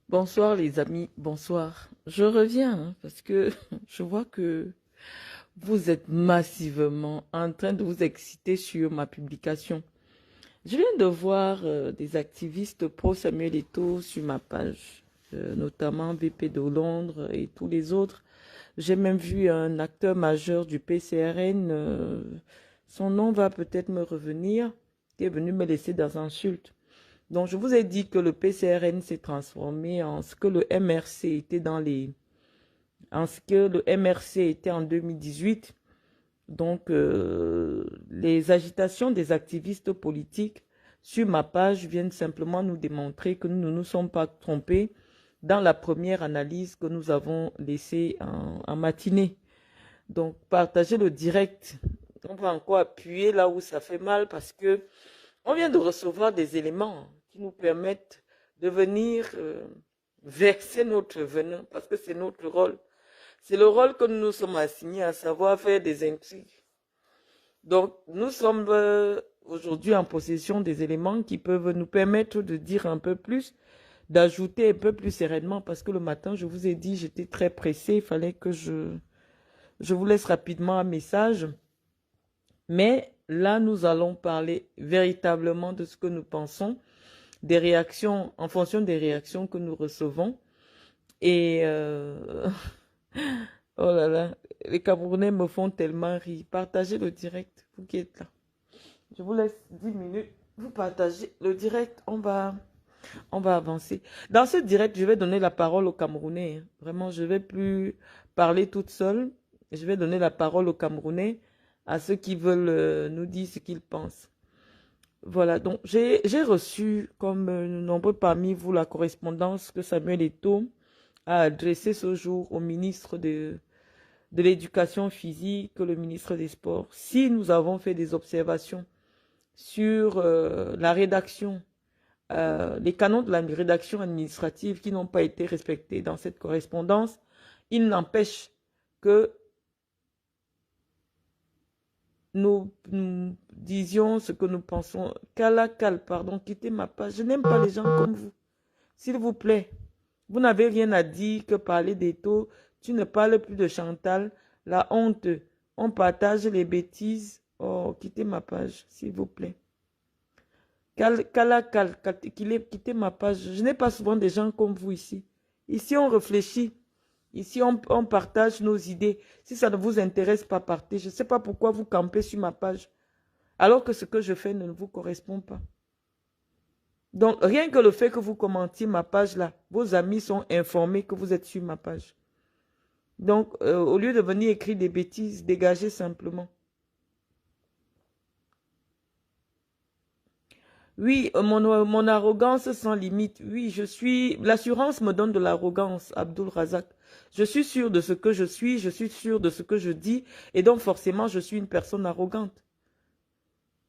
Bonsoir les amis, bonsoir. Je reviens parce que je vois que vous êtes massivement en train de vous exciter sur ma publication. Je viens de voir des activistes pro Samuel Eto'o sur ma page, notamment VP de Londres et tous les autres. J'ai même vu un acteur majeur du PCRN, son nom va peut-être me revenir, qui est venu me laisser des insultes. Donc, je vous ai dit que le PCRN s'est transformé en ce que le MRC était en ce que le MRC était en 2018. Donc, les agitations des activistes politiques sur ma page viennent simplement nous démontrer que nous ne nous sommes pas trompés dans la première analyse que nous avons laissée en matinée. Donc, partagez le direct. On va encore appuyer là où ça fait mal parce que on vient de recevoir des éléments qui nous permettent de venir verser notre venin, parce que c'est notre rôle. C'est le rôle que nous nous sommes assignés, à savoir faire des intrigues. Donc, nous sommes aujourd'hui en possession des éléments qui peuvent nous permettre de dire un peu plus, d'ajouter un peu plus sereinement, parce que le matin, je vous ai dit, j'étais très pressée, il fallait que je vous laisse rapidement un message. Mais là, nous allons parler véritablement de ce que nous pensons, des réactions, en fonction des réactions que nous recevons. Et oh là là, les Camerounais me font tellement rire. Partagez le direct, vous qui êtes là. Je vous laisse 10 minutes. Vous partagez le direct, on va avancer. Dans ce direct, je vais donner la parole aux Camerounais. Vraiment, je ne vais plus parler toute seule. Je vais donner la parole aux Camerounais, à ceux qui veulent nous dire ce qu'ils pensent. Voilà, donc j'ai reçu, comme nombreux parmi vous, la correspondance que Samuel Eto'o a adressée ce jour au ministre de l'Éducation physique, le ministre des Sports. Si nous avons fait des observations sur la rédaction, les canons de la rédaction administrative qui n'ont pas été respectés dans cette correspondance, il n'empêche que nous disions ce que nous pensons. Calacal, pardon, quittez ma page. Je n'aime pas les gens comme vous. S'il vous plaît, vous n'avez rien à dire que parler des taux. Tu ne parles plus de Chantal. La honte. On partage les bêtises. Oh, quittez ma page, s'il vous plaît. Calacal, quittez ma page. Je n'ai pas souvent des gens comme vous ici. Ici, on réfléchit. Ici, on partage nos idées. Si ça ne vous intéresse pas, partez. Je ne sais pas pourquoi vous campez sur ma page, alors que ce que je fais ne vous correspond pas. Donc, rien que le fait que vous commentiez ma page là, vos amis sont informés que vous êtes sur ma page. Donc, au lieu de venir écrire des bêtises, dégagez simplement. Oui, mon arrogance sans limite. Oui, l'assurance me donne de l'arrogance, Abdul Razak. Je suis sûr de ce que je suis sûr de ce que je dis, et donc forcément, je suis une personne arrogante.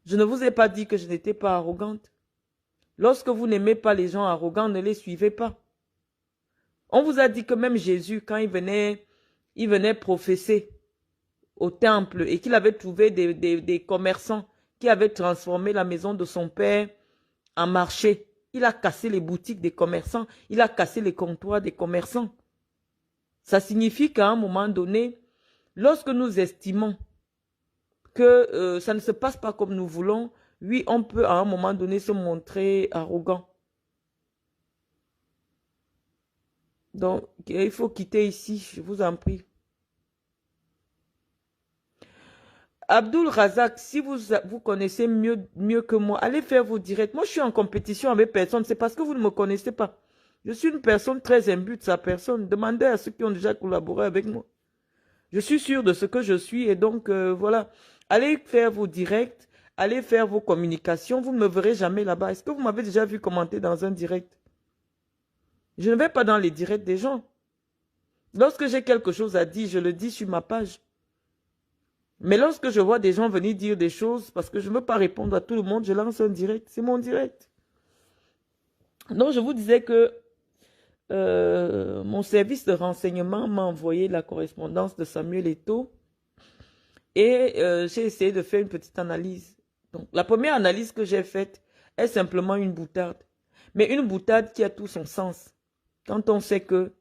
Je ne vous ai pas dit que je n'étais pas arrogante. Lorsque vous n'aimez pas les gens arrogants, ne les suivez pas. On vous a dit que même Jésus, quand il venait professer au temple et qu'il avait trouvé des commerçants qui avaient transformé la maison de son père en marché. Il a cassé les boutiques des commerçants, il a cassé les comptoirs des commerçants. Ça signifie qu'à un moment donné, lorsque nous estimons que ça ne se passe pas comme nous voulons, oui, on peut à un moment donné se montrer arrogant. Donc, il faut quitter ici, je vous en prie. Abdul Razak, si vous connaissez mieux que moi, allez faire vos directs. Moi, je suis en compétition avec personne. C'est parce que vous ne me connaissez pas. Je suis une personne très imbue de sa personne. Demandez à ceux qui ont déjà collaboré avec moi. Je suis sûr de ce que je suis et donc, voilà. Allez faire vos directs, allez faire vos communications. Vous ne me verrez jamais là-bas. Est-ce que vous m'avez déjà vu commenter dans un direct? Je ne vais pas dans les directs des gens. Lorsque j'ai quelque chose à dire, je le dis sur ma page. Mais lorsque je vois des gens venir dire des choses, parce que je ne veux pas répondre à tout le monde, je lance un direct. C'est mon direct. Donc, je vous disais que mon service de renseignement m'a envoyé la correspondance de Samuel Eto'o et j'ai essayé de faire une petite analyse. Donc, la première analyse que j'ai faite est simplement une boutade. Mais une boutade qui a tout son sens. quand on sait que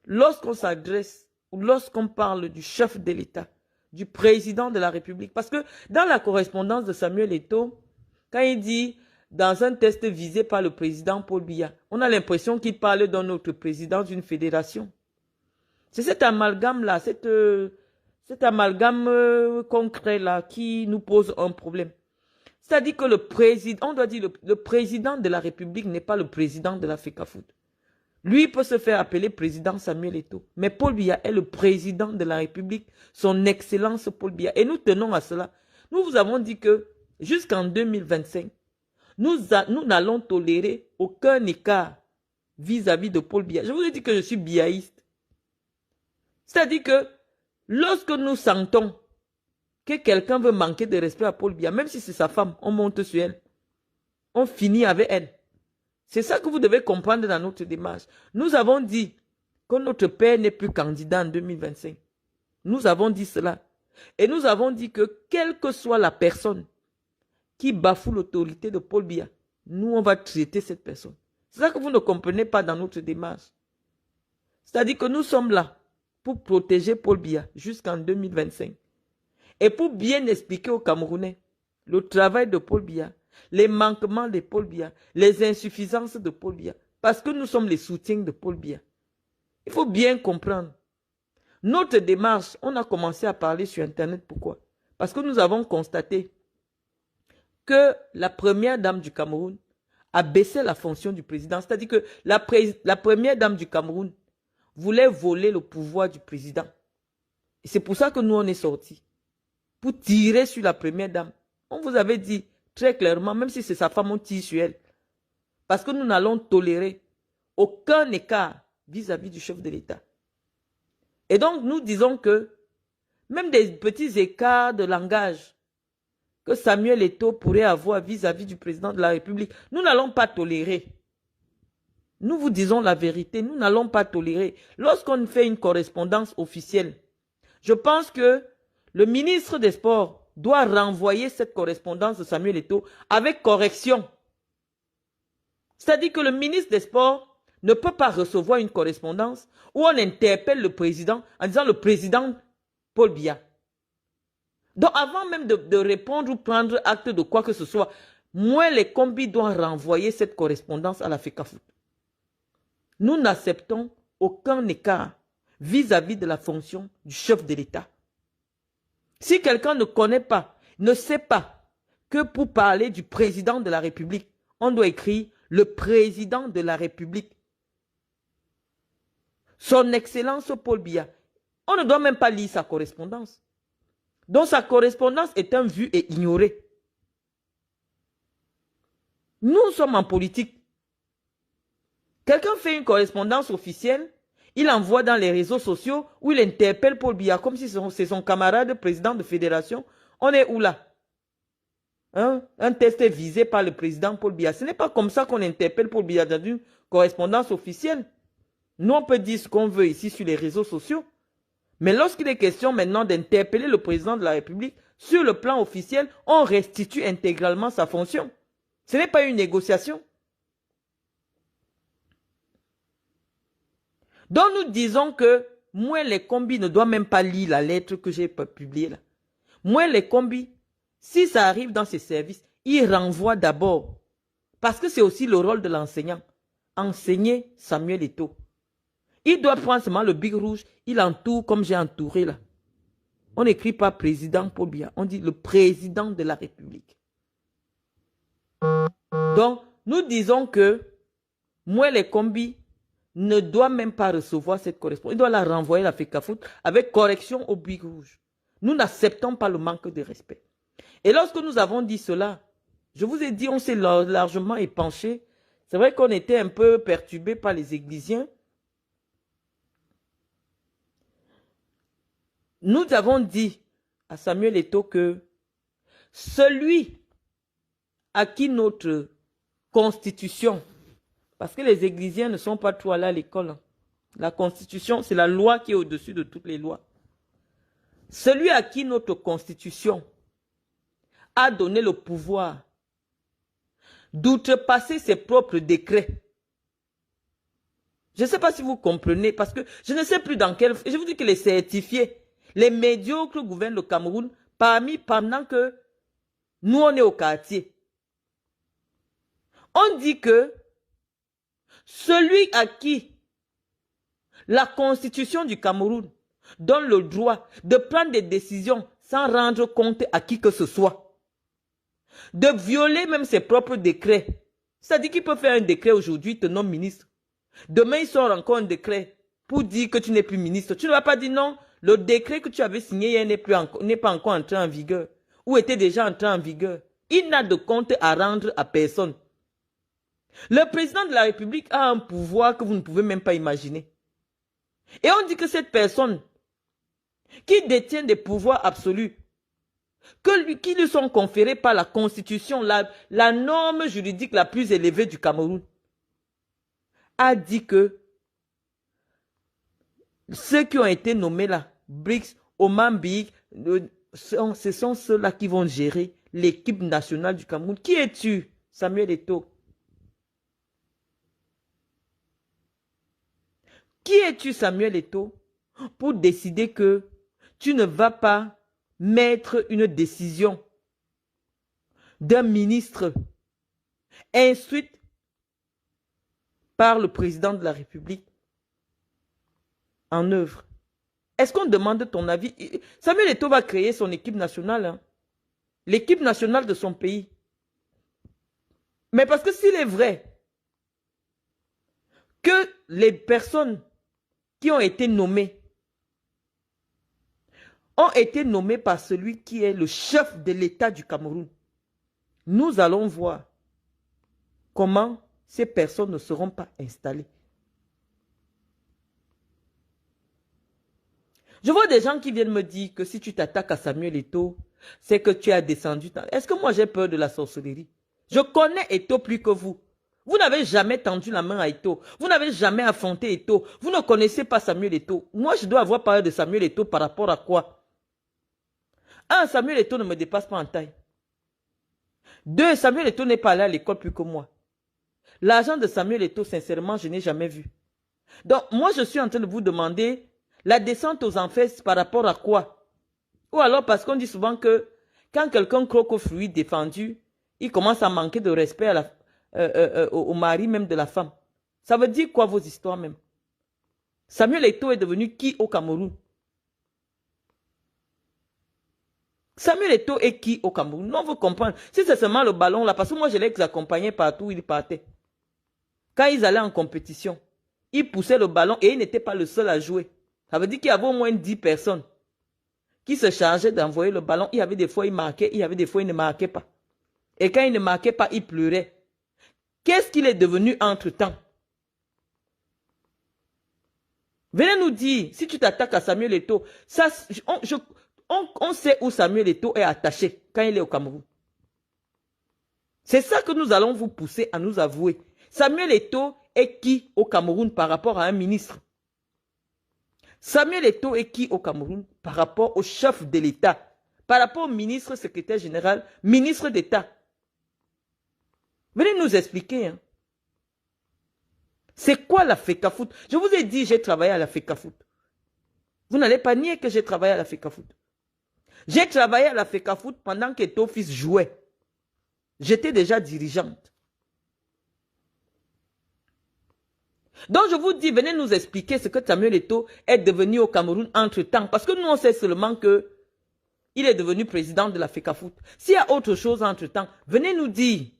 lorsqu'on s'adresse ou lorsqu'on parle du chef de l'État, du président de la République, parce que dans la correspondance de Samuel Eto'o, quand il dit dans un test visé par le président Paul Biya, on a l'impression qu'il parle d'un autre président d'une fédération. C'est cet amalgame-là, cet amalgame concret-là qui nous pose un problème. C'est-à-dire que le président, on doit dire le président de la République n'est pas le président de la FECAFOOT. Lui peut se faire appeler président Samuel Eto'o. Mais Paul Biya est le président de la République, son excellence Paul Biya. Et nous tenons à cela. Nous vous avons dit que jusqu'en 2025, nous n'allons tolérer aucun écart vis-à-vis de Paul Biya. Je vous ai dit que je suis biaïste. C'est-à-dire que lorsque nous sentons que quelqu'un veut manquer de respect à Paul Biya, même si c'est sa femme, on monte sur elle. On finit avec elle. C'est ça que vous devez comprendre dans notre démarche. Nous avons dit que notre père n'est plus candidat en 2025. Nous avons dit cela. Et nous avons dit que quelle que soit la personne qui bafoue l'autorité de Paul Biya, nous, on va traiter cette personne. C'est ça que vous ne comprenez pas dans notre démarche. C'est-à-dire que nous sommes là pour protéger Paul Biya jusqu'en 2025. Et pour bien expliquer aux Camerounais le travail de Paul Biya, les manquements de Paul Biya, les insuffisances de Paul Biya, parce que nous sommes les soutiens de Paul Biya. Il faut bien comprendre. Notre démarche, on a commencé à parler sur Internet. Pourquoi? Parce que nous avons constaté que la première dame du Cameroun a baissé la fonction du président. C'est-à-dire que la première dame du Cameroun voulait voler le pouvoir du président. Et c'est pour ça que nous, on est sortis. Pour tirer sur la première dame. On vous avait dit très clairement, même si c'est sa femme, on tire sur elle. Parce que nous n'allons tolérer aucun écart vis-à-vis du chef de l'État. Et donc, nous disons que même des petits écarts de langage que Samuel Eto'o pourrait avoir vis-à-vis du président de la République, nous n'allons pas tolérer. Nous vous disons la vérité, nous n'allons pas tolérer. Lorsqu'on fait une correspondance officielle, je pense que le ministre des Sports doit renvoyer cette correspondance de Samuel Eto'o avec correction. C'est-à-dire que le ministre des Sports ne peut pas recevoir une correspondance où on interpelle le président en disant le président Paul Biya. Donc avant même de répondre ou prendre acte de quoi que ce soit, moi les combis doivent renvoyer cette correspondance à la FECAFOOT. Nous n'acceptons aucun écart vis-à-vis de la fonction du chef de l'État. Si quelqu'un ne connaît pas, ne sait pas que pour parler du président de la République, on doit écrire le président de la République. Son Excellence Paul Biya. On ne doit même pas lire sa correspondance. Donc sa correspondance est un vu et ignoré. Nous sommes en politique. Quelqu'un fait une correspondance officielle, il envoie dans les réseaux sociaux où il interpelle Paul Biya comme si c'est son camarade président de fédération. On est où là? Hein? Un test est visé par le président Paul Biya. Ce n'est pas comme ça qu'on interpelle Paul Biya dans une correspondance officielle. Nous, on peut dire ce qu'on veut ici sur les réseaux sociaux. Mais lorsqu'il est question maintenant d'interpeller le président de la République, sur le plan officiel, on restitue intégralement sa fonction. Ce n'est pas une négociation. Donc nous disons que moi les combis ne doivent même pas lire la lettre que j'ai publiée là. Moi les combis, si ça arrive dans ces services, ils renvoient d'abord. Parce que c'est aussi le rôle de l'enseignant. Enseigner Samuel Eto'o. Il doit prendre seulement le bic rouge, il entoure comme j'ai entouré là. On n'écrit pas président Paul Biya, on dit le président de la République. Donc nous disons que moi les combis, ne doit même pas recevoir cette correspondance. Il doit la renvoyer à la FECAFOOT avec correction au bic rouge. Nous n'acceptons pas le manque de respect. Et lorsque nous avons dit cela, je vous ai dit, on s'est largement épanché. C'est vrai qu'on était un peu perturbé par les Églisiens. Nous avons dit à Samuel Eto'o que celui à qui notre constitution, parce que les Églisiens ne sont pas trop allés à l'école. La Constitution, c'est la loi qui est au-dessus de toutes les lois. Celui à qui notre Constitution a donné le pouvoir d'outrepasser ses propres décrets Je ne sais pas si vous comprenez, parce que je ne sais plus dans quel... Je vous dis que les certifiés, les médiocres gouvernent le Cameroun pendant que nous, on est au quartier. On dit que celui à qui la constitution du Cameroun donne le droit de prendre des décisions sans rendre compte à qui que ce soit, de violer même ses propres décrets. C'est-à-dire qu'il peut faire un décret aujourd'hui, te nomme ministre. Demain, il sort encore un décret pour dire que tu n'es plus ministre. Tu ne vas pas dire non, le décret que tu avais signé hier n'est pas encore entré en vigueur ou était déjà entré en vigueur. Il n'a de compte à rendre à personne. Le président de la République a un pouvoir que vous ne pouvez même pas imaginer. Et on dit que cette personne qui détient des pouvoirs absolus, qui lui sont conférés par la Constitution, la norme juridique la plus élevée du Cameroun, a dit que ceux qui ont été nommés là, BRICS, Oman Big, ce sont ceux-là qui vont gérer l'équipe nationale du Cameroun. Qui es-tu, Samuel Eto'o? Qui es-tu, Samuel Eto'o, pour décider que tu ne vas pas mettre une décision d'un ministre instruite par le président de la République en œuvre? Est-ce qu'on demande ton avis? Samuel Eto'o va créer son équipe nationale, hein? L'équipe nationale de son pays. Mais parce que s'il est vrai que les personnes qui ont été nommées par celui qui est le chef de l'État du Cameroun, nous allons voir comment ces personnes ne seront pas installées. Je vois des gens qui viennent me dire que si tu t'attaques à Samuel Eto'o, c'est que tu as descendu. Est-ce que moi j'ai peur de la sorcellerie? Je connais Eto'o plus que vous. Vous n'avez jamais tendu la main à Eto'o. Vous n'avez jamais affronté Eto'o. Vous ne connaissez pas Samuel Eto'o. Moi, je dois avoir parlé de Samuel Eto'o par rapport à quoi? Un, Samuel Eto'o ne me dépasse pas en taille. Deux, Samuel Eto'o n'est pas allé à l'école plus que moi. L'argent de Samuel Eto'o, sincèrement, je n'ai jamais vu. Donc, moi, je suis en train de vous demander la descente aux enfers par rapport à quoi? Ou alors parce qu'on dit souvent que quand quelqu'un croque aux fruits défendus, il commence à manquer de respect à au mari même de la femme. Ça veut dire quoi vos histoires même? Samuel Eto'o est devenu qui au Cameroun? Samuel Eto'o est qui au Cameroun? Non, vous comprenez. Si c'est seulement le ballon là, parce que moi je les accompagnais partout où ils partaient. Quand ils allaient en compétition, ils poussaient le ballon et ils n'étaient pas le seul à jouer. Ça veut dire qu'il y avait au moins 10 personnes qui se chargeaient d'envoyer le ballon. Il y avait des fois ils marquaient, il y avait des fois ils ne marquaient pas. Et quand ils ne marquaient pas, ils pleuraient. Qu'est-ce qu'il est devenu entre-temps? Venez nous dire, si tu t'attaques à Samuel Eto'o, on sait où Samuel Eto'o est attaché quand il est au Cameroun. C'est ça que nous allons vous pousser à nous avouer. Samuel Eto'o est qui au Cameroun par rapport à un ministre? Samuel Eto'o est qui au Cameroun par rapport au chef de l'État? Par rapport au ministre, secrétaire général, ministre d'État? Venez nous expliquer. Hein. C'est quoi la FECAFOOT? Je vous ai dit, j'ai travaillé à la FECAFOOT. Vous n'allez pas nier que j'ai travaillé à la FECAFOOT. J'ai travaillé à la FECAFOOT pendant qu'Eto'o fils jouait. J'étais déjà dirigeante. Donc je vous dis, venez nous expliquer ce que Samuel Eto'o est devenu au Cameroun entre-temps. Parce que nous, on sait seulement que il est devenu président de la FECAFOOT. S'il y a autre chose entre-temps, venez nous dire.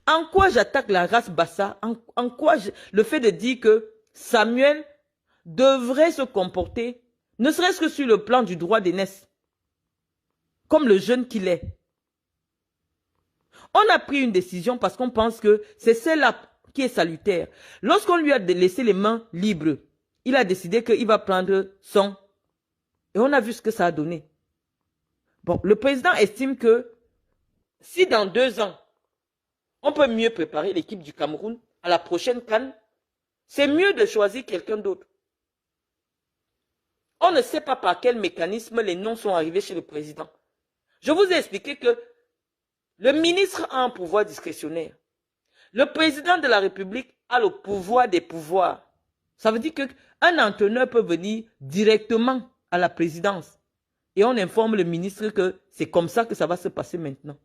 En quoi j'attaque la race Bassa? En quoi le fait de dire que Samuel devrait se comporter, ne serait-ce que sur le plan du droit d'aînesse, comme le jeune qu'il est. On a pris une décision parce qu'on pense que c'est celle-là qui est salutaire. Lorsqu'on lui a laissé les mains libres, il a décidé qu'il va prendre son. Et on a vu ce que ça a donné. Bon, le président estime que si dans 2 ans, on peut mieux préparer l'équipe du Cameroun à la prochaine CAN, c'est mieux de choisir quelqu'un d'autre. On ne sait pas par quel mécanisme les noms sont arrivés chez le président. Je vous ai expliqué que le ministre a un pouvoir discrétionnaire. Le président de la République a le pouvoir des pouvoirs. Ça veut dire qu'un entraîneur peut venir directement à la présidence et on informe le ministre que c'est comme ça que ça va se passer maintenant.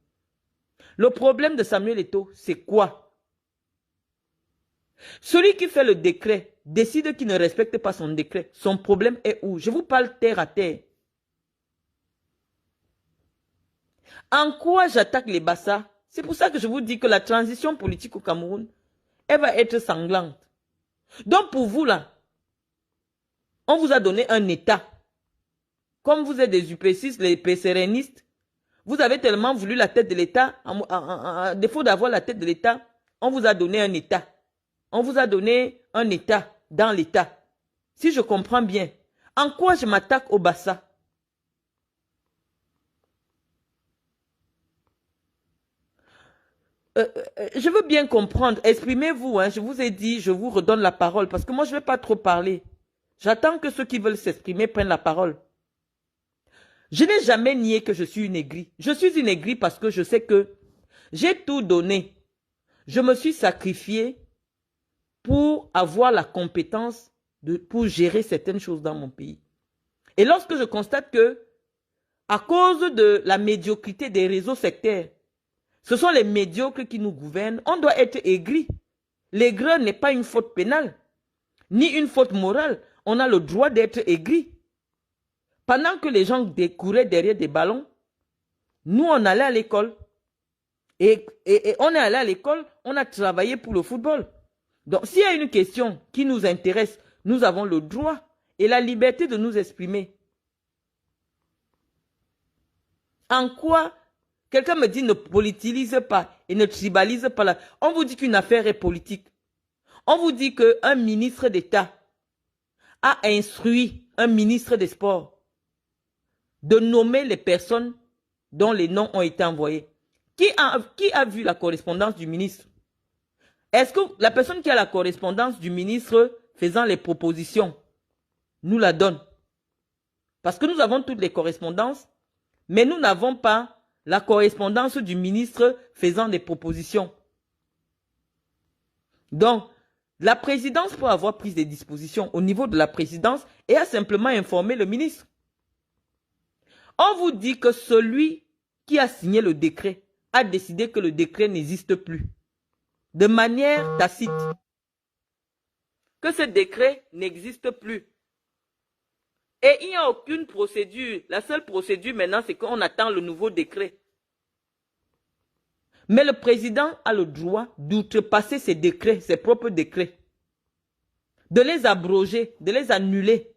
Le problème de Samuel Eto'o, c'est quoi? Celui qui fait le décret décide qu'il ne respecte pas son décret. Son problème est où? Je vous parle terre à terre. En quoi j'attaque les Bassa? C'est pour ça que je vous dis que la transition politique au Cameroun, elle va être sanglante. Donc pour vous là, on vous a donné un État. Comme vous êtes des UP6, les PCRNistes, vous avez tellement voulu la tête de l'État, à défaut d'avoir la tête de l'État, on vous a donné un État. On vous a donné un État dans l'État. Si je comprends bien, en quoi je m'attaque au Bassa? Je veux bien comprendre. Exprimez-vous. Hein. Je vous ai dit, je vous redonne la parole. Parce que moi, je ne vais pas trop parler. J'attends que ceux qui veulent s'exprimer prennent la parole. Je n'ai jamais nié que je suis une aigrie. Je suis une aigrie parce que je sais que j'ai tout donné. Je me suis sacrifié pour avoir la compétence pour gérer certaines choses dans mon pays. Et lorsque je constate que, à cause de la médiocrité des réseaux sectaires, ce sont les médiocres qui nous gouvernent, on doit être aigri. L'aigreur n'est pas une faute pénale, ni une faute morale. On a le droit d'être aigri. Pendant que les gens couraient derrière des ballons, nous, on allait à l'école. Et on est allé à l'école, on a travaillé pour le football. Donc, s'il y a une question qui nous intéresse, nous avons le droit et la liberté de nous exprimer. En quoi quelqu'un me dit ne politilise pas et ne tribalise pas là. On vous dit qu'une affaire est politique. On vous dit qu'un ministre d'État a instruit un ministre des Sports de nommer les personnes dont les noms ont été envoyés. Qui a vu la correspondance du ministre? Est-ce que la personne qui a la correspondance du ministre faisant les propositions nous la donne? Parce que nous avons toutes les correspondances, mais nous n'avons pas la correspondance du ministre faisant des propositions. Donc, la présidence peut avoir pris des dispositions au niveau de la présidence et a simplement informé le ministre. On vous dit que celui qui a signé le décret a décidé que le décret n'existe plus. De manière tacite. Que ce décret n'existe plus. Et il n'y a aucune procédure. La seule procédure maintenant, c'est qu'on attend le nouveau décret. Mais le président a le droit d'outrepasser ses décrets, ses propres décrets. De les abroger, de les annuler.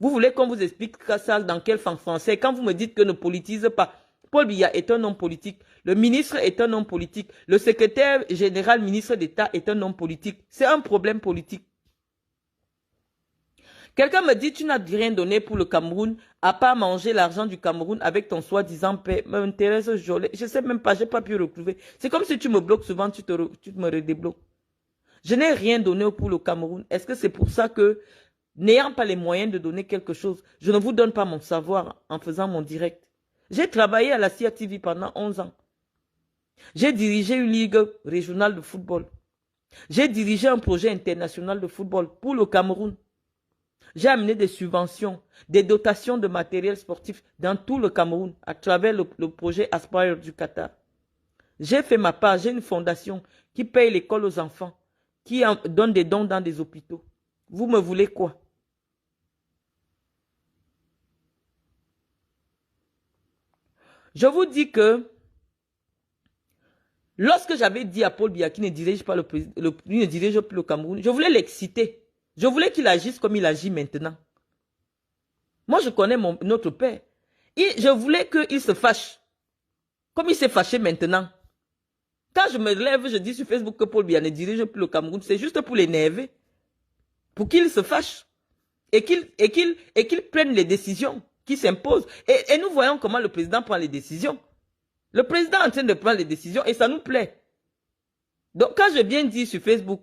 Vous voulez qu'on vous explique ça dans quel français? Quand vous me dites que ne politise pas, Paul Biya est un homme politique. Le ministre est un homme politique. Le secrétaire général ministre d'État est un homme politique. C'est un problème politique. Quelqu'un me dit, tu n'as rien donné pour le Cameroun, à part manger l'argent du Cameroun avec ton soi-disant paix. M'intéresse, je ne sais même pas, je n'ai pas pu retrouver. C'est comme si tu me bloques souvent, tu me redébloques. Je n'ai rien donné pour le Cameroun. Est-ce que c'est pour ça que, n'ayant pas les moyens de donner quelque chose, je ne vous donne pas mon savoir en faisant mon direct? J'ai travaillé à la CIA TV pendant 11 ans. J'ai dirigé une ligue régionale de football. J'ai dirigé un projet international de football pour le Cameroun. J'ai amené des subventions, des dotations de matériel sportif dans tout le Cameroun à travers le projet Aspire du Qatar. J'ai fait ma part, j'ai une fondation qui paye l'école aux enfants, qui donne des dons dans des hôpitaux. Vous me voulez quoi? Je vous dis que lorsque j'avais dit à Paul Biya qui ne dirige pas ne dirige plus le Cameroun, je voulais l'exciter. Je voulais qu'il agisse comme il agit maintenant. Moi, je connais notre père. Je voulais qu'il se fâche. Comme il s'est fâché maintenant. Quand je me lève, je dis sur Facebook que Paul Biya ne dirige plus le Cameroun. C'est juste pour l'énerver. Pour qu'il se fâche. Et qu'il prenne les décisions qui s'imposent. Et nous voyons comment le président prend les décisions. Le président est en train de prendre les décisions et ça nous plaît. Donc, quand je viens dire sur Facebook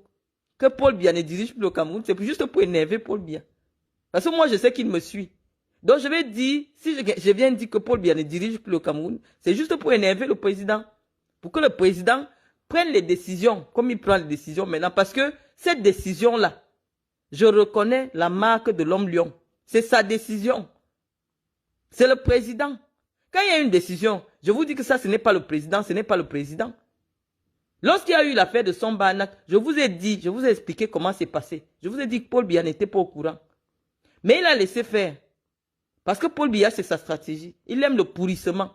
que Paul Biya ne dirige plus le Cameroun, c'est juste pour énerver Paul Biya. Parce que moi, je sais qu'il me suit. Donc, je vais dire, si je viens dire que Paul Biya ne dirige plus le Cameroun, c'est juste pour énerver le président. Pour que le président prenne les décisions comme il prend les décisions maintenant. Parce que cette décision-là, je reconnais la marque de l'homme lion. C'est sa décision. C'est le président. Quand il y a une décision, je vous dis que ça, ce n'est pas le président, ce n'est pas le président. Lorsqu'il y a eu l'affaire de Sombanak, je vous ai dit, je vous ai expliqué comment c'est passé. Je vous ai dit que Paul Biya n'était pas au courant. Mais il a laissé faire. Parce que Paul Biya, c'est sa stratégie. Il aime le pourrissement.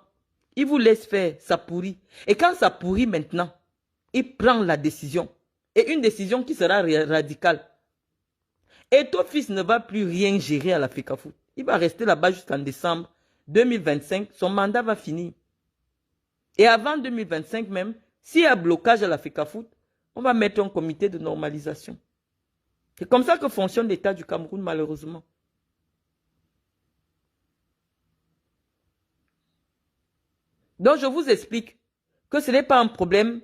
Il vous laisse faire, ça pourrit. Et quand ça pourrit maintenant, il prend la décision. Et une décision qui sera radicale. Et ton fils ne va plus rien gérer à la FECAFOOT. Il va rester là-bas jusqu'en décembre 2025. Son mandat va finir. Et avant 2025 même, s'il y a blocage à la FECAFOOT, on va mettre un comité de normalisation. C'est comme ça que fonctionne l'État du Cameroun, malheureusement. Donc, je vous explique que ce n'est pas un problème.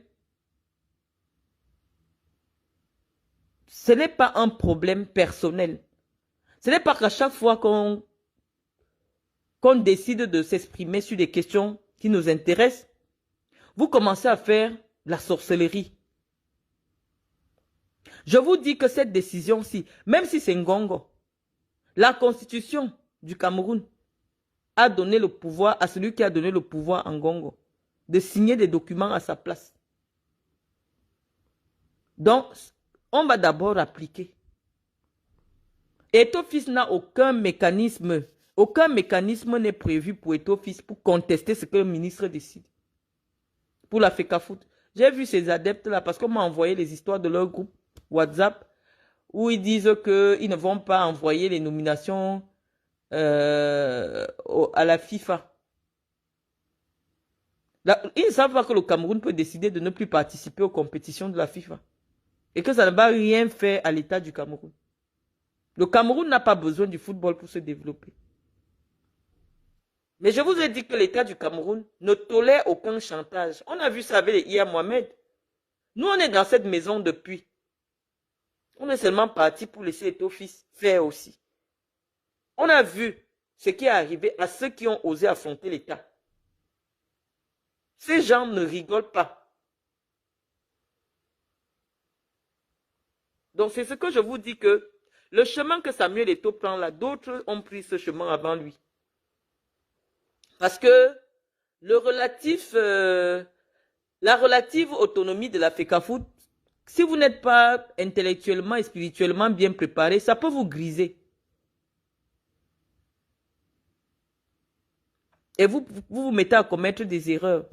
Ce n'est pas un problème personnel. Ce n'est pas qu'à chaque fois qu'on décide de s'exprimer sur des questions qui nous intéressent, vous commencez à faire la sorcellerie. Je vous dis que cette décision-ci, même si c'est Ngongo, la constitution du Cameroun a donné le pouvoir à celui qui a donné le pouvoir à Ngongo de signer des documents à sa place. Donc, on va d'abord appliquer. Ethofis n'a aucun mécanisme n'est prévu pour Ethofis pour contester ce que le ministre décide. Pour la FECAFOOT. J'ai vu ces adeptes-là parce qu'on m'a envoyé les histoires de leur groupe WhatsApp où ils disent qu'ils ne vont pas envoyer les nominations à la FIFA. Ils ne savent pas que le Cameroun peut décider de ne plus participer aux compétitions de la FIFA. Et que ça ne va rien faire à l'État du Cameroun. Le Cameroun n'a pas besoin du football pour se développer. Mais je vous ai dit que l'État du Cameroun ne tolère aucun chantage. On a vu ça avec les IA Mohamed. Nous, on est dans cette maison depuis. On est seulement parti pour laisser Ethofis faire aussi. On a vu ce qui est arrivé à ceux qui ont osé affronter l'État. Ces gens ne rigolent pas. Donc, c'est ce que je vous dis que le chemin que Samuel Eto'o prend là, d'autres ont pris ce chemin avant lui. Parce que la relative autonomie de la FECAFOOT, si vous n'êtes pas intellectuellement et spirituellement bien préparé, ça peut vous griser. Et vous mettez à commettre des erreurs.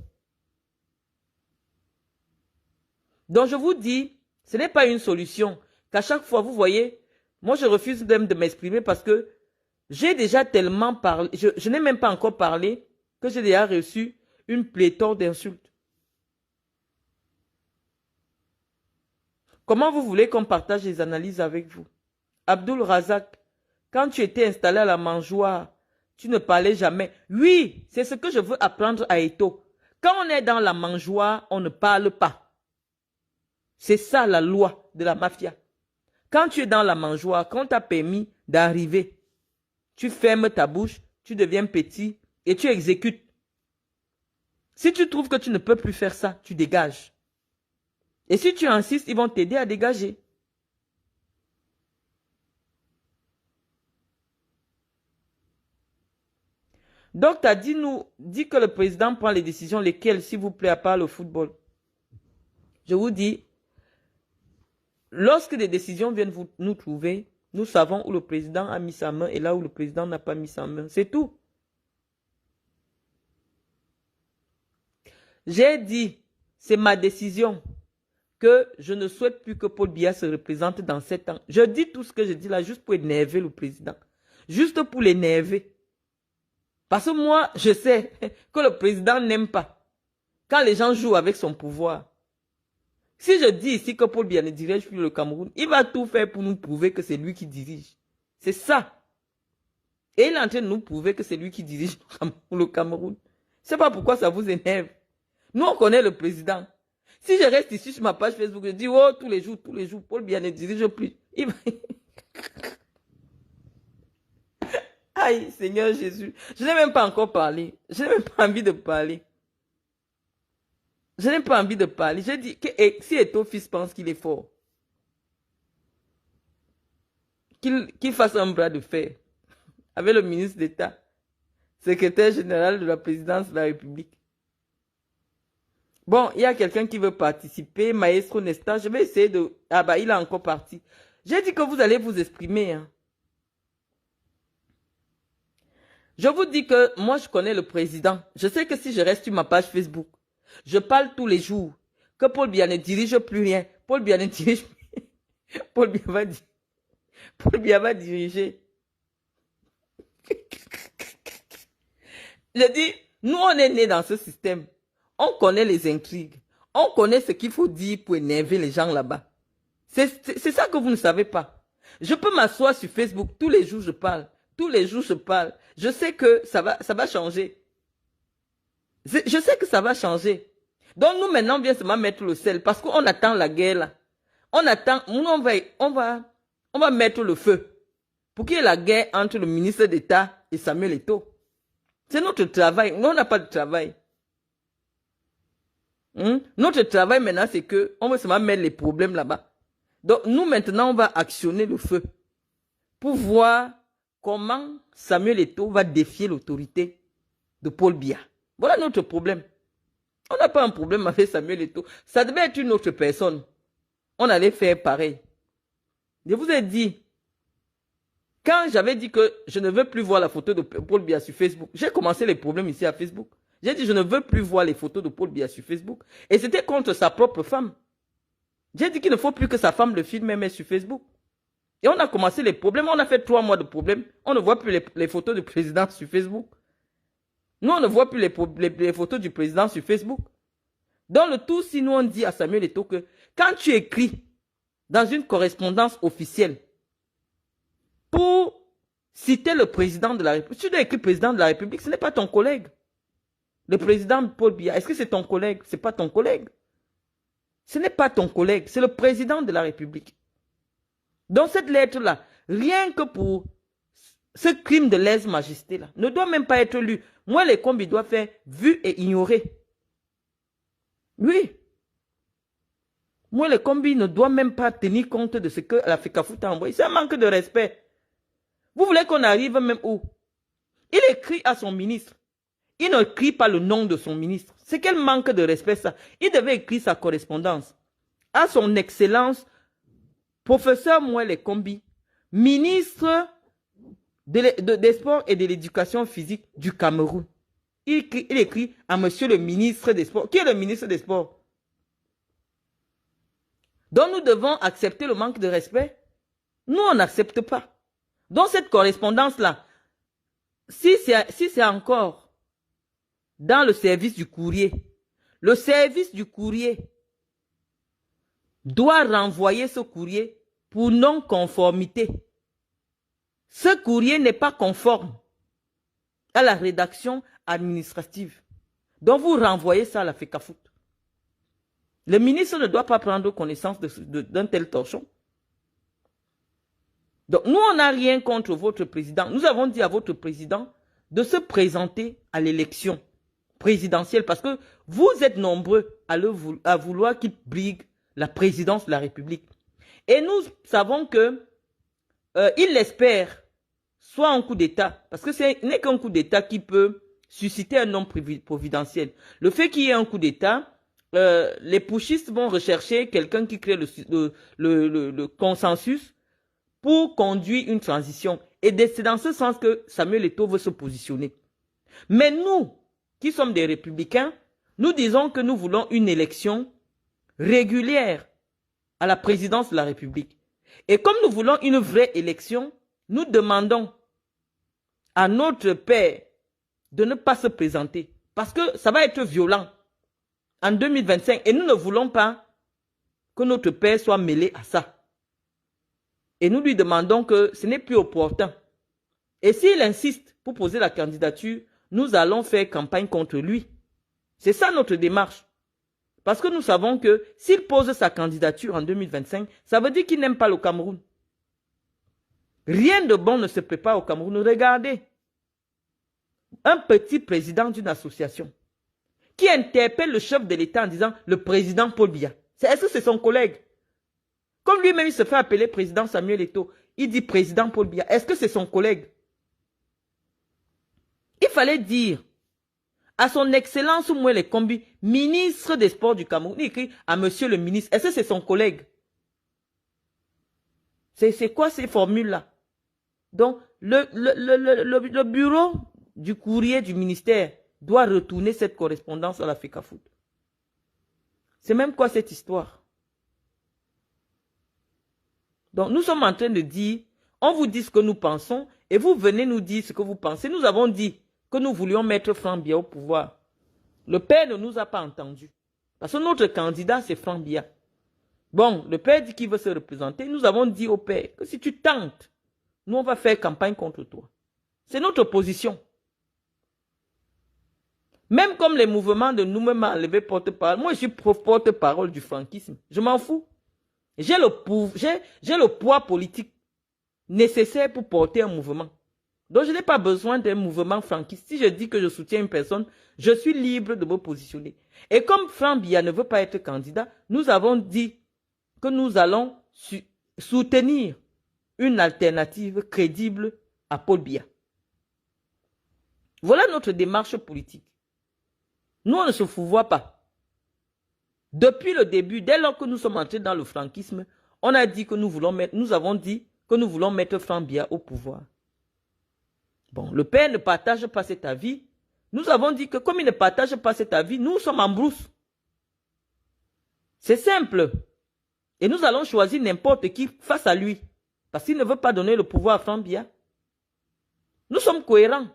Donc je vous dis, ce n'est pas une solution. Qu'à chaque fois, vous voyez, moi je refuse même de m'exprimer parce que j'ai déjà tellement parlé, je n'ai même pas encore parlé, que j'ai déjà reçu une pléthore d'insultes. Comment vous voulez qu'on partage les analyses avec vous? Abdul Razak, quand tu étais installé à la mangeoire, tu ne parlais jamais. Oui, c'est ce que je veux apprendre à Eto'o. Quand on est dans la mangeoire, on ne parle pas. C'est ça la loi de la mafia. Quand tu es dans la mangeoire, quand on t'a permis d'arriver, tu fermes ta bouche, tu deviens petit et tu exécutes. Si tu trouves que tu ne peux plus faire ça, tu dégages. Et si tu insistes, ils vont t'aider à dégager. Donc, tu as dit que le président prend les décisions, lesquelles, s'il vous plaît, à part le football. Je vous dis, lorsque des décisions viennent nous trouver, nous savons où le président a mis sa main et là où le président n'a pas mis sa main. C'est tout. J'ai dit, c'est ma décision, que je ne souhaite plus que Paul Biya se représente dans 7 ans. Je dis tout ce que je dis là juste pour énerver le président. Juste pour l'énerver. Parce que moi, je sais que le président n'aime pas quand les gens jouent avec son pouvoir. Si je dis ici que Paul Biya ne dirige plus le Cameroun, il va tout faire pour nous prouver que c'est lui qui dirige. C'est ça. Et il est en train de nous prouver que c'est lui qui dirige le Cameroun. Je ne sais pas pourquoi ça vous énerve. Nous, on connaît le président. Si je reste ici sur ma page Facebook, je dis, oh, tous les jours, Paul Biya ne dirige plus. Il va... Aïe, Seigneur Jésus. Je n'ai même pas encore parlé. Je n'ai même pas envie de parler. Je n'ai pas envie de parler. J'ai dit que si Eto fils pense qu'il est fort, qu'il fasse un bras de fer avec le ministre d'État, secrétaire général de la présidence de la République. Bon, il y a quelqu'un qui veut participer, Maestro Nesta. Je vais essayer de... Ah bah, il est encore parti. J'ai dit que vous allez vous exprimer. Hein. Je vous dis que moi, je connais le président. Je sais que si je reste sur ma page Facebook, je parle tous les jours que Paul Biya ne dirige plus rien. Paul Biya ne dirige plus. Paul Biya va diriger. Je dis, nous, on est nés dans ce système. On connaît les intrigues. On connaît ce qu'il faut dire pour énerver les gens là-bas. C'est ça que vous ne savez pas. Je peux m'asseoir sur Facebook. Tous les jours, je parle. Tous les jours, je parle. Je sais que ça va changer. Je sais que ça va changer. Donc, nous, maintenant, on vient seulement mettre le sel. Parce qu'on attend la guerre, là. On attend. Nous, on va mettre le feu. Pour qu'il y ait la guerre entre le ministre d'État et Samuel Eto'o. C'est notre travail. Nous, on n'a pas de travail. Notre travail maintenant, c'est que on veut seulement mettre les problèmes là-bas. Donc, nous, maintenant, on va actionner le feu pour voir comment Samuel Eto'o va défier l'autorité de Paul Biya. Voilà notre problème. On n'a pas un problème avec Samuel Eto'o. Ça devait être une autre personne. On allait faire pareil. Je vous ai dit, quand j'avais dit que je ne veux plus voir la photo de Paul Biya sur Facebook, j'ai commencé les problèmes ici à Facebook. J'ai dit, je ne veux plus voir les photos de Paul Biya sur Facebook. Et c'était contre sa propre femme. J'ai dit qu'il ne faut plus que sa femme le filme et mette sur Facebook. Et on a commencé les problèmes. On a fait 3 mois de problèmes. On ne voit plus les photos du président sur Facebook. Nous, on ne voit plus les photos du président sur Facebook. Dans le tout, si nous, on dit à Samuel Eto'o que quand tu écris dans une correspondance officielle pour citer le président de la République, si tu dois écrire président de la République, ce n'est pas ton collègue. Le président Paul Biya, est-ce que c'est ton collègue? Ce n'est pas ton collègue. Ce n'est pas ton collègue, c'est le président de la République. Donc cette lettre-là, rien que pour ce crime de lèse-majesté-là, ne doit même pas être lu. Moi, les combis doivent faire vu et ignorer. Oui. Moi, les combis ne doivent même pas tenir compte de ce que la FECAFOOT a envoyé. C'est un manque de respect. Vous voulez qu'on arrive même où? Il écrit à son ministre. Il ne écrit pas le nom de son ministre. C'est quel manque de respect ça? Il devait écrire sa correspondance à son excellence, professeur Mouele Kombi, ministre des Sports et de l'Éducation physique du Cameroun. Il écrit à monsieur le ministre des Sports. Qui est le ministre des Sports? Donc nous devons accepter le manque de respect. Nous, on n'accepte pas. Donc cette correspondance-là, si c'est encore dans le service du courrier, le service du courrier doit renvoyer ce courrier pour non-conformité. Ce courrier n'est pas conforme à la rédaction administrative. Donc vous renvoyez ça à la FECAFOOT. Le ministre ne doit pas prendre connaissance d'un tel torchon. Donc nous, on n'a rien contre votre président. Nous avons dit à votre président de se présenter à l'élection présidentielle parce que vous êtes nombreux à vouloir qu'il brigue la présidence de la République. Et nous savons que il l'espère soit un coup d'État, parce que ce n'est qu'un coup d'État qui peut susciter un homme providentiel. Le fait qu'il y ait un coup d'État, les putschistes vont rechercher quelqu'un qui crée le consensus pour conduire une transition. Et c'est dans ce sens que Samuel Eto'o veut se positionner. Mais nous, qui sommes des républicains, nous disons que nous voulons une élection régulière à la présidence de la République. Et comme nous voulons une vraie élection, nous demandons à notre père de ne pas se présenter. Parce que ça va être violent en 2025. Et nous ne voulons pas que notre père soit mêlé à ça. Et nous lui demandons que ce n'est plus opportun. Et s'il insiste pour poser la candidature, nous allons faire campagne contre lui. C'est ça notre démarche. Parce que nous savons que s'il pose sa candidature en 2025, ça veut dire qu'il n'aime pas le Cameroun. Rien de bon ne se prépare au Cameroun. Regardez, un petit président d'une association qui interpelle le chef de l'État en disant le président Paul Biya. Est-ce que c'est son collègue? Comme lui-même, il se fait appeler président Samuel Eto'o, il dit président Paul Biya. Est-ce que c'est son collègue? Il fallait dire à son excellence Mouele Kombi, ministre des Sports du Cameroun, il écrit à monsieur le ministre. Est-ce que c'est son collègue? C'est quoi ces formules-là? Donc, le bureau du courrier du ministère doit retourner cette correspondance à la FECAFOOT. C'est même quoi cette histoire? Donc, nous sommes en train de dire, on vous dit ce que nous pensons et vous venez nous dire ce que vous pensez. Nous avons dit que nous voulions mettre Franck Biya au pouvoir. Le père ne nous a pas entendus. Parce que notre candidat, c'est Franck Biya. Bon, le père dit qu'il veut se représenter. Nous avons dit au père que si tu tentes, nous, on va faire campagne contre toi. C'est notre position. Même comme les mouvements de nous-mêmes enlever porte-parole. Moi, je suis porte-parole du franquisme. Je m'en fous. J'ai le poids politique nécessaire pour porter un mouvement. Donc, je n'ai pas besoin d'un mouvement franquiste. Si je dis que je soutiens une personne, je suis libre de me positionner. Et comme Franck Biya ne veut pas être candidat, nous avons dit que nous allons soutenir une alternative crédible à Paul Biya. Voilà notre démarche politique. Nous, on ne se fouvoie pas. Depuis le début, dès lors que nous sommes entrés dans le franquisme, on a dit que nous avons dit que nous voulons mettre Franck Biya au pouvoir. Bon, le père ne partage pas cet avis. Nous avons dit que comme il ne partage pas cet avis, nous sommes en brousse. C'est simple. Et nous allons choisir n'importe qui face à lui. Parce qu'il ne veut pas donner le pouvoir à Franck Biya. Nous sommes cohérents.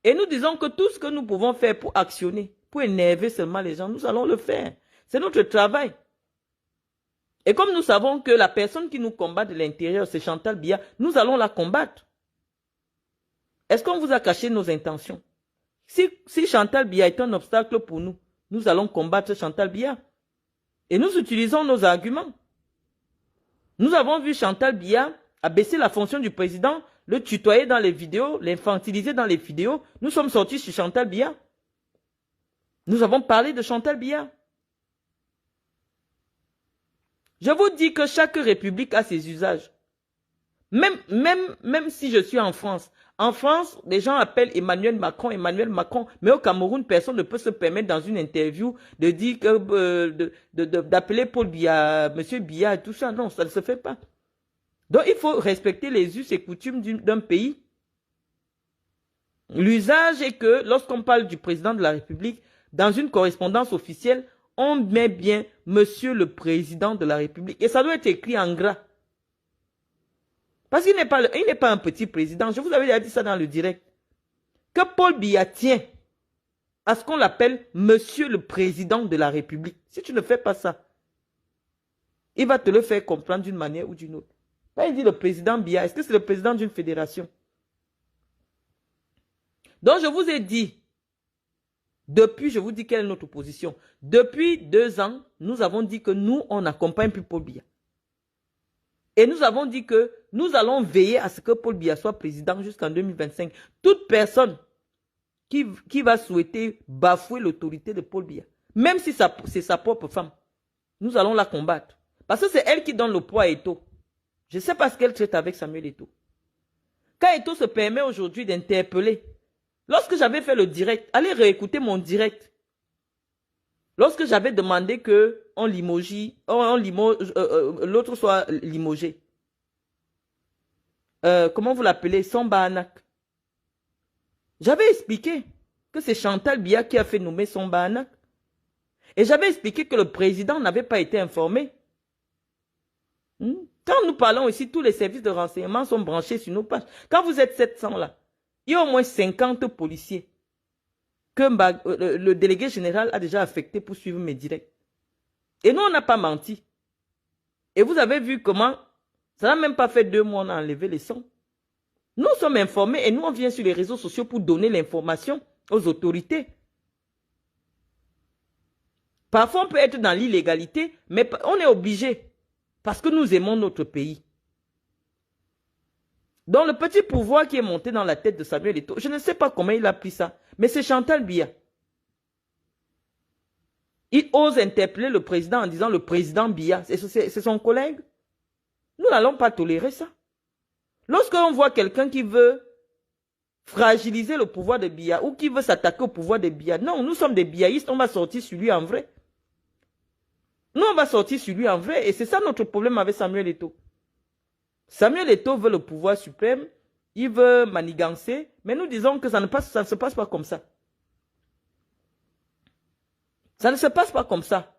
Et nous disons que tout ce que nous pouvons faire pour actionner, pour énerver seulement les gens, nous allons le faire. C'est notre travail. Et comme nous savons que la personne qui nous combat de l'intérieur, c'est Chantal Biya, nous allons la combattre. Est-ce qu'on vous a caché nos intentions? Si Chantal Biya est un obstacle pour nous, nous allons combattre Chantal Biya. Et nous utilisons nos arguments. Nous avons vu Chantal Biya abaisser la fonction du président, le tutoyer dans les vidéos, l'infantiliser dans les vidéos. Nous sommes sortis sur Chantal Biya. Nous avons parlé de Chantal Biya. Je vous dis que chaque république a ses usages. Même si je suis en France, les gens appellent Emmanuel Macron, mais au Cameroun, personne ne peut se permettre dans une interview de dire que d'appeler Paul Biya, Monsieur Biya et tout ça. Non, ça ne se fait pas. Donc, il faut respecter les us et coutumes d'un pays. L'usage est que lorsqu'on parle du président de la République, dans une correspondance officielle, on met bien Monsieur le Président de la République. Et ça doit être écrit en gras. Parce qu'il n'est pas un petit président. Je vous avais déjà dit ça dans le direct. Que Paul Biya tient à ce qu'on l'appelle Monsieur le Président de la République. Si tu ne fais pas ça, il va te le faire comprendre d'une manière ou d'une autre. Là, il dit le président Biya. Est-ce que c'est le président d'une fédération? Donc, je vous ai dit, je vous dis quelle est notre position. Depuis 2 ans, nous avons dit que nous, on n'accompagne plus Paul Biya. Et nous avons dit que nous allons veiller à ce que Paul Biya soit président jusqu'en 2025. Toute personne qui va souhaiter bafouer l'autorité de Paul Biya, même si c'est sa propre femme, nous allons la combattre. Parce que c'est elle qui donne le poids à Eto'o. Je ne sais pas ce qu'elle traite avec Samuel Eto'o. Quand Eto'o se permet aujourd'hui d'interpeller, lorsque j'avais fait le direct, allez réécouter mon direct. Lorsque j'avais demandé que l'autre soit limogé. Comment vous l'appelez? Samba Anak. J'avais expliqué que c'est Chantal Biya qui a fait nommer Samba Anak. Et j'avais expliqué que le président n'avait pas été informé. Quand nous parlons ici, tous les services de renseignement sont branchés sur nos pages. Quand vous êtes 700 là, il y a au moins 50 policiers que le délégué général a déjà affecté pour suivre mes directs. Et nous, on n'a pas menti. Et vous avez vu comment, ça n'a même pas fait 2 mois, on a enlevé les sons. Nous sommes informés et nous, on vient sur les réseaux sociaux pour donner l'information aux autorités. Parfois, on peut être dans l'illégalité, mais on est obligé parce que nous aimons notre pays. Donc, le petit pouvoir qui est monté dans la tête de Samuel Eto'o, je ne sais pas comment il a pris ça, mais c'est Chantal Biya. Il ose interpeller le président en disant le président Biya, c'est son collègue. Nous n'allons pas tolérer ça. Lorsqu'on voit quelqu'un qui veut fragiliser le pouvoir de Biya ou qui veut s'attaquer au pouvoir de Biya, non, nous sommes des biaïstes, on va sortir sur lui en vrai. Nous, on va sortir sur lui en vrai. Et c'est ça notre problème avec Samuel Eto'o. Samuel Eto'o veut le pouvoir suprême, il veut manigancer, mais nous disons que ça ne se passe pas comme ça. Ça ne se passe pas comme ça.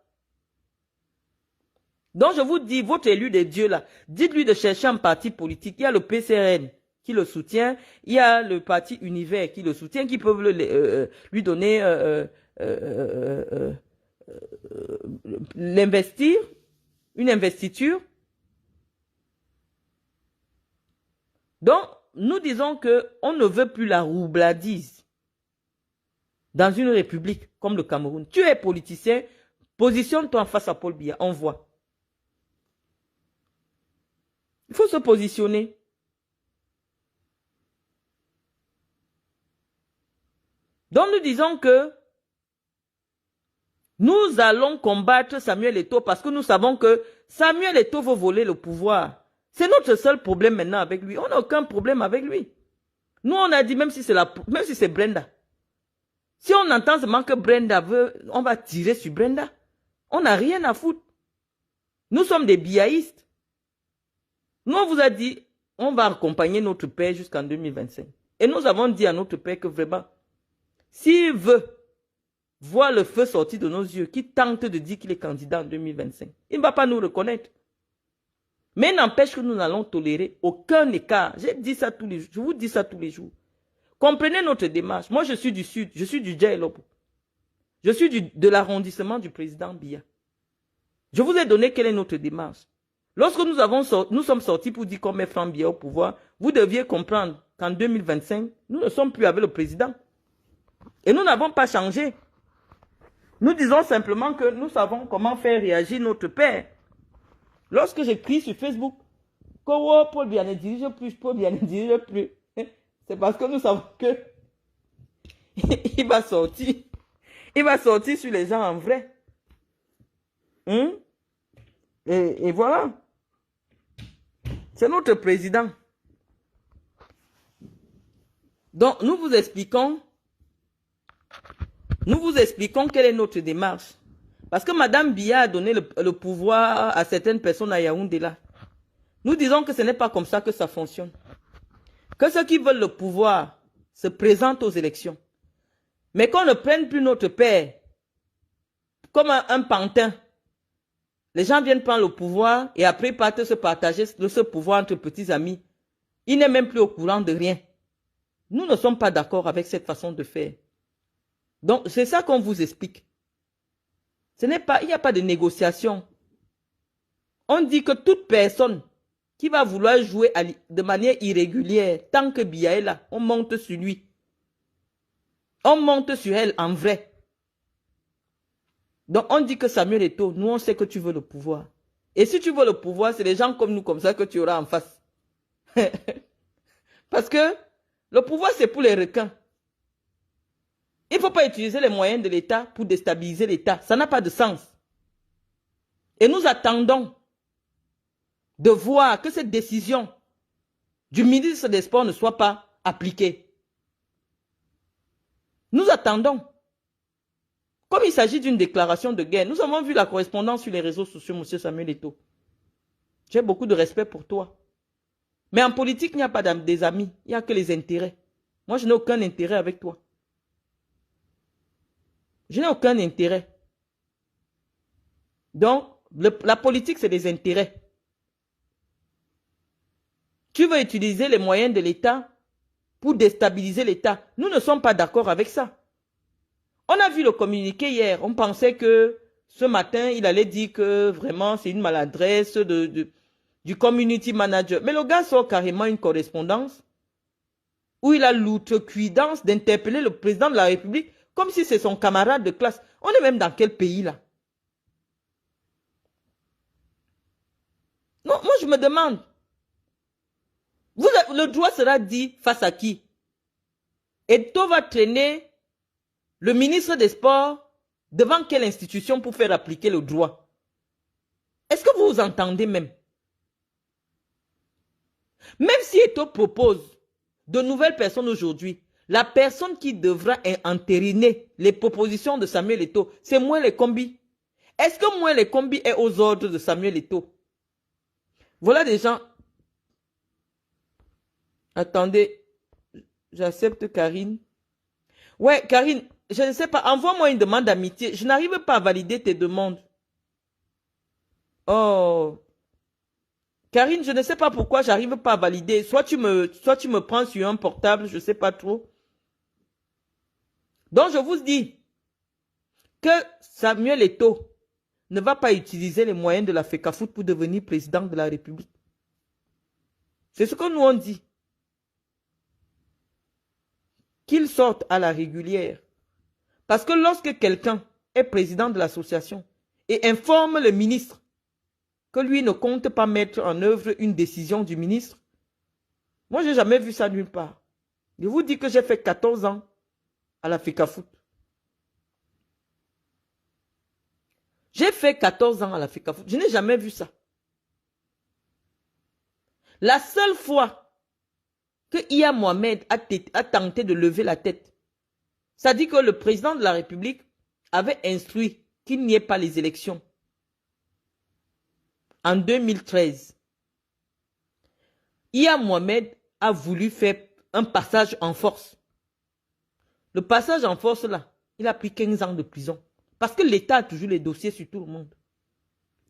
Donc je vous dis, votre élu des dieux là, dites-lui de chercher un parti politique. Il y a le PCRN qui le soutient, il y a le parti Univers qui le soutient, qui peuvent lui donner l'investir, une investiture. Donc, nous disons qu'on ne veut plus la roubladise dans une république comme le Cameroun. Tu es politicien, positionne-toi face à Paul Biya, on voit. Il faut se positionner. Donc, nous disons que nous allons combattre Samuel Eto'o parce que nous savons que Samuel Eto'o veut voler le pouvoir. C'est notre seul problème maintenant avec lui. On n'a aucun problème avec lui. Nous, on a dit, même si c'est Brenda. Si on entend seulement que Brenda veut, on va tirer sur Brenda. On n'a rien à foutre. Nous sommes des biaïstes. Nous, on vous a dit, on va accompagner notre père jusqu'en 2025. Et nous avons dit à notre père que vraiment, s'il veut voir le feu sortir de nos yeux, qu'il tente de dire qu'il est candidat en 2025, il ne va pas nous reconnaître. Mais n'empêche que nous n'allons tolérer aucun écart. J'ai dit ça tous les jours. Je vous dis ça tous les jours. Comprenez notre démarche. Moi, je suis du Sud. Je suis du Djailobo. Je suis de l'arrondissement du président Biya. Je vous ai donné quelle est notre démarche. Lorsque nous sommes sortis pour dire qu'on met Franck Biya au pouvoir, vous deviez comprendre qu'en 2025, nous ne sommes plus avec le président. Et nous n'avons pas changé. Nous disons simplement que nous savons comment faire réagir notre père. Lorsque j'écris sur Facebook que Paul Biya ne dirige plus, c'est parce que nous savons que il va sortir. Il va sortir sur les gens en vrai. Et voilà. C'est notre président. Donc, nous vous expliquons quelle est notre démarche. Parce que Madame Biya a donné le pouvoir à certaines personnes à Yaoundé là. Nous disons que ce n'est pas comme ça que ça fonctionne. Que ceux qui veulent le pouvoir se présentent aux élections. Mais qu'on ne prenne plus notre père comme un pantin. Les gens viennent prendre le pouvoir et après partent se partager ce pouvoir entre petits amis. Il n'est même plus au courant de rien. Nous ne sommes pas d'accord avec cette façon de faire. Donc, c'est ça qu'on vous explique. Il n'y a pas de négociation. On dit que toute personne qui va vouloir jouer de manière irrégulière, tant que Biya est là, on monte sur lui. On monte sur elle en vrai. Donc on dit que Samuel Eto'o, nous on sait que tu veux le pouvoir. Et si tu veux le pouvoir, c'est des gens comme nous comme ça que tu auras en face. Parce que le pouvoir c'est pour les requins. Il ne faut pas utiliser les moyens de l'État pour déstabiliser l'État. Ça n'a pas de sens. Et nous attendons de voir que cette décision du ministre des Sports ne soit pas appliquée. Nous attendons. Comme il s'agit d'une déclaration de guerre, nous avons vu la correspondance sur les réseaux sociaux, M. Samuel Eto'o. J'ai beaucoup de respect pour toi. Mais en politique, il n'y a pas des amis, il n'y a que les intérêts. Moi, je n'ai aucun intérêt avec toi. Je n'ai aucun intérêt. Donc, la politique, c'est des intérêts. Tu veux utiliser les moyens de l'État pour déstabiliser l'État. Nous ne sommes pas d'accord avec ça. On a vu le communiqué hier. On pensait que ce matin, il allait dire que vraiment, c'est une maladresse du community manager. Mais le gars sort carrément une correspondance où il a l'outrecuidance d'interpeller le président de la République comme si c'est son camarade de classe. On est même dans quel pays là? Non, moi je me demande. Le droit sera dit face à qui? Eto'o va traîner le ministre des Sports Devant quelle institution pour faire appliquer le droit? Est-ce que vous vous entendez même? Même si Eto'o propose de nouvelles personnes aujourd'hui, la personne qui devra entériner les propositions de Samuel Eto'o, c'est Moelle Kombi. Est-ce que Moelle Kombi est aux ordres de Samuel Eto'o? Voilà des gens. Attendez, j'accepte Karine. Ouais, Karine, je ne sais pas, envoie-moi une demande d'amitié. Je n'arrive pas à valider tes demandes. Oh, Karine, je ne sais pas pourquoi j'arrive pas à valider. Soit tu me prends sur un portable, je ne sais pas trop. Donc, je vous dis que Samuel Eto'o ne va pas utiliser les moyens de la FECAFOOT pour devenir président de la République. C'est ce que nous on dit. Qu'il sorte à la régulière. Parce que lorsque quelqu'un est président de l'association et informe le ministre que lui ne compte pas mettre en œuvre une décision du ministre, moi je n'ai jamais vu ça nulle part. Je vous dis que j'ai fait 14 ans à la FECAFOOT. J'ai fait 14 ans à la FECAFOOT. Je n'ai jamais vu ça. La seule fois que Iya Mohamed a tenté de lever la tête, ça dit que le président de la République avait instruit qu'il n'y ait pas les élections. En 2013, Iya Mohamed a voulu faire un passage en force. Le passage en force là, il a pris 15 ans de prison. Parce que l'État a toujours les dossiers sur tout le monde.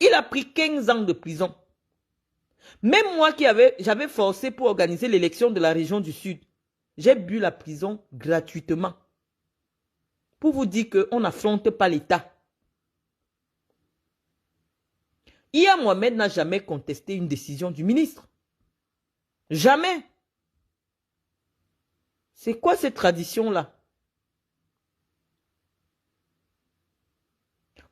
Il a pris 15 ans de prison. Même moi j'avais forcé pour organiser l'élection de la région du Sud, j'ai bu la prison gratuitement. Pour vous dire qu'on n'affronte pas l'État. Iya Mohamed n'a jamais contesté une décision du ministre. Jamais. C'est quoi cette tradition-là?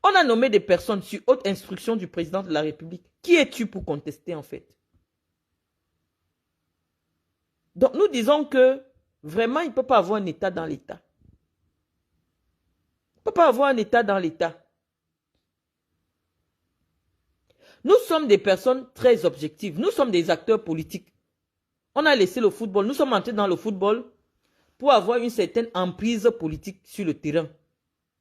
On a nommé des personnes sur haute instruction du président de la République. Qui es-tu pour contester en fait? Donc nous disons que vraiment il ne peut pas avoir un État dans l'État. Il ne peut pas avoir un État dans l'État. Nous sommes des personnes très objectives. Nous sommes des acteurs politiques. On a laissé le football. Nous sommes entrés dans le football pour avoir une certaine emprise politique sur le terrain.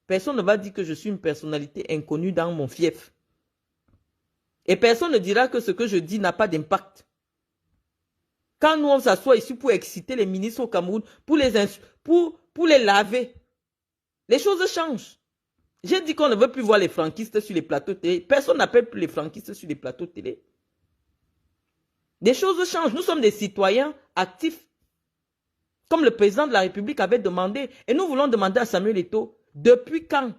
Personne ne va dire que je suis une personnalité inconnue dans mon fief. Et personne ne dira que ce que je dis n'a pas d'impact. Quand nous on s'assoit ici pour exciter les ministres au Cameroun, pour les laver, les choses changent. J'ai dit qu'on ne veut plus voir les franquistes sur les plateaux télé. Personne n'appelle plus les franquistes sur les plateaux télé. Des choses changent. Nous sommes des citoyens actifs. Comme le président de la République avait demandé. Et nous voulons demander à Samuel Eto'o, depuis quand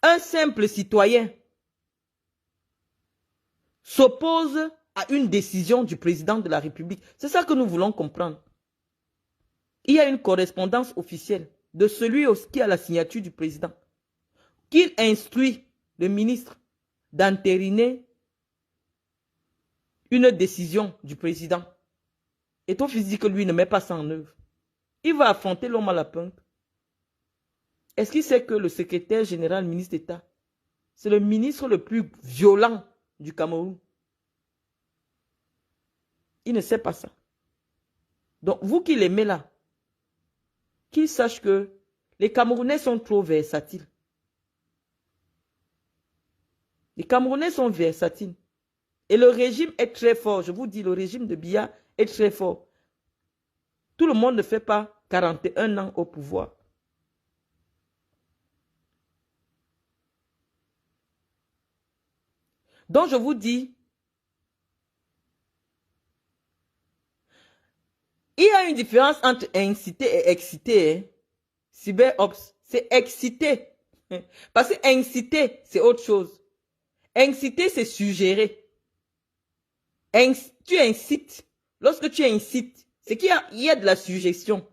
un simple citoyen s'oppose à une décision du président de la République? C'est ça que nous voulons comprendre. Il y a une correspondance officielle de celui qui a la signature du président, qu'il instruit le ministre d'entériner une décision du président. Et ton fils dit que lui ne met pas ça en œuvre. Il va affronter l'homme à la pointe. Est-ce qu'il sait que le secrétaire général ministre d'État, c'est le ministre le plus violent du Cameroun? Il ne sait pas ça. Donc vous qui l'aimez là, qu'il sache que les Camerounais sont trop versatiles. Les Camerounais sont versatiles. Et le régime est très fort. Je vous dis, le régime de Biya est très fort. Tout le monde ne fait pas 41 ans au pouvoir. Donc je vous dis, il y a une différence entre inciter et exciter. Hein. Cyberops, c'est exciter. Parce que inciter, c'est autre chose. Inciter, c'est suggérer. Tu incites. Lorsque tu incites, c'est qu'il y a de la suggestion.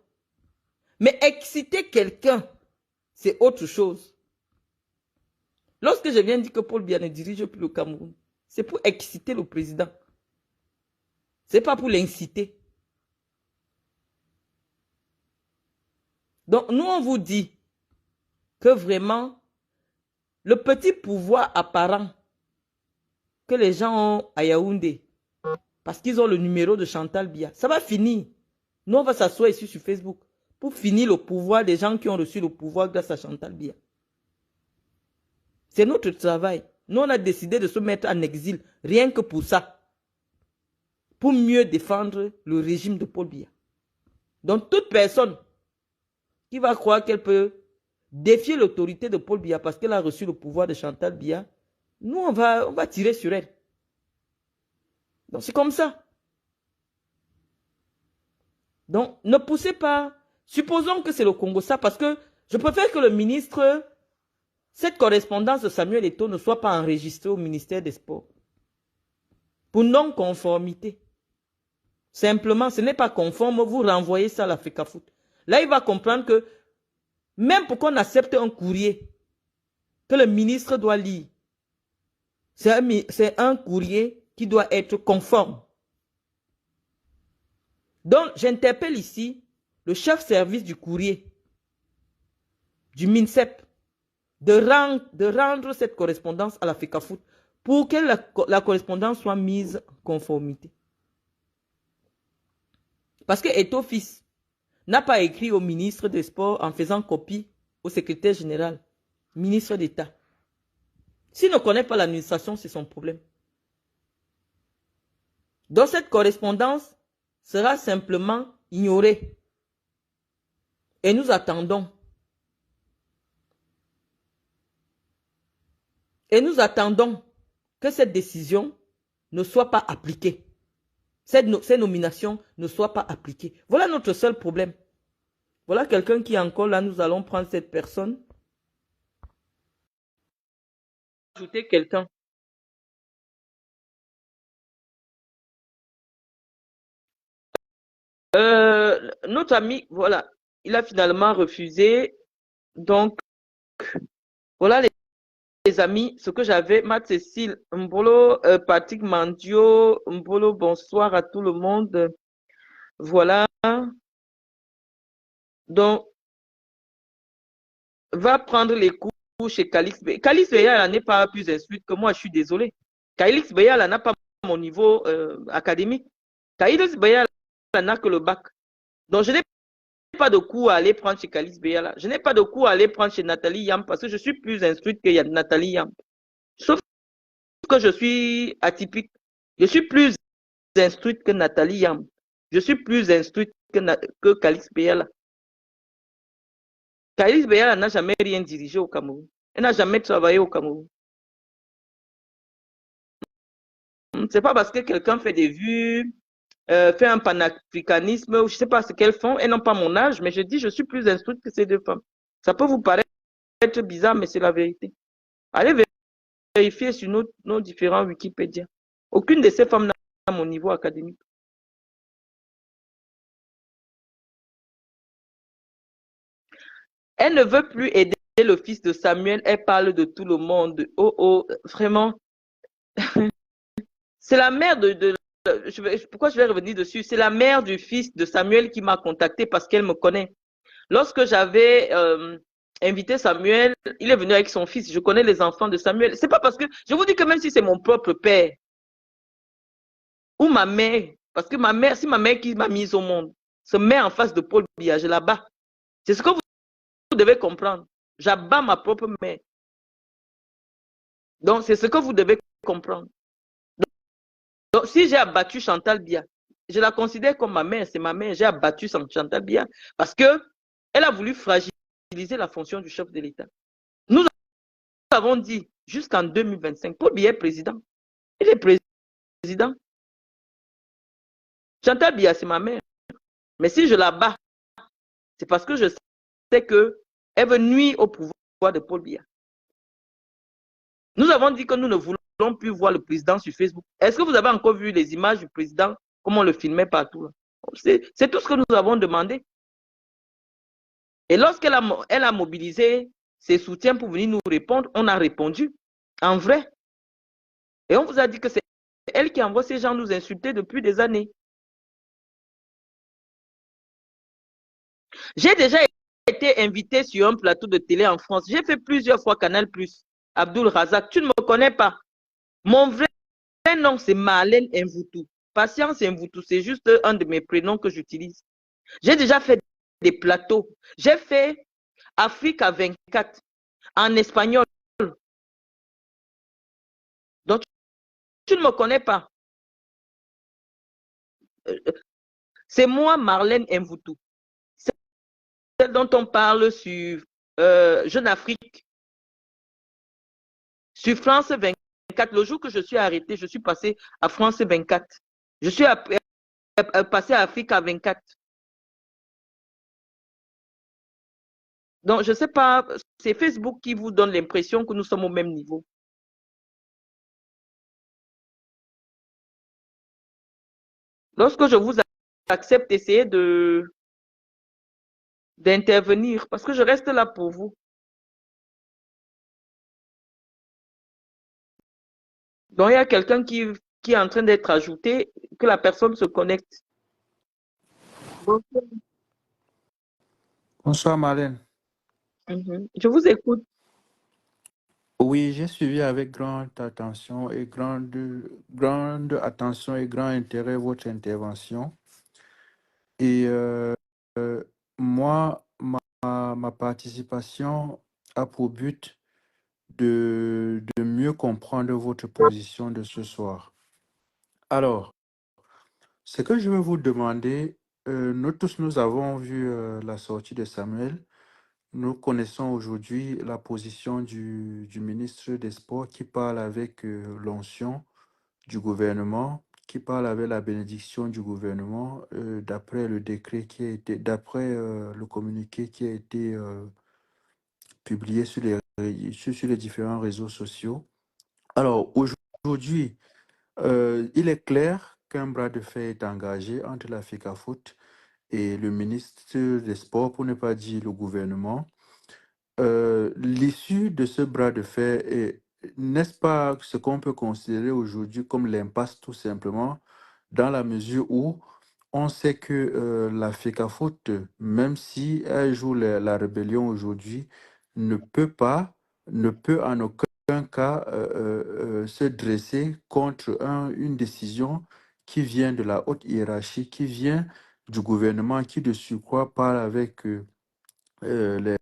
Mais exciter quelqu'un, c'est autre chose. Lorsque je viens dire que Paul Biya ne dirige plus le Cameroun, c'est pour exciter le président. Ce n'est pas pour l'inciter. Donc, nous, on vous dit que vraiment le petit pouvoir apparent que les gens ont à Yaoundé, parce qu'ils ont le numéro de Chantal Biya, ça va finir. Nous, on va s'asseoir ici sur Facebook pour finir le pouvoir des gens qui ont reçu le pouvoir grâce à Chantal Biya. C'est notre travail. Nous, on a décidé de se mettre en exil, rien que pour ça. Pour mieux défendre le régime de Paul Biya. Donc, toute personne qui va croire qu'elle peut défier l'autorité de Paul Biya parce qu'elle a reçu le pouvoir de Chantal Biya, nous, on va tirer sur elle. Donc, c'est comme ça. Donc, ne poussez pas. Supposons que c'est le Congo, ça, parce que je préfère que le ministre, cette correspondance de Samuel Eto'o ne soit pas enregistrée au ministère des Sports. Pour non-conformité. Simplement, ce n'est pas conforme, vous renvoyez ça à l'Africa Foot. Là, il va comprendre que même pour qu'on accepte un courrier que le ministre doit lire, c'est un courrier qui doit être conforme. Donc, j'interpelle ici le chef service du courrier du MINSEP de rendre cette correspondance à l'Africa Foot pour que la correspondance soit mise en conformité. Parce que Eto'o fils n'a pas écrit au ministre des Sports en faisant copie au secrétaire général, ministre d'État. S'il ne connaît pas l'administration, c'est son problème. Donc cette correspondance sera simplement ignorée. Et nous attendons. Et nous attendons que cette décision ne soit pas appliquée. Ces nominations ne soient pas appliquées. Voilà notre seul problème. Voilà quelqu'un qui est encore là. Nous allons prendre cette personne. Ajouter quelqu'un. Notre ami, voilà, il a finalement refusé. Donc, voilà les amis, ce que j'avais. Matt Cécile, Mbolo, Patrick Mandio, Mbolo, bonsoir à tout le monde. Voilà. Donc, va prendre les cours chez Calix. Calix Beyala n'est pas plus instruite que moi, je suis désolé. Calix Beyala n'a pas mon niveau académique. Calix Beyala n'a que le bac. Donc, je n'ai pas de cours à aller prendre chez Calix Beyala. Je n'ai pas de cours à aller prendre chez Nathalie Yam parce que je suis plus instruite que Nathalie Yam. Sauf que je suis atypique. Je suis plus instruite que Nathalie Yam. Je suis plus instruite que Calix Beyala. Calix Beyala n'a jamais rien dirigé au Cameroun. Elle n'a jamais travaillé au Cameroun. C'est pas parce que quelqu'un fait des vues, fait un panafricanisme, ou je ne sais pas ce qu'elles font, elles n'ont pas mon âge, mais je dis, je suis plus instruite que ces deux femmes. Ça peut vous paraître bizarre, mais c'est la vérité. Allez vérifier sur nos différents Wikipédia. Aucune de ces femmes n'a mon niveau académique. Elle ne veut plus aider le fils de Samuel, elle parle de tout le monde. Oh, oh, vraiment. C'est la mère pourquoi je vais revenir dessus? C'est la mère du fils de Samuel qui m'a contacté parce qu'elle me connaît. Lorsque j'avais invité Samuel, il est venu avec son fils. Je connais les enfants de Samuel. C'est pas parce que, je vous dis que même si c'est mon propre père ou ma mère, parce que ma mère, si ma mère qui m'a mise au monde se met en face de Paul Biya, je la bats. C'est ce que vous devez comprendre. J'abats ma propre mère. Donc, c'est ce que vous devez comprendre. Donc, si j'ai abattu Chantal Biya, je la considère comme ma mère, c'est ma mère. J'ai abattu Chantal Biya parce que elle a voulu fragiliser la fonction du chef de l'État. Nous avons dit jusqu'en 2025, Paul Biya est président. Il est président. Chantal Biya, c'est ma mère. Mais si je la bats, c'est parce que je sais qu'elle veut nuire au pouvoir de Paul Biya. Nous avons dit que nous ne voulons plus voir le président sur Facebook. Est-ce que vous avez encore vu les images du président, comment on le filmait partout? C'est tout ce que nous avons demandé. Et lorsqu'elle a mobilisé ses soutiens pour venir nous répondre, on a répondu en vrai. Et on vous a dit que c'est elle qui envoie ces gens nous insulter depuis des années. J'ai déjà été invité sur un plateau de télé en France. J'ai fait plusieurs fois Canal+. Abdul Razak, tu ne me connais pas. Mon vrai nom, c'est Marlène Mvoutou. Patience Mvoutou, c'est juste un de mes prénoms que j'utilise. J'ai déjà fait des plateaux. J'ai fait Afrique à 24 en espagnol. Donc, tu ne me connais pas. C'est moi, Marlène Mvoutou. Celle dont on parle sur Jeune Afrique, sur France 24. Le jour que je suis arrêtée, je suis passée à France 24. Je suis passée à Afrique à 24. Donc, je ne sais pas, c'est Facebook qui vous donne l'impression que nous sommes au même niveau. Lorsque je vous accepte, essayez d'intervenir parce que je reste là pour vous. Donc, il y a quelqu'un qui est en train d'être ajouté, que la personne se connecte. Bonsoir Marlène. Je vous écoute. Oui, j'ai suivi avec grande attention et grande attention et grand intérêt votre intervention. Et moi, ma participation a pour but de mieux comprendre votre position de ce soir. Alors, ce que je veux vous demander, nous tous, nous avons vu la sortie de Samuel. Nous connaissons aujourd'hui la position du ministre des Sports qui parle avec l'onction du gouvernement, qui parle avec la bénédiction du gouvernement, d'après le décret qui a été, d'après le communiqué qui a été publié sur les différents réseaux sociaux. Alors aujourd'hui, il est clair qu'un bras de fer est engagé entre la FECAFOOT et le ministre des Sports, pour ne pas dire le gouvernement. L'issue de ce bras de fer est, n'est-ce pas ce qu'on peut considérer aujourd'hui comme l'impasse tout simplement, dans la mesure où on sait que la FECAFOOT, même si elle joue la rébellion aujourd'hui, ne peut pas, ne peut en aucun cas se dresser contre une décision qui vient de la haute hiérarchie, qui vient du gouvernement, qui de surcroît parle avec les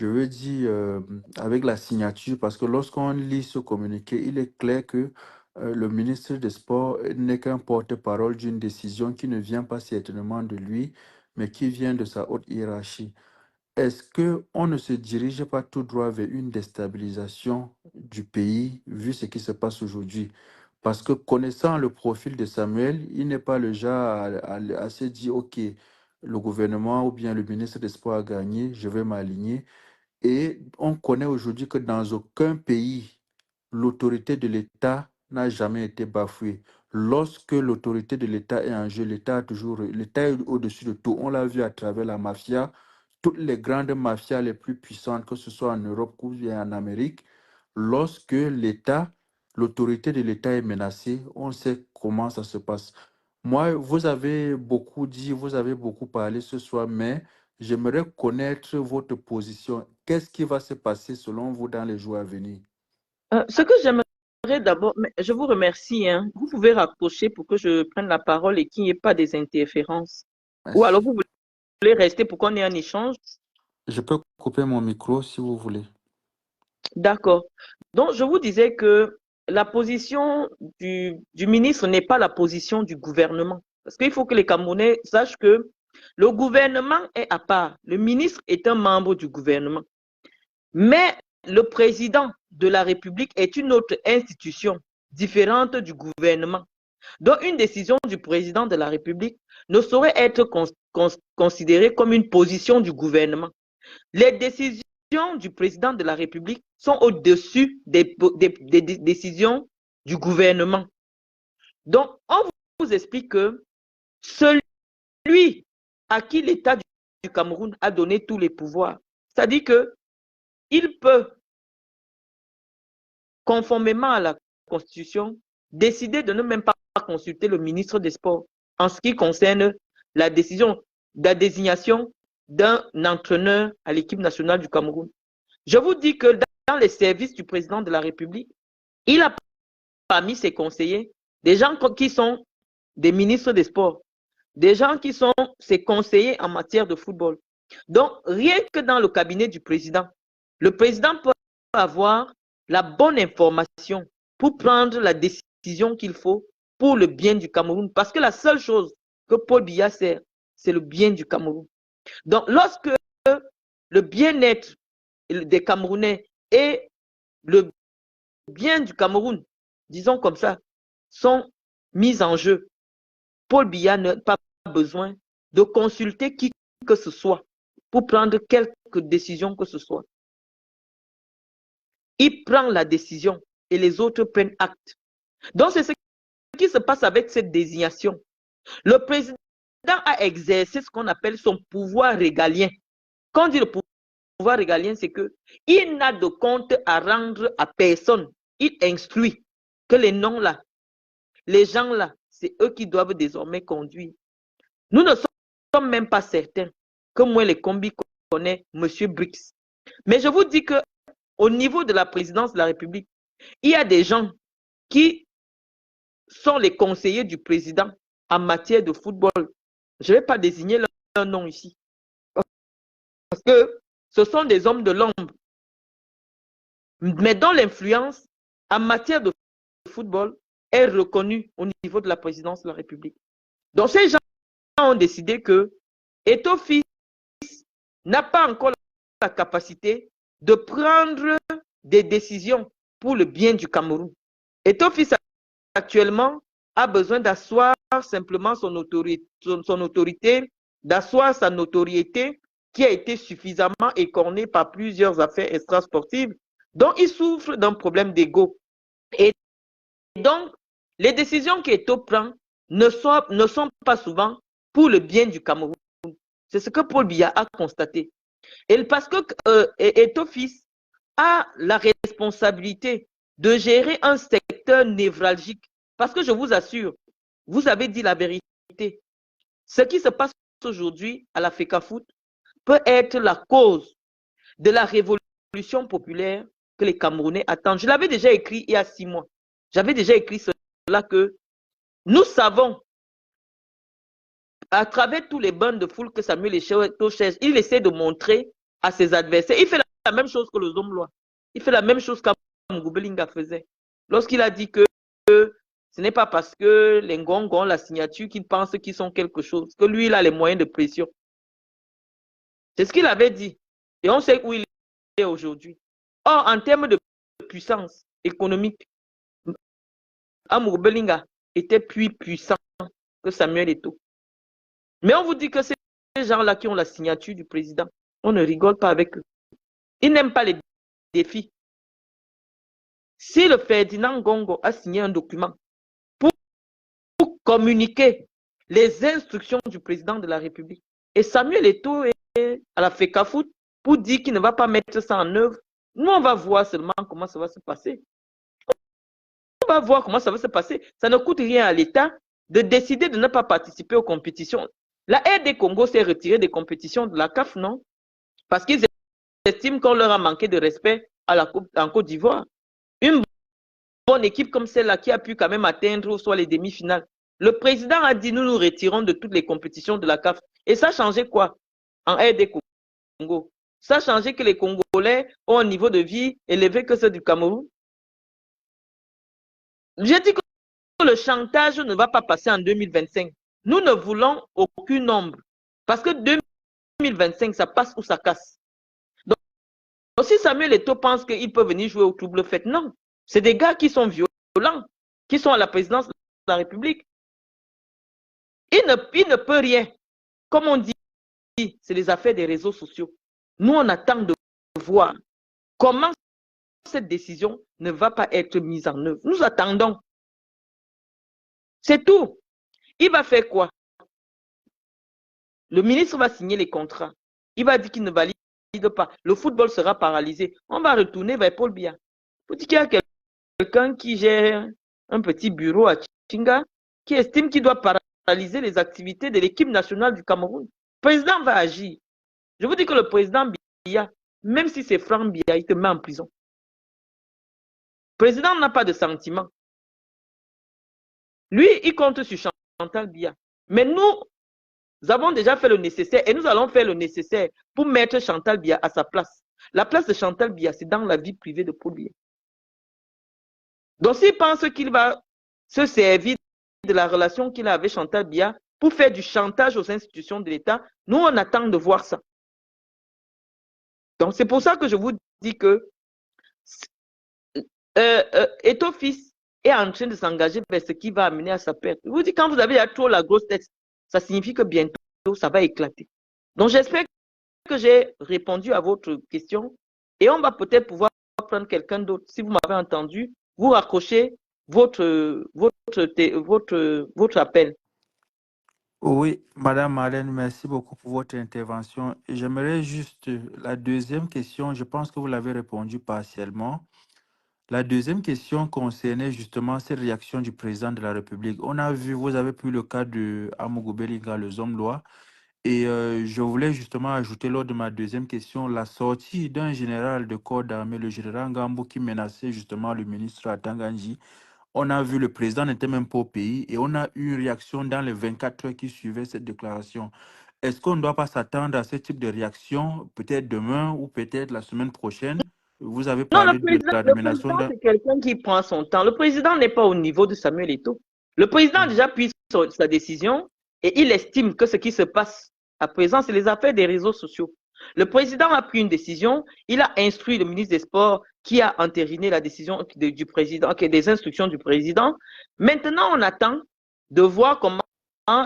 je veux dire, avec la signature, parce que lorsqu'on lit ce communiqué, il est clair que le ministre des Sports n'est qu'un porte-parole d'une décision qui ne vient pas certainement de lui, mais qui vient de sa haute hiérarchie. Est-ce qu'on ne se dirige pas tout droit vers une déstabilisation du pays, vu ce qui se passe aujourd'hui? Parce que connaissant le profil de Samuel, il n'est pas le genre à se dire, OK, le gouvernement ou bien le ministre des Sports a gagné, je vais m'aligner. Et on connaît aujourd'hui que dans aucun pays, l'autorité de l'État n'a jamais été bafouée. Lorsque l'autorité de l'État est en jeu, l'État est au-dessus de tout. On l'a vu à travers la mafia, toutes les grandes mafias les plus puissantes, que ce soit en Europe ou bien en Amérique. Lorsque l'autorité de l'État est menacée, on sait comment ça se passe. Moi, vous avez beaucoup dit, vous avez beaucoup parlé ce soir, mais j'aimerais connaître votre position. Qu'est-ce qui va se passer selon vous dans les jours à venir? Ce que j'aimerais d'abord, je vous remercie, hein. Vous pouvez rapprocher pour que je prenne la parole et qu'il n'y ait pas des interférences. Ou alors Merci. vous voulez rester pour qu'on ait un échange? Je peux couper mon micro si vous voulez. D'accord. Donc, je vous disais que la position du ministre n'est pas la position du gouvernement. Parce qu'il faut que les Camerounais sachent que le gouvernement est à part. Le ministre est un membre du gouvernement. Mais le président de la République est une autre institution différente du gouvernement. Donc, une décision du président de la République ne saurait être considérée comme une position du gouvernement. Les décisions du président de la République sont au-dessus des décisions du gouvernement. Donc, on vous explique que celui à qui l'État du Cameroun a donné tous les pouvoirs, c'est-à-dire qu'il peut, conformément à la Constitution, décider de ne même pas consulter le ministre des Sports en ce qui concerne la décision, la désignation d'un entraîneur à l'équipe nationale du Cameroun. Je vous dis que dans les services du président de la République, il a parmi ses conseillers des gens qui sont des ministres des Sports, des gens qui sont ses conseillers en matière de football. Donc, rien que dans le cabinet du président, le président peut avoir la bonne information pour prendre la décision qu'il faut pour le bien du Cameroun. Parce que la seule chose que Paul Biya sert, c'est le bien du Cameroun. Donc, lorsque le bien-être des Camerounais et le bien du Cameroun, disons comme ça, sont mis en jeu, Paul Biya n'a pas besoin de consulter qui que ce soit pour prendre quelque décision que ce soit. Il prend la décision et les autres prennent acte. Donc, c'est ce qui se passe avec cette désignation. Le président a exercé ce qu'on appelle son pouvoir régalien. Quand on dit le pouvoir régalien, c'est qu'il n'a de compte à rendre à personne. Il instruit que les noms là, les gens là, c'est eux qui doivent désormais conduire. Nous ne sommes même pas certains que moi, les combis connaît M. Brix. Mais je vous dis qu'au niveau de la présidence de la République, il y a des gens qui sont les conseillers du président en matière de football. Je ne vais pas désigner leur nom ici. Parce que ce sont des hommes de l'ombre. Mais dont l'influence en matière de football est reconnue au niveau de la présidence de la République. Donc ces gens ont décidé que Eto'o Fils n'a pas encore la capacité de prendre des décisions pour le bien du Cameroun. Eto'o Fils actuellement a besoin d'asseoir simplement son autorité, d'asseoir sa notoriété qui a été suffisamment écornée par plusieurs affaires extrasportives dont il souffre d'un problème d'ego. Et donc, les décisions qu'Eto'o prend ne sont pas souvent pour le bien du Cameroun. C'est ce que Paul Biya a constaté. Et parce que Eto'o Fils a la responsabilité de gérer un secteur névralgique. Parce que je vous assure, vous avez dit la vérité. Ce qui se passe aujourd'hui à la FECAFOOT peut être la cause de la révolution populaire que les Camerounais attendent. Je l'avais déjà écrit il y a 6 mois. J'avais déjà écrit cela que nous savons à travers tous les bandes de foule que Samuel Eto'o cherche, il essaie de montrer à ses adversaires. Il fait la même chose que le Zomlois. Il fait la même chose qu'Amugou Belinga faisait. Lorsqu'il a dit que ce n'est pas parce que les Ngongons ont la signature qu'ils pensent qu'ils sont quelque chose, que lui, il a les moyens de pression. C'est ce qu'il avait dit. Et on sait où il est aujourd'hui. Or, en termes de puissance économique, Amugou Belinga était plus puissant que Samuel Eto'o. Mais on vous dit que ces gens-là qui ont la signature du président, on ne rigole pas avec eux. Ils n'aiment pas les défis. Si le Ferdinand Ngongo a signé un document pour communiquer les instructions du président de la République, et Samuel Eto'o est à la FECAFOOT pour dire qu'il ne va pas mettre ça en œuvre, nous on va voir seulement comment ça va se passer. On va voir comment ça va se passer. Ça ne coûte rien à l'État de décider de ne pas participer aux compétitions. La RD Congo s'est retirée des compétitions de la CAF, non? Parce qu'ils estiment qu'on leur a manqué de respect en Côte d'Ivoire. Une bonne équipe comme celle-là qui a pu quand même atteindre soit les demi-finales. Le président a dit nous nous retirons de toutes les compétitions de la CAF. Et ça a changé quoi en RD Congo? Ça a changé que les Congolais ont un niveau de vie élevé que ceux du Cameroun. J'ai dit que le chantage ne va pas passer en 2025. Nous ne voulons aucune ombre. Parce que 2025, ça passe ou ça casse. Donc si Samuel Eto'o pense qu'il peut venir jouer au double fait, non. C'est des gars qui sont violents, qui sont à la présidence de la République. Il ne peut rien. Comme on dit, c'est les affaires des réseaux sociaux. Nous, on attend de voir comment cette décision ne va pas être mise en œuvre. Nous attendons. C'est tout. Il va faire quoi? Le ministre va signer les contrats. Il va dire qu'il ne valide pas. Le football sera paralysé. On va retourner vers Paul Biya. Pour dire qu'il y a quelqu'un qui gère un petit bureau à Chinga, qui estime qu'il doit paralyser les activités de l'équipe nationale du Cameroun. Le président va agir. Je vous dis que le président Biya, même si c'est Franck Biya, il te met en prison. Le président n'a pas de sentiment. Lui, il compte sur Chantal Biya. Mais nous avons déjà fait le nécessaire et nous allons faire le nécessaire pour mettre Chantal Biya à sa place. La place de Chantal Biya, c'est dans la vie privée de Paul Biya. Donc, s'il pense qu'il va se servir de la relation qu'il a avec Chantal Biya pour faire du chantage aux institutions de l'État, nous, on attend de voir ça. Donc, c'est pour ça que je vous dis que Ethofis est en train de s'engager vers ce qui va amener à sa perte. Je vous dis, quand vous avez trop la grosse tête, ça signifie que bientôt, ça va éclater. Donc, j'espère que j'ai répondu à votre question et on va peut-être pouvoir prendre quelqu'un d'autre. Si vous m'avez entendu, vous raccrochez votre appel. Oui, Madame Marlène, merci beaucoup pour votre intervention. J'aimerais juste la deuxième question, je pense que vous l'avez répondu partiellement. La deuxième question concernait justement cette réaction du président de la République. On a vu, vous avez pris le cas de Amougou Belinga, le Zomlois, et je voulais justement ajouter lors de ma deuxième question la sortie d'un général de corps d'armée, le général Ngambou, qui menaçait justement le ministre Atanganji. On a vu le président n'était même pas au pays et on a eu une réaction dans les 24 heures qui suivaient cette déclaration. Est-ce qu'on ne doit pas s'attendre à ce type de réaction, peut-être demain ou peut-être la semaine prochaine? Vous avez Non, parlé de la le nomination président, d'un... c'est quelqu'un qui prend son temps. Le président n'est pas au niveau de Samuel Eto'o. Le président a déjà pris sa décision et il estime que ce qui se passe à présent, c'est les affaires des réseaux sociaux. Le président a pris une décision, il a instruit le ministre des Sports qui a entériné la décision du président, des instructions du président. Maintenant, on attend de voir comment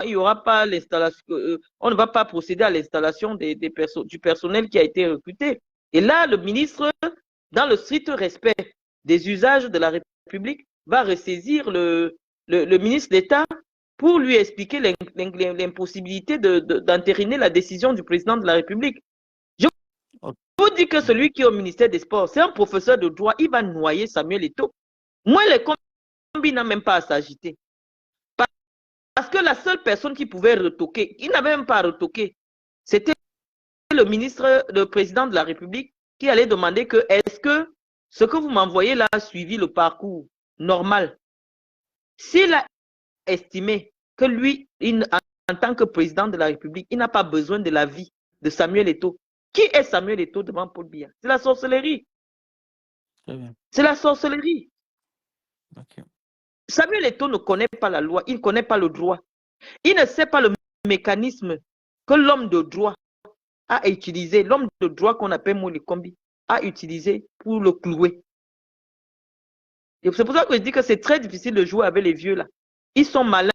il y aura pas l'installation, on ne va pas procéder à l'installation du personnel qui a été recruté. Et là, le ministre, dans le strict respect des usages de la République, va ressaisir le ministre d'État pour lui expliquer l'impossibilité d'entériner la décision du président de la République. Je vous dis que celui qui est au ministère des Sports, c'est un professeur de droit, il va noyer Samuel Eto'o. Moi, les combis n'ont même pas à s'agiter. Parce que la seule personne qui pouvait retoquer, il n'avait même pas à retoquer, c'était le président de la République qui allait demander que est-ce que ce que vous m'envoyez là a suivi le parcours normal. S'il a estimé que lui, en tant que président de la République, il n'a pas besoin de l'avis de Samuel Eto'o. Qui est Samuel Eto'o devant Paul Biya? C'est la sorcellerie. C'est la sorcellerie. Okay. Samuel Eto'o ne connaît pas la loi, il ne connaît pas le droit. Il ne sait pas le mécanisme que l'homme de droit a utilisé, l'homme de droit qu'on appelle Mouli Kombi, a utilisé pour le clouer. Et c'est pour ça que je dis que c'est très difficile de jouer avec les vieux là. Ils sont malins.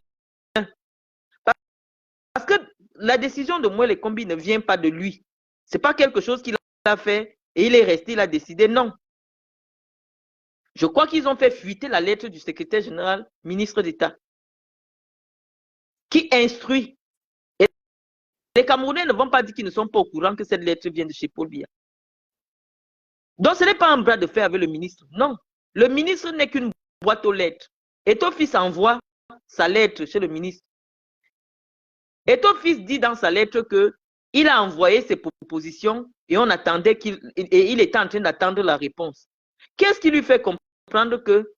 Parce que la décision de Mouli Kombi ne vient pas de lui. Ce n'est pas quelque chose qu'il a fait et il est resté, il a décidé. Non. Je crois qu'ils ont fait fuiter la lettre du secrétaire général, ministre d'État, qui instruit. Et les Camerounais ne vont pas dire qu'ils ne sont pas au courant que cette lettre vient de chez Paul Biya. Donc, ce n'est pas un bras de fer avec le ministre. Non. Le ministre n'est qu'une boîte aux lettres. Ethofis envoie sa lettre chez le ministre. Ethofis dit dans sa lettre qu'il a envoyé ses propositions et on attendait il était en train d'attendre la réponse. Qu'est-ce qui lui fait comprendre que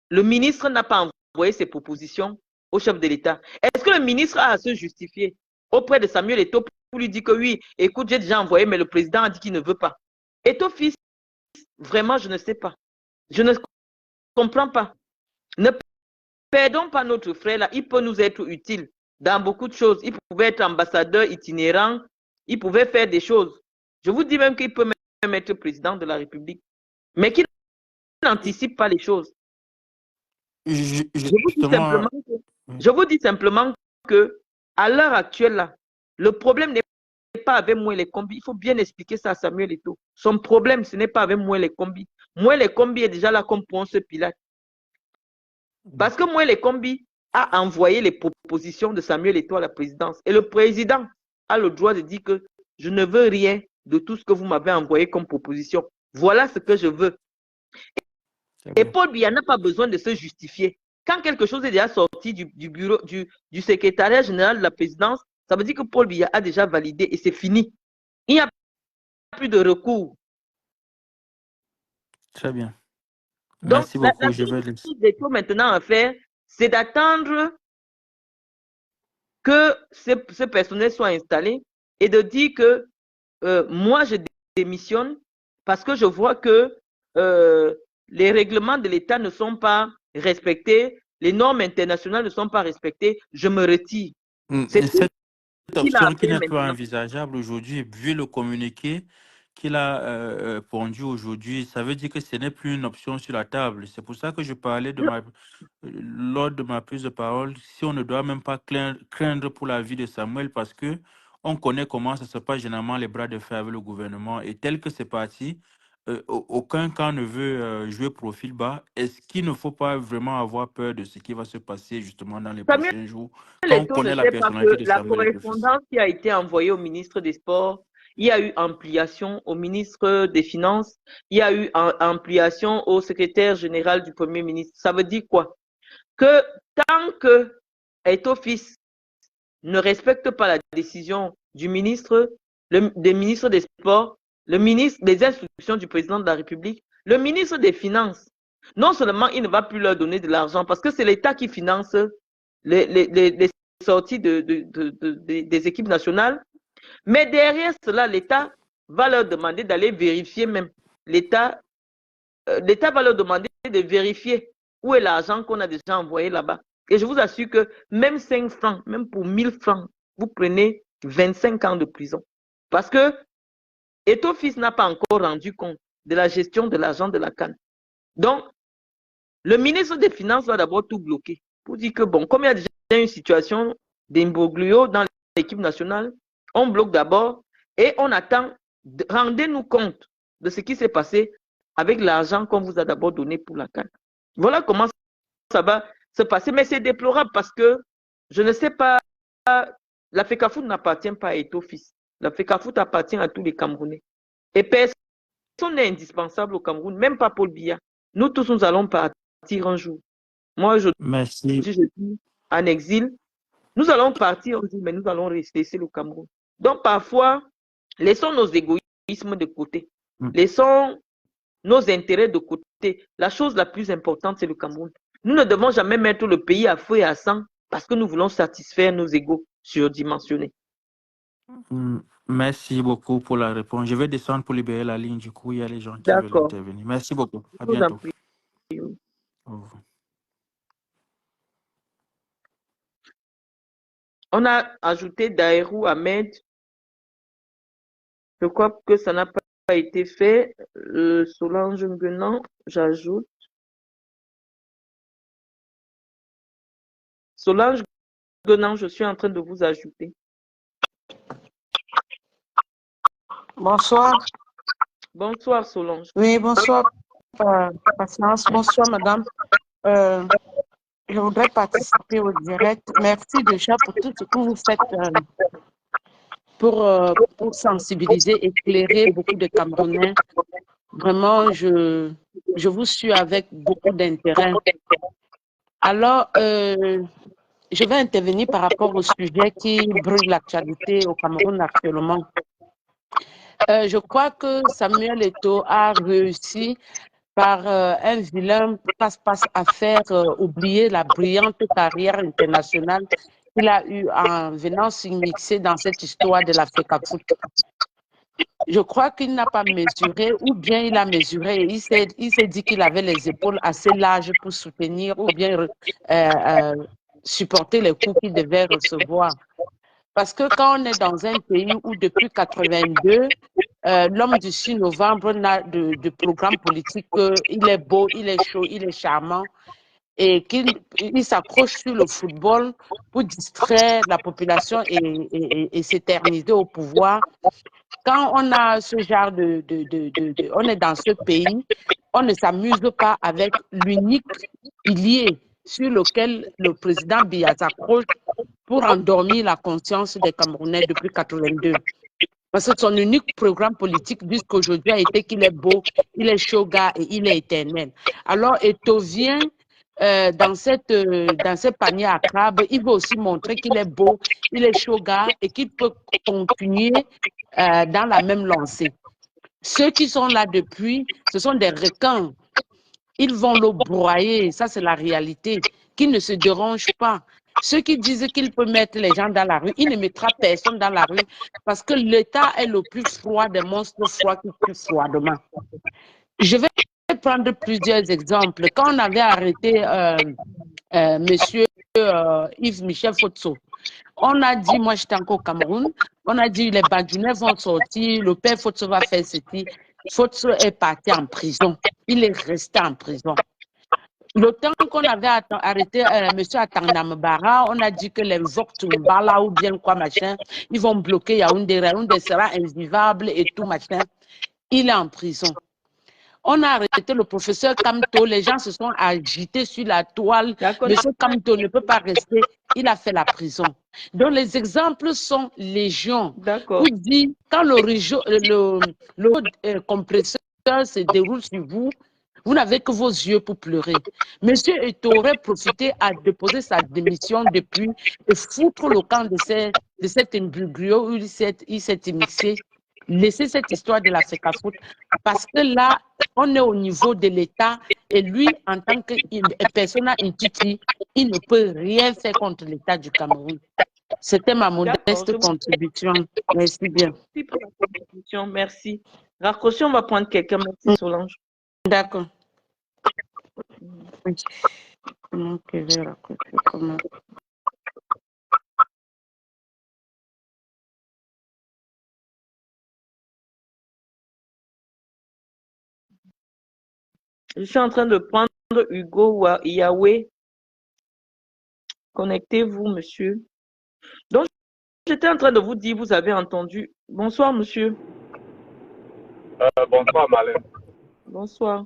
le ministre n'a pas envoyé ses propositions au chef de l'État? Est-ce que le ministre a à se justifier auprès de Samuel Eto'o pour lui dire que oui, écoute, j'ai déjà envoyé, mais le président a dit qu'il ne veut pas? Ethofis, vraiment, je ne sais pas. Je ne comprends pas. Ne perdons pas notre frère là. Il peut nous être utile dans beaucoup de choses. Il pouvait être ambassadeur itinérant. Il pouvait faire des choses. Je vous dis même qu'il peut même être président de la République. Mais qu'il n'anticipe pas les choses. Je vous dis simplement que à l'heure actuelle, là, le problème n'est pas avec moi les combis. Il faut bien expliquer ça à Samuel Eto'o. Son problème, ce n'est pas avec moi les combis. Moi les combis est déjà là comme Ponce Pilate. Parce que moi les combis a envoyé les propositions de Samuel Eto'o à la présidence. Et le président a le droit de dire que je ne veux rien de tout ce que vous m'avez envoyé comme proposition. Voilà ce que je veux. Et Paul Biya n'a pas besoin de se justifier. Quand quelque chose est déjà sorti du bureau, du secrétariat général de la présidence, ça veut dire que Paul Biya a déjà validé et c'est fini. Il n'y a plus de recours. Très bien. Donc, Merci la beaucoup. Je vais laisser. chose des taux maintenant à faire, c'est d'attendre que ce personnel soit installé et de dire que moi, je démissionne parce que je vois que les règlements de l'État ne sont pas respectés, les normes internationales ne sont pas respectées, je me retire. C'est Cette qu'il a option qui fait n'est pas maintenant. envisageable aujourd'hui, vu le communiqué qu'il a pondu aujourd'hui, ça veut dire que ce n'est plus une option sur la table. C'est pour ça que je parlais lors de ma prise de parole, si on ne doit même pas craindre pour la vie de Samuel, parce que on connaît comment ça se passe généralement les bras de fer avec le gouvernement, et tel que c'est parti, aucun camp ne veut jouer profil bas. Est-ce qu'il ne faut pas vraiment avoir peur de ce qui va se passer justement dans les Samuel prochains jours, quand on Eto'o ne connaît la sait pas personnalité que de la Samuel Eto'o-Fils? correspondance qui a été envoyée au ministre des Sports, il y a eu ampliation au ministre des Finances, il y a eu ampliation au secrétaire général du Premier ministre. Ça veut dire quoi? Que tant que Eto'o-Fils ne respecte pas la décision du ministre, des ministres des Sports, le ministre des instructions du président de la République, le ministre des Finances, non seulement il ne va plus leur donner de l'argent parce que c'est l'État qui finance les sorties des équipes nationales, mais derrière cela, l'État va leur demander d'aller vérifier même. L'État va leur demander de vérifier où est l'argent qu'on a déjà envoyé là-bas. Et je vous assure que même 5 francs, même pour 1000 francs, vous prenez 25 ans de prison. Parce que Eto'o-Fils n'a pas encore rendu compte de la gestion de l'argent de la CAN. Donc, le ministre des Finances va d'abord tout bloquer pour dire que, bon, comme il y a déjà une situation d'imbroglio dans l'équipe nationale, on bloque d'abord et on attend. Rendez-nous compte de ce qui s'est passé avec l'argent qu'on vous a d'abord donné pour la CAN. Voilà comment ça va se passer. Mais c'est déplorable parce que je ne sais pas, la FECAFOOT n'appartient pas à Eto'o-Fils. La FECAFOOT appartient à tous les Camerounais. Et personne n'est indispensable au Cameroun, même pas Paul Biya. Nous tous, nous allons partir un jour. Moi, je suis en exil. Nous allons partir un jour, mais nous allons rester le Cameroun. Donc, parfois, laissons nos égoïsmes de côté. Laissons nos intérêts de côté. La chose la plus importante, c'est le Cameroun. Nous ne devons jamais mettre le pays à feu et à sang parce que nous voulons satisfaire nos égos surdimensionnés. Merci beaucoup pour la réponse. Je vais descendre pour libérer la ligne. Du coup, il y a les gens qui veulent intervenir. Merci beaucoup. À bientôt. On a ajouté Daïrou Ahmed. Je crois que ça n'a pas été fait. Solange Nguenan, j'ajoute. Solange Nguenan, je suis en train de vous ajouter. Bonsoir. Bonsoir, Solange. Oui, bonsoir, Patience. Bonsoir, madame. Je voudrais participer au direct. Merci déjà pour tout ce que vous faites pour sensibiliser, éclairer beaucoup de Camerounais. Vraiment, je vous suis avec beaucoup d'intérêt. Alors, je vais intervenir par rapport au sujet qui brûle l'actualité au Cameroun actuellement. Je crois que Samuel Eto'o a réussi par un vilain passe-passe à faire oublier la brillante carrière internationale qu'il a eue en venant s'immiscer dans cette histoire de la FECAFOOT. Je crois qu'il n'a pas mesuré, ou bien il a mesuré, il s'est dit qu'il avait les épaules assez larges pour soutenir ou bien supporter les coups qu'il devait recevoir. Parce que quand on est dans un pays où depuis 82, l'homme du 6 novembre n'a de programme politique, il est beau, il est chaud, il est charmant, et qu'il s'accroche sur le football pour distraire la population et s'éterniser au pouvoir. Quand on a ce genre on est dans ce pays, on ne s'amuse pas avec l'unique pilier sur lequel le président Biya s'accroche pour endormir la conscience des Camerounais depuis 82. Parce que son unique programme politique jusqu'aujourd'hui a été qu'il est beau, il est chaud gars et il est éternel. Alors, Eto'o vient dans ce panier à crabe, il veut aussi montrer qu'il est beau, il est chaud gars et qu'il peut continuer dans la même lancée. Ceux qui sont là depuis, ce sont des requins. Ils vont le broyer, ça c'est la réalité, qui ne se dérangent pas. Ceux qui disent qu'il peut mettre les gens dans la rue, il ne mettra personne dans la rue parce que l'État est le plus froid des monstres froids qui tuent froidement. Je vais prendre plusieurs exemples. Quand on avait arrêté monsieur Yves Michel Fotso, on a dit, moi j'étais encore au Cameroun, on a dit les Badjounais vont sortir, le père Fotso va faire ceci. Fotso est parti en prison. Il est resté en prison. Le temps qu'on avait arrêté monsieur Atangdambara, on a dit que les Voktumbala ou bien quoi machin, ils vont bloquer Yaoundé, Yaoundé sera invivable et tout machin. Il est en prison. On a arrêté le professeur Kamto, les gens se sont agités sur la toile. Monsieur Kamto ne peut pas rester, il a fait la prison. Donc les exemples sont légion. Vous dites, quand le compresseur se déroule sur vous, vous n'avez que vos yeux pour pleurer. Monsieur Eto'o aurait profité à déposer sa démission depuis et foutre le camp de cet imbroglio où il s'est immiscé. Laisser cette histoire de la FECAFOOT parce que là, on est au niveau de l'État et lui, en tant que persona intitulée, il ne peut rien faire contre l'État du Cameroun. C'était ma modeste contribution. Merci bien. Merci pour la contribution, merci. Raccroché, on va prendre quelqu'un. Merci Solange. D'accord. Comment que je vais raccrocher? Comment? Je suis en train de prendre Hugo Yahweh. Connectez-vous, monsieur. Donc, j'étais en train de vous dire, vous avez entendu. Bonsoir, monsieur. Bonsoir, Malène. Bonsoir.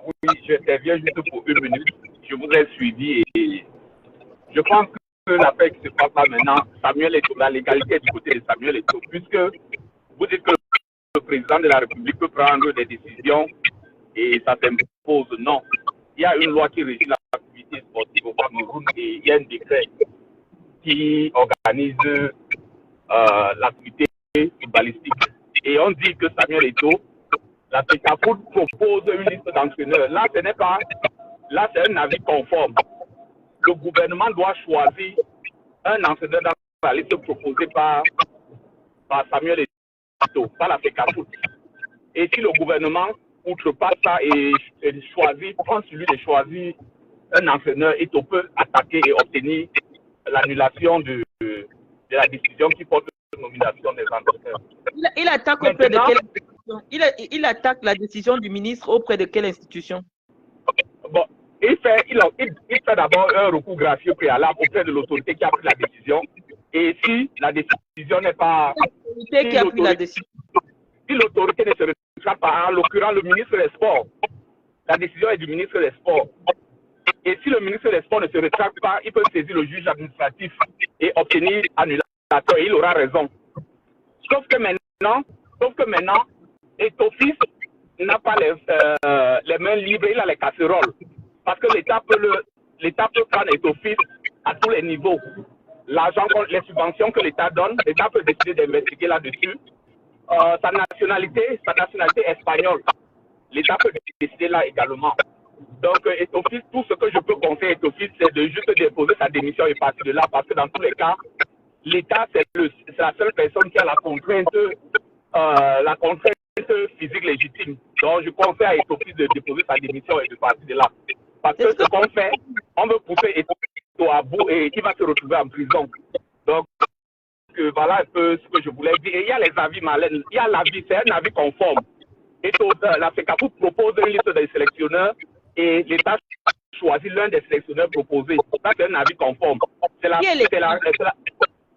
Oui, j'interviens juste pour 1 minute. Je vous ai suivi et je pense que l'affaire qui se passe là maintenant, Samuel Eto'o, la légalité est du côté de Samuel Eto'o, puisque vous dites que le président de la République peut prendre des décisions et ça s'impose. Non. Il y a une loi qui régit l'activité sportive au Cameroun et il y a un décret qui organise l'activité footballistique. Et on dit que Samuel Eto'o, la FECAFOOT propose une liste d'entraîneurs. Là, ce n'est pas. Là, c'est un avis conforme. Le gouvernement doit choisir un entraîneur dans la liste proposée par Samuel Eto'o, par la FECAFOOT. Et si le gouvernement outrepasse ça et choisit, prend celui de choisir un entraîneur, Eto'o peut attaquer et obtenir l'annulation de la décision qui porte la nomination des entraîneurs. Il attaque auprès de quelle institution? Il attaque la décision du ministre auprès de quelle institution? Bon, il fait d'abord un recours gracieux préalable auprès de l'autorité qui a pris la décision. Et si la décision n'est pas... L'autorité qui a pris la décision. Si l'autorité ne se rétracte pas, en l'occurrence le ministre des Sports, la décision est du ministre des Sports. Et si le ministre des Sports ne se rétracte pas, il peut saisir le juge administratif et obtenir annulation. Et il aura raison. Sauf que maintenant, Eto'o n'a pas les mains libres, il a les casseroles. Parce que l'État peut prendre Eto'o à tous les niveaux. L'argent, les subventions que l'État donne, l'État peut décider d'investiguer là-dessus. Sa nationalité espagnole, l'État peut décider là également. Donc, Eto'o, tout ce que je peux conseiller à Eto'o, c'est de juste déposer sa démission et partir de là, parce que dans tous les cas, l'État, c'est la seule personne qui a la contrainte physique légitime. Donc, je conseille à Eto'o de déposer sa démission et de partir de là. Parce que ce qu'on fait, on veut pousser Eto'o à bout et il va se retrouver en prison. Donc, voilà un peu ce que je voulais dire. Et il y a les avis, Malène. Il y a l'avis, c'est un avis conforme. Eto'o, la FECAFOOT propose une liste des sélectionneurs et l'État choisit l'un des sélectionneurs proposés. Ça, c'est un avis conforme.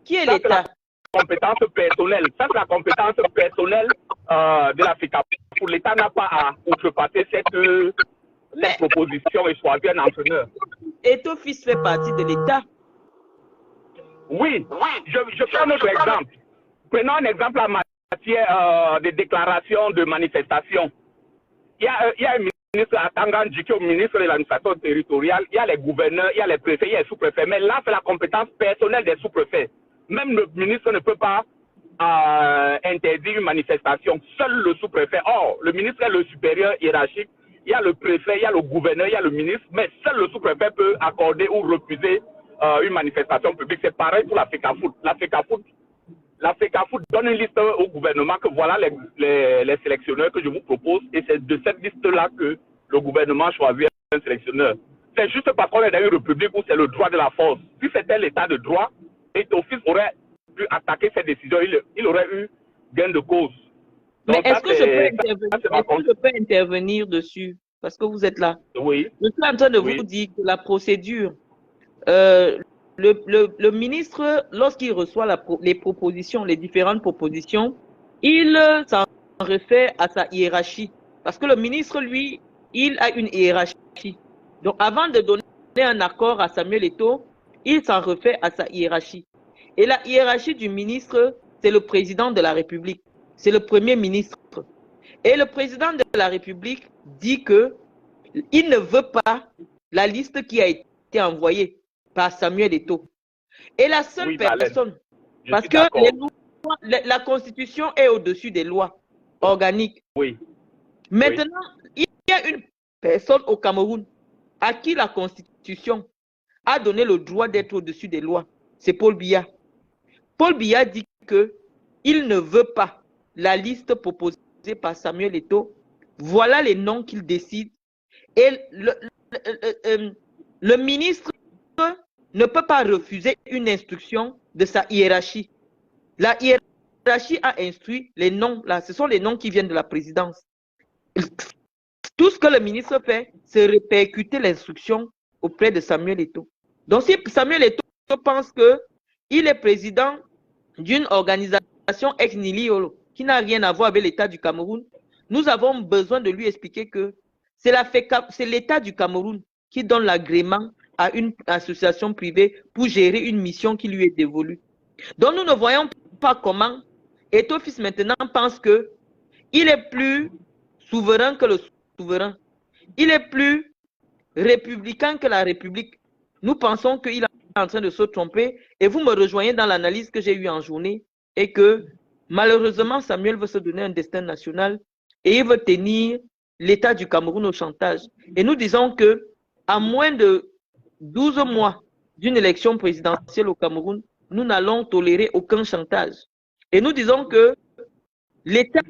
Qui est l'État? Compétence personnelle. Ça, c'est la compétence personnelle de la FECAFOOT. L'État n'a pas à outrepasser cette proposition et choisir un entraîneur. Eto'o fait partie de l'État. Oui, je prends un autre exemple. Prenons un exemple en matière de déclaration de manifestation. Il y a un ministre Atanga Ndjike, au ministre de l'administration territoriale, il y a les gouverneurs, il y a les préfets, il y a les sous-préfets. Mais là, c'est la compétence personnelle des sous-préfets. Même le ministre ne peut pas interdire une manifestation. Seul le sous-préfet. Or, le ministre est le supérieur hiérarchique. Il y a le préfet, il y a le gouverneur, il y a le ministre. Mais seul le sous-préfet peut accorder ou refuser une manifestation publique. C'est pareil pour la FECAFOOT. La FECAFOOT donne une liste au gouvernement que voilà les sélectionneurs que je vous propose et c'est de cette liste-là que le gouvernement choisit un sélectionneur. C'est juste parce qu'on est dans une république où c'est le droit de la force. Si c'était l'état de droit, Eto'o-Fils aurait pu attaquer cette décision, il aurait eu gain de cause. Mais Donc, est-ce que je peux intervenir dessus? Parce que vous êtes là. Oui. Je suis en train de vous dire que la procédure, le ministre, lorsqu'il reçoit les propositions, les différentes propositions, il s'en réfère à sa hiérarchie. Parce que le ministre, lui, il a une hiérarchie. Donc, avant de donner un accord à Samuel Eto'o, il s'en réfère à sa hiérarchie. Et la hiérarchie du ministre, c'est le président de la République. C'est le premier ministre. Et le président de la République dit que il ne veut pas la liste qui a été envoyée par Samuel Eto'o. Et la seule personne, parce que la Constitution est au-dessus des lois organiques. Oui. Maintenant, il y a une personne au Cameroun à qui la Constitution a donné le droit d'être au-dessus des lois. C'est Paul Biya. Paul Biya dit qu'il ne veut pas la liste proposée par Samuel Eto'o. Voilà les noms qu'il décide. Et le ministre ne peut pas refuser une instruction de sa hiérarchie. La hiérarchie a instruit les noms, là, ce sont les noms qui viennent de la présidence. Tout ce que le ministre fait, c'est répercuter l'instruction auprès de Samuel Eto'o. Donc si Samuel Eto'o pense qu'il est président d'une organisation ex nihilo qui n'a rien à voir avec l'État du Cameroun, nous avons besoin de lui expliquer que c'est l'État du Cameroun qui donne l'agrément à une association privée pour gérer une mission qui lui est dévolue. Donc nous ne voyons pas comment Eto'o-Fils maintenant pense qu'il est plus souverain que le souverain. Il est plus républicain que la République. Nous pensons qu'il est en train de se tromper et vous me rejoignez dans l'analyse que j'ai eue en journée et que malheureusement Samuel veut se donner un destin national et il veut tenir l'État du Cameroun au chantage. Et nous disons que à moins de 12 mois d'une élection présidentielle au Cameroun, nous n'allons tolérer aucun chantage. Et nous disons que l'État,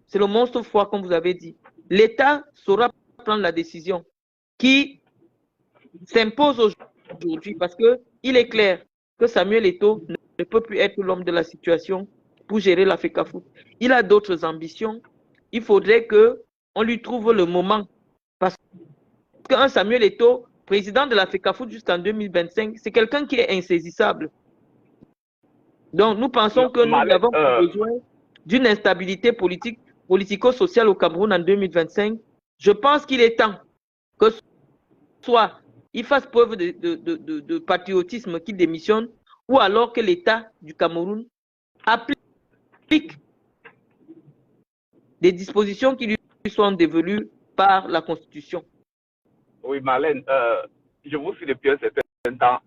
c'est le monstre froid comme vous avez dit, l'État saura prendre la décision qui s'impose aujourd'hui parce qu'il est clair que Samuel Eto'o ne peut plus être l'homme de la situation pour gérer la FECAFOOT. Il a d'autres ambitions. Il faudrait qu'on lui trouve le moment. Parce qu'un Samuel Eto'o, président de la FECAFOOT jusqu'en 2025, c'est quelqu'un qui est insaisissable. Donc nous pensons que nous avons besoin d'une instabilité politico-sociale au Cameroun en 2025. Je pense qu'il est temps que soit il fasse preuve de patriotisme, qu'il démissionne, ou alors que l'État du Cameroun applique des dispositions qui lui sont dévolues par la Constitution. Oui, Marlène, je vous suis depuis un certain temps.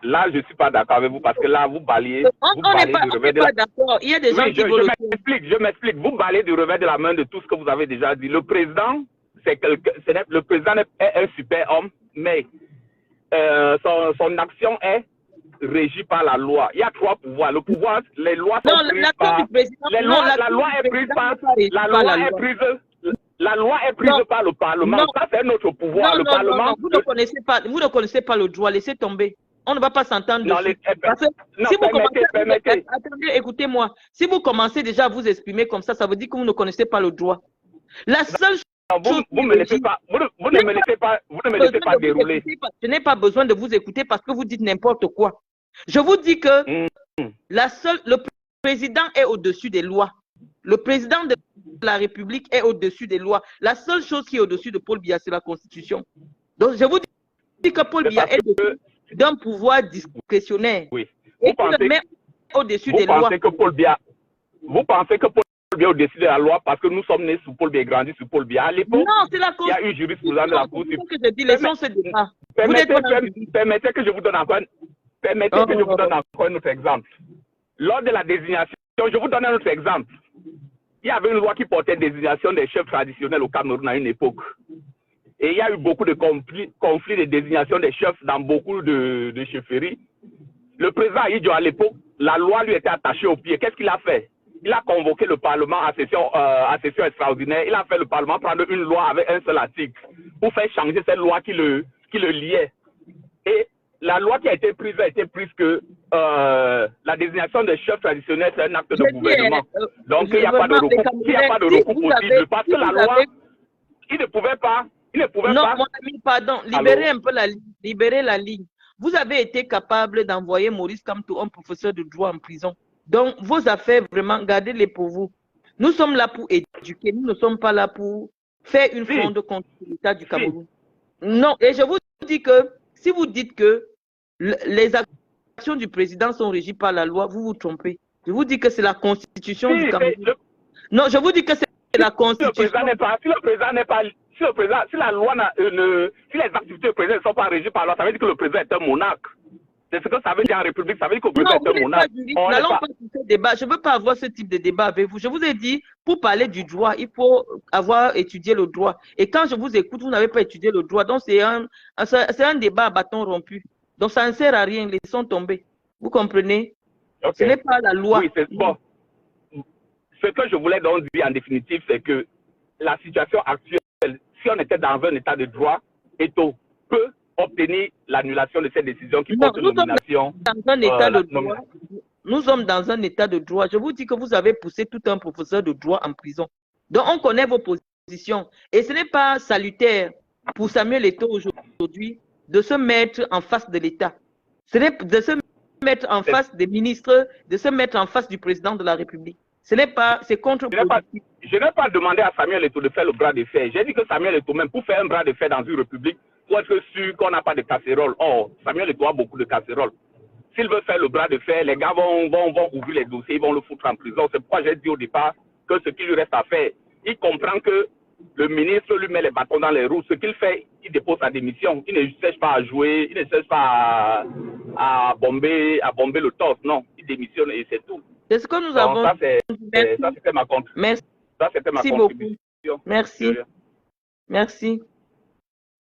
Là, je ne suis pas d'accord avec vous parce que là, vous balayez. On n'est pas d'accord. Il y a des gens qui veulent. Je m'explique. Vous balayez du revers de la main de tout ce que vous avez déjà dit. Le président, le président est un super homme, mais son action est régie par la loi. Il y a 3 pouvoirs. Le pouvoir, les lois sont prises par... La loi est prise par... La loi est prise par le Parlement. Non. Ça, c'est notre pouvoir. Le Parlement... Non. Vous ne connaissez pas le droit. Laissez tomber. On ne va pas s'entendre dessus. Si vous commencez... Attendez, écoutez-moi. Si vous commencez déjà à vous exprimer comme ça veut dire que vous ne connaissez pas le droit. La seule chose... Vous ne me laissez pas dérouler. Je n'ai pas besoin de vous écouter parce que vous dites n'importe quoi. Je vous dis que le président est au-dessus des lois. Le président de la République est au-dessus des lois. La seule chose qui est au-dessus de Paul Biya, c'est la Constitution. Donc, je vous dis que Paul Biya est d'un pouvoir discrétionnaire. Oui. Et qu'il le met au-dessus des lois. Vous pensez que Paul Biya Biya au-dessus de la loi parce que nous sommes nés sous Paul Biya et grandis sous Paul Biya. À l'époque, Non, c'est la il y a eu jurisprudence de la Cour Constitution que je dis, laissons ce débat. Vous n'êtes pas dans le Permettez que je vous donne encore un autre exemple. Lors de la désignation, je vous donne un autre exemple. Il y avait une loi qui portait désignation des chefs traditionnels au Cameroun à une époque. Et il y a eu beaucoup de conflits de désignation des chefs dans beaucoup de chefferies. Le président Ahidjo, à l'époque, la loi lui était attachée au pied. Qu'est-ce qu'il a fait? Il a convoqué le Parlement à session extraordinaire. Il a fait le Parlement prendre une loi avec un seul article pour faire changer cette loi qui le liait. Et la loi qui a été prise que la désignation des chefs traditionnels, c'est un acte de gouvernement. Donc, il n'y a pas de recours. Il n'y a pas de recours possible. Parce que la loi, il ne pouvait pas. Non, mon ami, pardon. Libérez un peu libérez la ligne. Vous avez été capable d'envoyer Maurice Kamto, un professeur de droit, en prison. Donc, vos affaires, vraiment, gardez-les pour vous. Nous sommes là pour éduquer. Nous ne sommes pas là pour faire une fronde contre l'État du Cameroun. Non, et je vous dis que si vous dites que les actions du président sont régies par la loi, vous vous trompez. Je vous dis que c'est la constitution du Cameroun. Non, je vous dis que c'est la constitution. Si la loi si les activités du président ne sont pas régies par la loi, ça veut dire que le président est un monarque. C'est ce que ça veut dire en République, ça veut dire que le président est un monarque. N'allons pas sur ce débat. Je ne veux pas avoir ce type de débat avec vous. Je vous ai dit, pour parler du droit, il faut avoir étudié le droit. Et quand je vous écoute, vous n'avez pas étudié le droit. Donc, c'est un débat à bâton rompu. Donc, ça ne sert à rien. Laissons tomber. Vous comprenez? Ce n'est pas la loi. Oui, c'est bon. Ce que je voulais donc dire en définitive, c'est que la situation actuelle, si on était dans un état de droit, Eto peut obtenir l'annulation de cette décision qui porte nomination. Nous sommes dans un état de droit. Je vous dis que vous avez poussé tout un professeur de droit en prison. Donc, on connaît vos positions. Et ce n'est pas salutaire pour Samuel Eto'o aujourd'hui de se mettre en face de l'État. Ce n'est de se mettre en face des ministres, de se mettre en face du président de la République. Ce n'est pas, c'est contre-productif. Je n'ai pas demandé à Samuel Eto'o de faire le bras de fer. J'ai dit que Samuel Eto'o, même pour faire un bras de fer dans une république, pour être sûr qu'on n'a pas de casserole. Or, Samuel Eto'o a beaucoup de casseroles. S'il veut faire le bras de fer, les gars vont ouvrir les dossiers, ils vont le foutre en prison. C'est pourquoi j'ai dit au départ que ce qu'il lui reste à faire, il comprend que le ministre lui met les bâtons dans les roues. Ce qu'il fait, il dépose sa démission. Il ne cherche pas à jouer, il ne cherche pas à bomber le torse. Non, il démissionne et c'est tout. C'est ce que nous avons. Ça, c'était ma contribution. Merci beaucoup. Merci. Merci.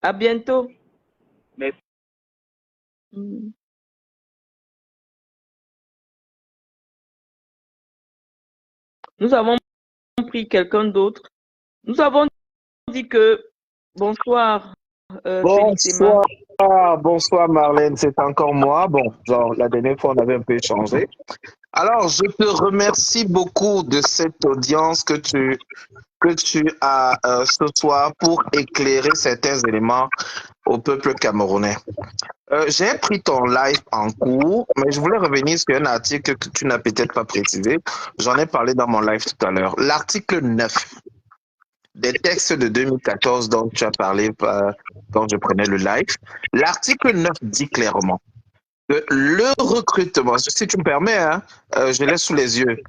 À bientôt. Merci. Nous avons pris quelqu'un d'autre. Nous avons dit que bonsoir. Bonsoir Marlène, c'est encore moi. Bon, genre la dernière fois on avait un peu échangé. Alors je te remercie beaucoup de cette audience que tu as ce soir pour éclairer certains éléments au peuple camerounais. J'ai pris ton live en cours, mais je voulais revenir sur un article que tu n'as peut-être pas précisé. J'en ai parlé dans mon live tout à l'heure. L'article 9 des textes de 2014 dont tu as parlé quand je prenais le live. L'article 9 dit clairement que le recrutement, si tu me permets, hein, je l'ai sous les yeux.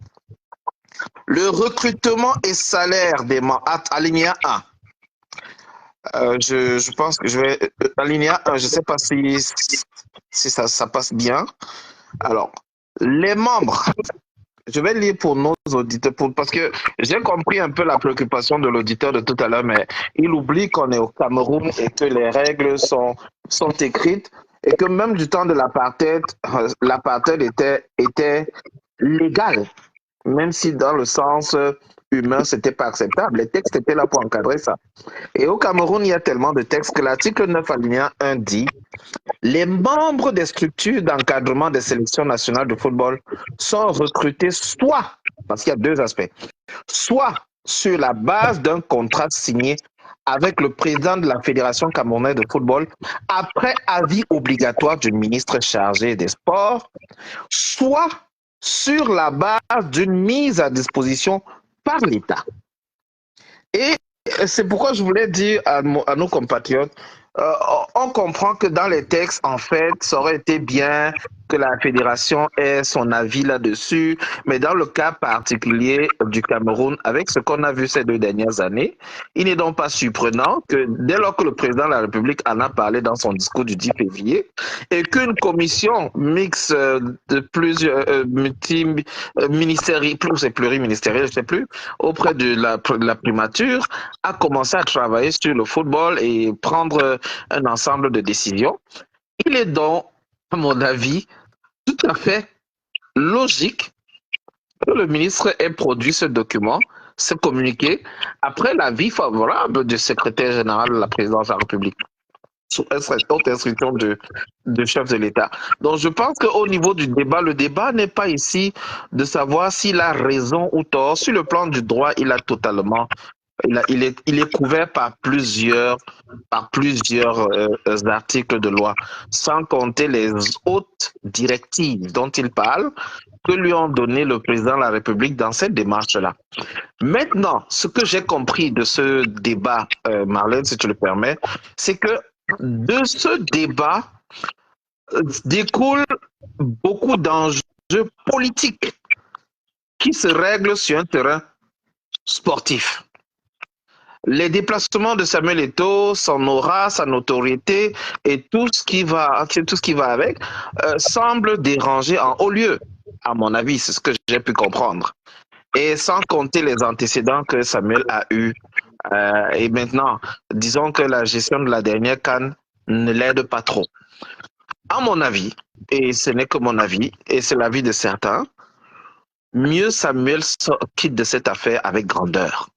Le recrutement et salaire des membres, alinéa 1. Je pense que je vais, alinéa 1, je ne sais pas si ça passe bien. Alors, les membres, je vais lire pour nos auditeurs, parce que j'ai compris un peu la préoccupation de l'auditeur de tout à l'heure, mais il oublie qu'on est au Cameroun et que les règles sont écrites et que même du temps de l'apartheid, l'apartheid était légal, même si dans le sens humain, c'était pas acceptable. Les textes étaient là pour encadrer ça. Et au Cameroun, il y a tellement de textes que l'article 9 alinéa 1 dit « Les membres des structures d'encadrement des sélections nationales de football sont recrutés soit, parce qu'il y a deux aspects, soit sur la base d'un contrat signé avec le président de la Fédération camerounaise de football après avis obligatoire du ministre chargé des sports, soit sur la base d'une mise à disposition par l'État. » Et c'est pourquoi je voulais dire à nos compatriotes, on comprend que dans les textes, en fait, ça aurait été bien que la fédération ait son avis là-dessus, mais dans le cas particulier du Cameroun, avec ce qu'on a vu ces 2 dernières années, il n'est donc pas surprenant que dès lors que le président de la République en a parlé dans son discours du 10 février, et qu'une commission mixte de plusieurs ministériels, plus et pluriministériels, je ne sais plus, auprès de la primature, a commencé à travailler sur le football et prendre un ensemble de décisions. Il est donc, à mon avis, tout à fait logique que le ministre ait produit ce document, ce communiqué, après l'avis favorable du secrétaire général de la présidence de la République, sous haute instruction de chef de l'État. Donc je pense qu'au niveau du débat, le débat n'est pas ici de savoir s'il a raison ou tort. Sur le plan du droit, il a totalement... Il est couvert par plusieurs articles de loi, sans compter les hautes directives dont il parle, que lui ont donné le président de la République dans cette démarche-là. Maintenant, ce que j'ai compris de ce débat, Marlène, si tu le permets, c'est que de ce débat découlent beaucoup d'enjeux politiques qui se règlent sur un terrain sportif. Les déplacements de Samuel Eto'o, son aura, sa notoriété et tout ce qui va avec semblent déranger en haut lieu, à mon avis, c'est ce que j'ai pu comprendre. Et sans compter les antécédents que Samuel a eus. Et maintenant, disons que la gestion de la dernière CAN ne l'aide pas trop. À mon avis, et ce n'est que mon avis, et c'est l'avis de certains, mieux Samuel quitte de cette affaire avec grandeur.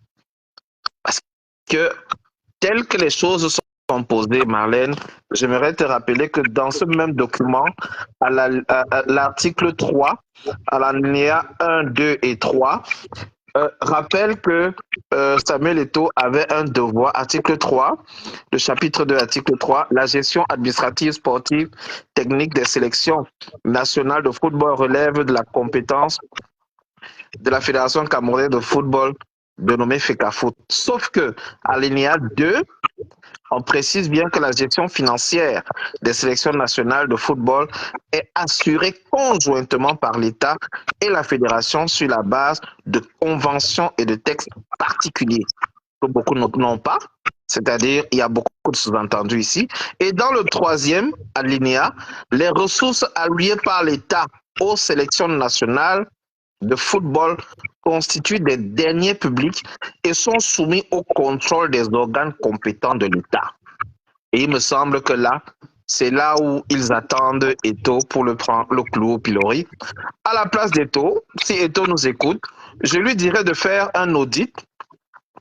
Parce que, telles que les choses sont posées, Marlène, j'aimerais te rappeler que dans ce même document, à l'article 3, à l'alinéa 1, 2 et 3, rappelle que Samuel Eto'o avait un devoir, article 3, le chapitre 2, article 3, la gestion administrative, sportive, technique des sélections nationales de football relève de la compétence de la Fédération camerounaise de football dénommée FECAFOOT. Sauf que, à l'alinéa 2, on précise bien que la gestion financière des sélections nationales de football est assurée conjointement par l'État et la Fédération sur la base de conventions et de textes particuliers que beaucoup n'ont pas. C'est-à-dire, il y a beaucoup de sous-entendus ici. Et dans le troisième alinéa, les ressources allouées par l'État aux sélections nationales de football constituent des deniers publics et sont soumis au contrôle des organes compétents de l'État. Et il me semble que là, c'est là où ils attendent Eto'o pour le clou au pilori. À la place d'Eto'o, si Eto'o nous écoute, je lui dirais de faire un audit,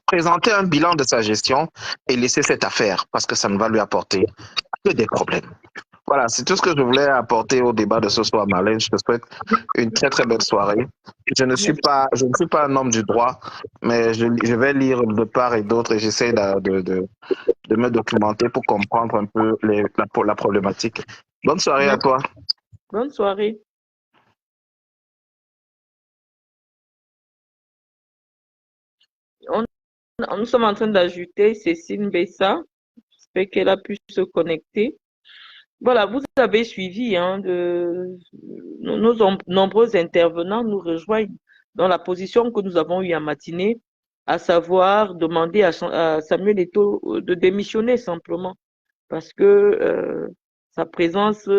présenter un bilan de sa gestion et laisser cette affaire, parce que ça ne va lui apporter que des problèmes. Voilà, c'est tout ce que je voulais apporter au débat de ce soir, Marlène. Je te souhaite une très très belle soirée. Je ne suis pas un homme du droit, mais je vais lire de part et d'autre et j'essaie de me documenter pour comprendre un peu la problématique. Bonne soirée à toi. Bonne soirée. Nous sommes en train d'ajouter Cécile Bessa. J'espère qu'elle a pu se connecter. Voilà, vous avez suivi, nos nombreux intervenants nous rejoignent dans la position que nous avons eue en matinée, à savoir demander à Samuel Eto'o de démissionner simplement, parce que sa présence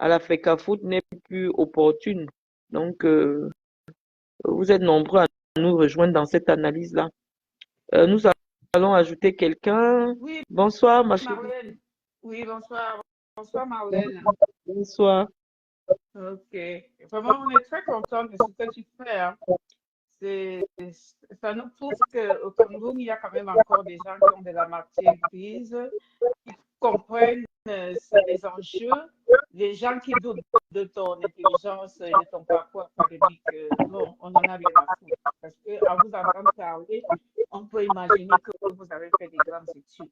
à la FECAFOOT n'est plus opportune. Donc, vous êtes nombreux à nous rejoindre dans cette analyse-là. Nous allons ajouter quelqu'un. Oui, Bonsoir, ma chérie. Marlène. Oui, bonsoir. Bonsoir, Marlène. Bonsoir. Ok. Vraiment, on est très contents de ce que tu fais. Hein. Ça nous prouve qu'au Cameroun, il y a quand même encore des gens qui ont de la matière grise, qui comprennent les enjeux, les gens qui doutent de ton intelligence et de ton parcours académique. Bon, on en a bien à foutre. Parce qu'à vous entendre parler, on peut imaginer que vous avez fait des grandes études.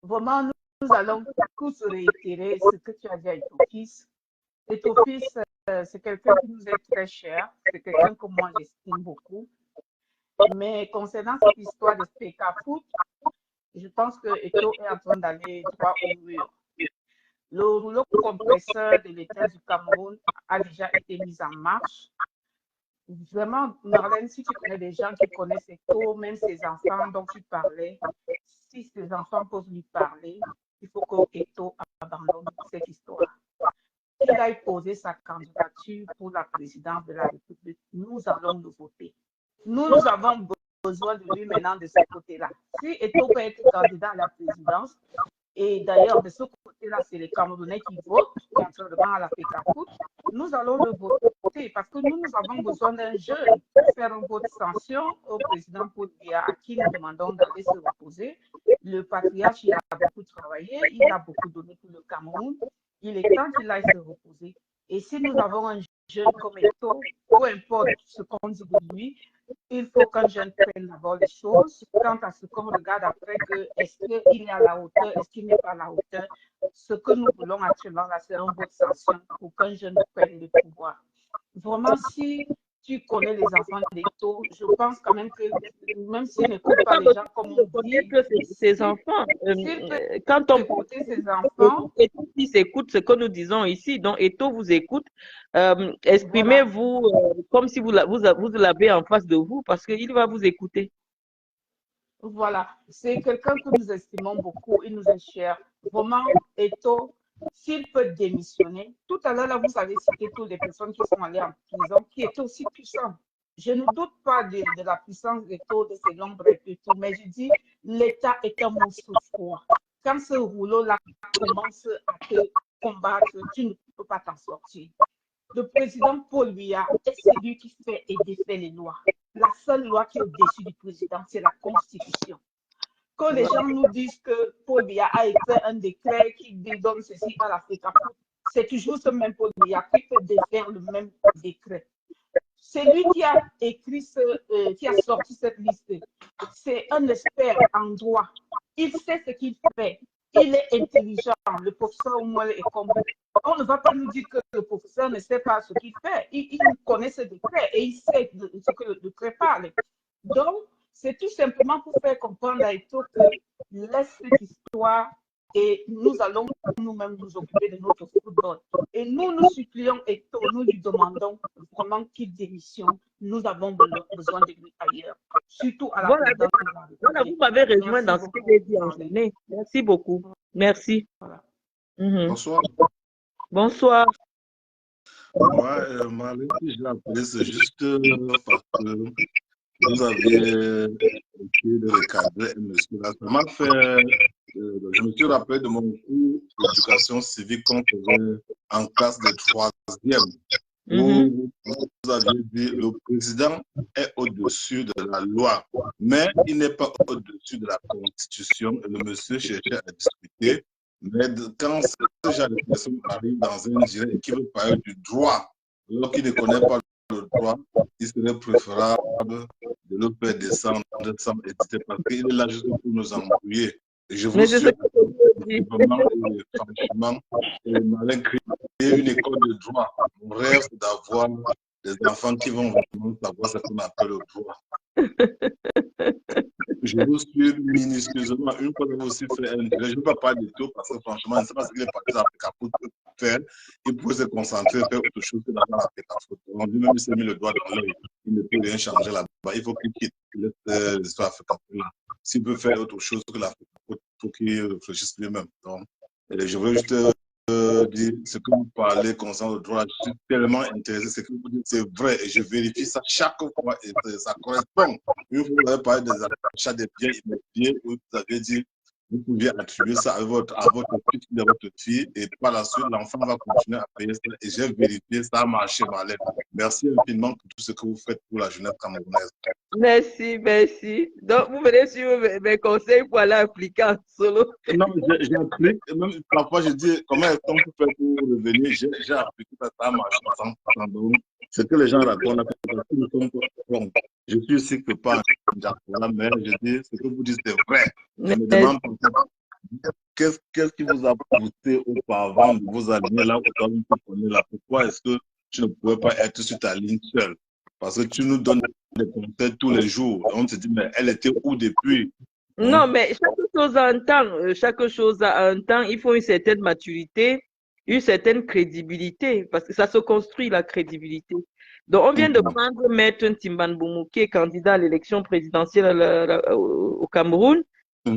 Vraiment, nous allons tous réitérer ce que tu as dit à ton fils. Et ton fils, c'est quelqu'un qui nous est très cher, c'est quelqu'un que moi j'estime beaucoup. Mais concernant cette histoire de FECAFOOT, je pense que Eto'o est en train d'aller droit au mur. Le rouleau compresseur de l'État du Cameroun a déjà été mis en marche. Vraiment, Marlène, si tu connais des gens qui connaissent Eto, même ses enfants dont tu parlais, si ses enfants peuvent lui parler, il faut que Eto abandonne cette histoire. Qu'il aille poser sa candidature pour la présidence de la République, nous allons le voter. Nous avons besoin de lui maintenant de ce côté-là. Si Eto peut être candidat à la présidence, et d'ailleurs, de ce côté-là, c'est les Camerounais qui votent, contrairement à la FECAFOOT, nous allons le voter parce que nous avons besoin d'un jeune pour faire un vote sanction au président Paul Biya, à qui nous demandons d'aller se reposer. Le patriarche, il a beaucoup travaillé, il a beaucoup donné pour le Cameroun. Il est temps qu'il aille se reposer. Et si nous avons un jeune comme Eto, peu importe ce qu'on dit de lui, il faut qu'un jeune prenne d'abord les choses. Quant à ce qu'on regarde après, est-ce qu'il est à la hauteur, est-ce qu'il n'est pas à la hauteur, ce que nous voulons actuellement, là, c'est un vote sanction pour qu'un jeune prenne le pouvoir. Vraiment, si tu connais les enfants d'Eto, je pense quand même que même s'ils n'écoutent pas les gens comme on dit, que ces enfants, quand on écouter ses enfants, Eto qui s'écoute ce que nous disons ici, donc Eto vous écoute, exprimez-vous comme si vous l'avez en face de vous parce qu'il va vous écouter. Voilà, c'est quelqu'un que nous estimons beaucoup, il nous est cher. Vraiment, Eto, s'il peut démissionner, tout à l'heure, là, vous avez cité toutes les personnes qui sont allées en prison, qui étaient aussi puissantes. Je ne doute pas de la puissance d'Eto, de ses nombres et tout, mais je dis, l'État est un monstre froid. Quand ce rouleau-là commence à te combattre, tu ne peux pas t'en sortir. Le président Paul Biya est celui qui fait et défait les lois. La seule loi qui est au-dessus du président, c'est la Constitution. Quand les gens nous disent que Paul Biya a écrit un décret qui donne ceci à l'Afrique, c'est toujours ce même Paul Biya qui peut défaire le même décret. C'est lui qui a écrit, qui a sorti cette liste. C'est un expert en droit. Il sait ce qu'il fait. Il est intelligent. Le professeur Oumouel est comme on ne va pas nous dire que le professeur ne sait pas ce qu'il fait. Il connaît ce décret et il sait ce que le décret parle. Donc, c'est tout simplement pour faire comprendre à Eto que laisse cette histoire et nous allons nous-mêmes nous occuper de notre football. Et nous supplions Eto, nous lui demandons vraiment qu'il démissionne. Nous avons besoin de lui ailleurs, surtout à la présidence de la République. Voilà, vous m'avez rejoint dans ce que j'ai dit en journée. Merci beaucoup. Merci. Voilà. Bonsoir. Bonsoir. Moi, Marlène, je l'ai appelé, c'est juste parce que vous aviez essayé de recadrer un monsieur là. Ça m'a fait. Je me suis rappelé de mon cours d'éducation civique qu'on faisait en classe de 3e. Où vous aviez dit le président est au-dessus de la loi, mais il n'est pas au-dessus de la Constitution. Et le monsieur cherchait à discuter. Mais quand ce genre de personne arrive dans un direct et qui veut parler du droit, alors qu'il ne connaît pas le droit, il serait préférable de le faire descendre sans hésiter parce qu'il est là juste pour nous embrouiller. Et je vous suis vraiment, franchement, Marlène, créer une école de droit. Mon rêve, c'est d'avoir des enfants qui vont vraiment savoir ce qu'on appelle le droit. Je vous suis minutieusement. Une fois que vous aussi fait un direct, je ne veux pas parler de tout parce que franchement, je ne sais pas ce qu'il est parti dans l'Afrique pour faire. Il pourrait se concentrer, faire autre chose que dans l'Afrique. On dit même qu'il s'est mis le doigt dans l'œil. Il ne peut rien changer là-bas. Il faut qu'il quitte l'histoire africaine. S'il peut faire autre chose que l'Afrique, il faut qu'il réfléchisse lui-même. Donc, je veux juste dire ce que vous parlez concernant le droit. Je suis tellement intéressé. Ce que vous dites, c'est vrai. Et je vérifie ça chaque fois. Et ça correspond. Une fois, vous avez parlé des achats des biens immobiliers où vous avez dit vous pouviez attribuer ça à votre fils ou à votre fille. Et par la suite, l'enfant va continuer à payer ça. Et j'ai vérifié, ça a marché, Marlène. Merci infiniment pour tout ce que vous faites pour la jeunesse camerounaise. Merci, merci. Donc, vous venez suivre mes conseils pour aller appliquer en solo. Non, j'applique. Même parfois, je dis comment est-ce qu'on peut faire pour revenir. J'ai appliqué ça, ça a marché sans doute. Ce que les gens racontent, bon, je suis sûr que pas un diaspora, mais je dis ce que vous dites, c'est vrai. Je me demande qu'est-ce qui vous a poussé auparavant de vous aligner là où vous prenez là. Pourquoi est-ce que tu ne pouvais pas être sur ta ligne seule? Parce que tu nous donnes des conseils tous les jours. Et on se dit, mais elle était où depuis? Non, mais chaque chose a un temps. Chaque chose a un temps. Il faut une certaine maturité, une certaine crédibilité, parce que ça se construit, la crédibilité. Donc, on vient de prendre Maître Timban Boumou, qui est candidat à l'élection présidentielle au Cameroun,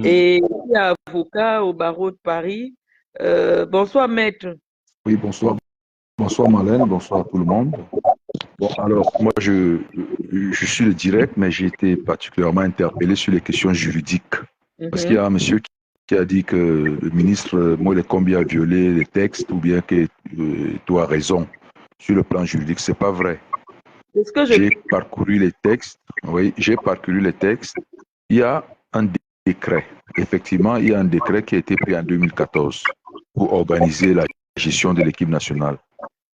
et il est avocat au barreau de Paris. Bonsoir, Maître. Oui, bonsoir. Bonsoir Marlène, bonsoir à tout le monde. Bon, alors, moi, je suis le direct, mais j'ai été particulièrement interpellé sur les questions juridiques. Parce qu'il y a un monsieur qui a dit que le ministre Moïse Kombi a violé les textes ou bien que tu as raison sur le plan juridique. C'est pas vrai. J'ai parcouru les textes. Oui, j'ai parcouru les textes. Il y a un décret. Effectivement, il y a un décret qui a été pris en 2014 pour organiser la gestion de l'équipe nationale.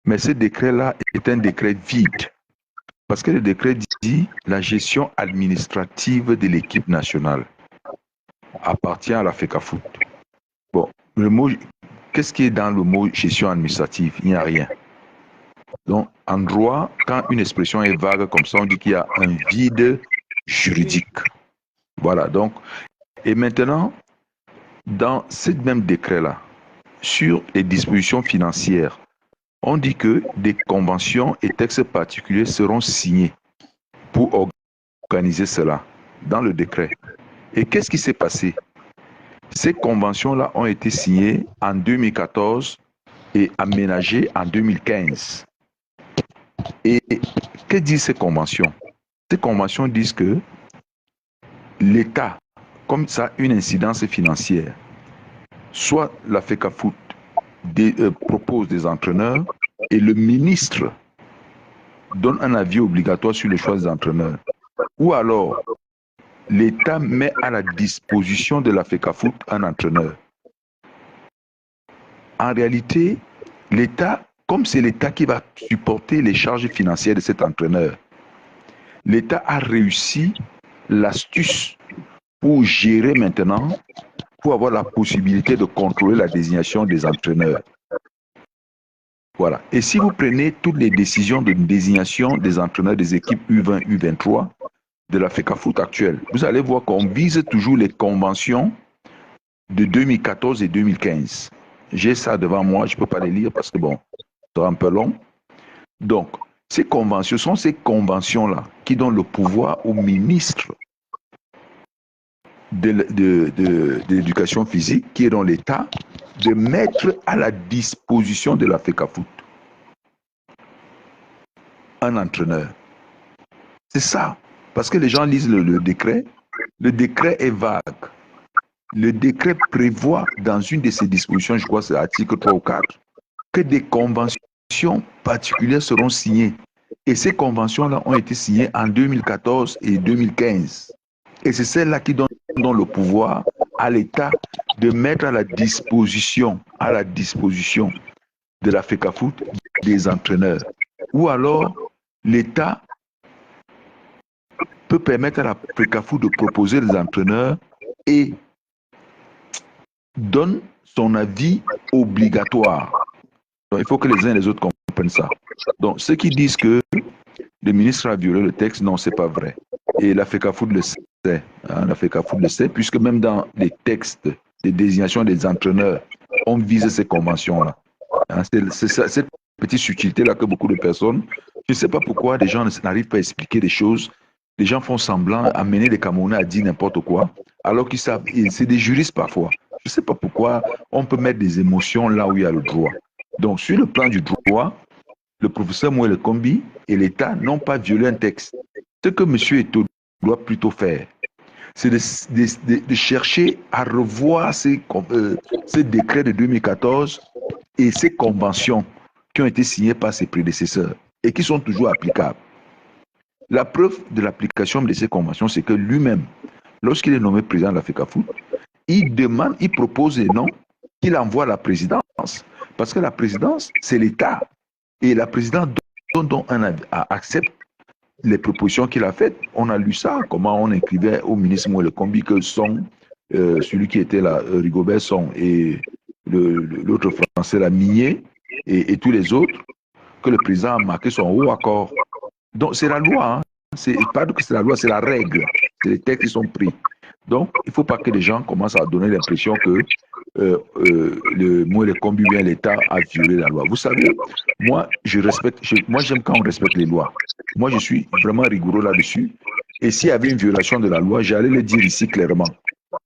Mais ce décret-là est un décret vide. Parce que le décret dit la gestion administrative de l'équipe nationale appartient à la FECAFOOT. Bon, le mot, qu'est-ce qui est dans le mot gestion administrative? Il n'y a rien. Donc, en droit, quand une expression est vague comme ça, on dit qu'il y a un vide juridique. Voilà, donc, et maintenant, dans ce même décret-là, sur les dispositions financières, on dit que des conventions et textes particuliers seront signés pour organiser cela dans le décret. Et qu'est-ce qui s'est passé? Ces conventions-là ont été signées en 2014 et aménagées en 2015. Et que disent ces conventions? Ces conventions disent que l'État, comme ça, une incidence financière, soit la FECAFOOT propose des entraîneurs et le ministre donne un avis obligatoire sur le choix des entraîneurs. Ou alors, l'État met à la disposition de la FECAFOOT un entraîneur. En réalité, l'État, comme c'est l'État qui va supporter les charges financières de cet entraîneur, l'État a réussi l'astuce pour gérer maintenant, pour avoir la possibilité de contrôler la désignation des entraîneurs. Voilà. Et si vous prenez toutes les décisions de désignation des entraîneurs des équipes U20, U23 de la FECAFOOT actuelle, vous allez voir qu'on vise toujours les conventions de 2014 et 2015. J'ai ça devant moi, je ne peux pas les lire parce que bon, c'est un peu long. Donc, ces conventions sont ces conventions-là qui donnent le pouvoir au ministre de l'éducation physique, qui est dans l'État, de mettre à la disposition de la FECAFOOT un entraîneur. C'est ça. Parce que les gens lisent le décret. Le décret est vague. Le décret prévoit dans une de ses dispositions, je crois que c'est l'article 3 ou 4, que des conventions particulières seront signées. Et ces conventions-là ont été signées en 2014 et 2015. Et c'est celles-là qui donnent le pouvoir à l'État de mettre à la disposition de la FECAFOOT des entraîneurs. Ou alors, l'État peut permettre à la FECAFOOT de proposer des entraîneurs et donne son avis obligatoire. Donc, il faut que les uns et les autres comprennent ça. Donc, ceux qui disent que le ministre a violé le texte, non, c'est pas vrai. Et la FECAFOOT le sait. Hein, la FECAFOOT le sait, puisque même dans les textes de désignation des entraîneurs, on vise ces conventions-là. Hein, c'est cette petite subtilité-là que beaucoup de personnes, je ne sais pas pourquoi des gens n'arrivent pas à expliquer des choses. Les gens font semblant, amener les Camerounais à dire n'importe quoi, alors qu'ils savent, c'est des juristes parfois. Je ne sais pas pourquoi on peut mettre des émotions là où il y a le droit. Donc, sur le plan du droit, le professeur Moïse Kombi et l'État n'ont pas violé un texte. Ce que M. Eto'o doit plutôt faire, c'est de chercher à revoir ces décrets de 2014 et ces conventions qui ont été signées par ses prédécesseurs et qui sont toujours applicables. La preuve de l'application de ces conventions, c'est que lui-même, lorsqu'il est nommé président de la FECAFOOT, il propose des noms qu'il envoie à la présidence. Parce que la présidence, c'est l'État. Et la présidence accepte les propositions qu'il a faites. On a lu ça, comment on écrivait au ministre Moïse Kombi que Song, celui qui était là, Rigobert Song, et l'autre français, la Migné, et tous les autres, que le président a marqué son haut accord. Donc c'est la loi, hein. C'est pas que c'est la loi, c'est la règle. C'est les textes qui sont pris. Donc, il ne faut pas que les gens commencent à donner l'impression que le mot les combi bien l'État a violé la loi. Vous savez, moi, moi, j'aime quand on respecte les lois. Moi, je suis vraiment rigoureux là-dessus. Et s'il y avait une violation de la loi, j'allais le dire ici clairement.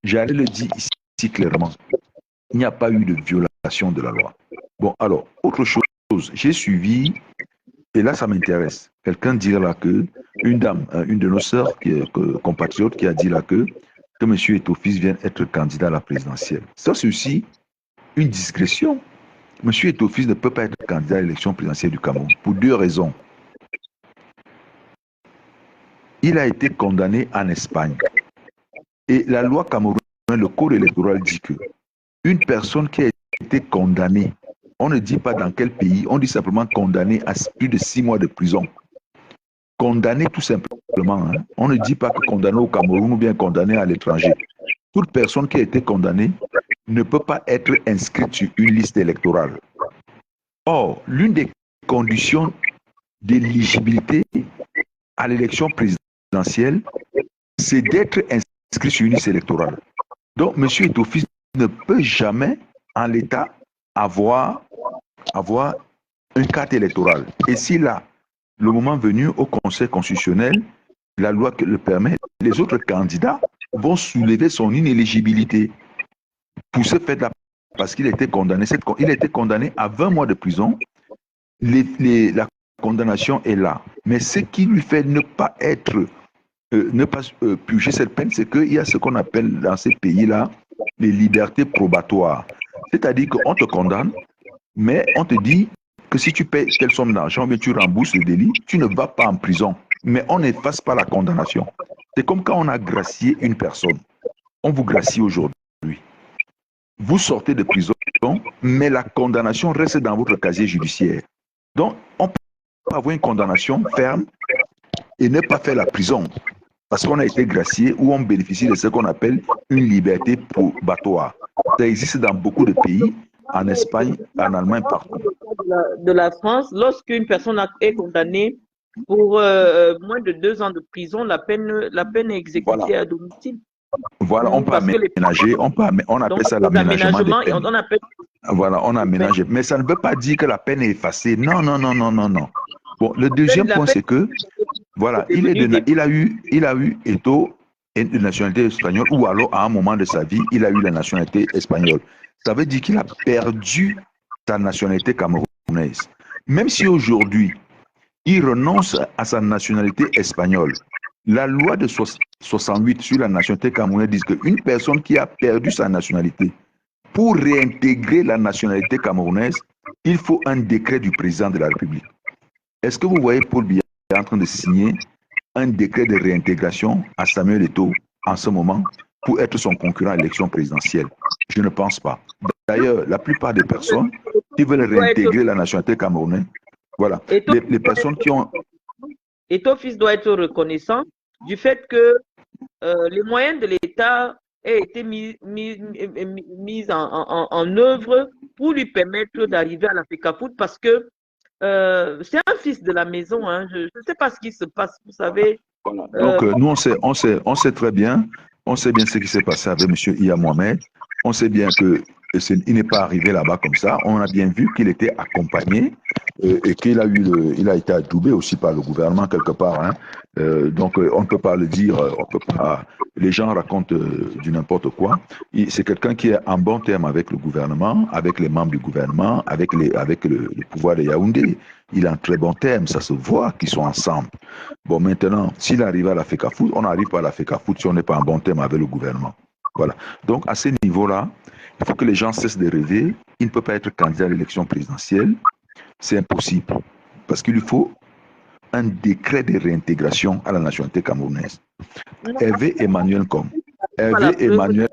J'allais le dire ici clairement. Il n'y a pas eu de violation de la loi. Bon, alors, autre chose, j'ai suivi, et là, ça m'intéresse. Quelqu'un dit là que, une dame, une de nos sœurs, compatriotes, qui a dit là que M. Eto'o-Fils vienne être candidat à la présidentielle. Ça, c'est aussi une discrétion. M. Eto'o-Fils ne peut pas être candidat à l'élection présidentielle du Cameroun pour deux raisons. Il a été condamné en Espagne. Et la loi camerounaise, le code électoral dit que une personne qui a été condamnée, on ne dit pas dans quel pays, on dit simplement condamné à plus de 6 mois de prison. Condamné tout simplement. Hein. On ne dit pas que condamné au Cameroun ou bien condamné à l'étranger. Toute personne qui a été condamnée ne peut pas être inscrite sur une liste électorale. Or, l'une des conditions d'éligibilité à l'élection présidentielle, c'est d'être inscrit sur une liste électorale. Donc, M. Eto'o-Fils ne peut jamais, en l'état, avoir une carte électorale. Et s'il a, le moment venu au Conseil constitutionnel, la loi qui le permet, les autres candidats vont soulever son inéligibilité pour ce fait-là, parce qu'il a été condamné. Il a été condamné à 20 mois de prison. La condamnation est là. Mais ce qui lui fait ne pas purger cette peine, c'est qu'il y a ce qu'on appelle dans ces pays-là les libertés probatoires. C'est-à-dire qu'on te condamne, mais on te dit que si tu payes telle somme d'argent, tu rembourses le délit, tu ne vas pas en prison. Mais on n'efface pas la condamnation. C'est comme quand on a gracié une personne. On vous gracie aujourd'hui. Vous sortez de prison, mais la condamnation reste dans votre casier judiciaire. Donc, on peut avoir une condamnation ferme et ne pas faire la prison parce qu'on a été gracié ou on bénéficie de ce qu'on appelle une liberté probatoire. Ça existe dans beaucoup de pays, en Espagne, en Allemagne, partout. De la France, lorsqu'une personne est condamnée pour moins de 2 ans de prison, la peine est exécutée à domicile. Voilà, on peut aménager, on appelle ça l'aménagement des peines. Voilà, on aménage. Mais ça ne veut pas dire que la peine est effacée. Non, non, non, non, non, non. Bon, le deuxième point, c'est que, voilà, il a eu Eto'o de nationalité espagnole, ou alors à un moment de sa vie, il a eu la nationalité espagnole. Ça veut dire qu'il a perdu sa nationalité camerounaise. Même si aujourd'hui, il renonce à sa nationalité espagnole, la loi de 68 sur la nationalité camerounaise dit qu'une personne qui a perdu sa nationalité, pour réintégrer la nationalité camerounaise, il faut un décret du président de la République. Est-ce que vous voyez Paul Biya en train de signer un décret de réintégration à Samuel Eto'o en ce moment pour être son concurrent à l'élection présidentielle? Je ne pense pas. D'ailleurs, la plupart des personnes qui veulent réintégrer la nationalité camerounaise, voilà, les personnes qui ont... Eto'o-Fils doit être reconnaissant du fait que les moyens de l'État aient été mis en œuvre pour lui permettre d'arriver à la FECAFOOT parce que c'est un fils de la maison. Hein. Je ne sais pas ce qui se passe, vous savez. Donc, nous, on sait très bien, on sait bien ce qui s'est passé avec M. Iya Mohamed. On sait bien qu'il n'est pas arrivé là-bas comme ça. On a bien vu qu'il était accompagné et qu'il a été adoubé aussi par le gouvernement quelque part. Hein. Donc, on ne peut pas le dire, les gens racontent du n'importe quoi. C'est quelqu'un qui est en bon terme avec le gouvernement, avec les membres du gouvernement, avec le pouvoir de Yaoundé. Il est en très bon terme, ça se voit qu'ils sont ensemble. Bon, maintenant, s'il arrive à la FECAFOOT, on n'arrive pas à la FECAFOOT si on n'est pas en bon terme avec le gouvernement. Voilà. Donc, à ce niveau-là, il faut que les gens cessent de rêver. Il ne peut pas être candidat à l'élection présidentielle. C'est impossible. Parce qu'il lui faut un décret de réintégration à la nationalité camerounaise. Hervé Emmanuel comme. Hervé Emmanuel.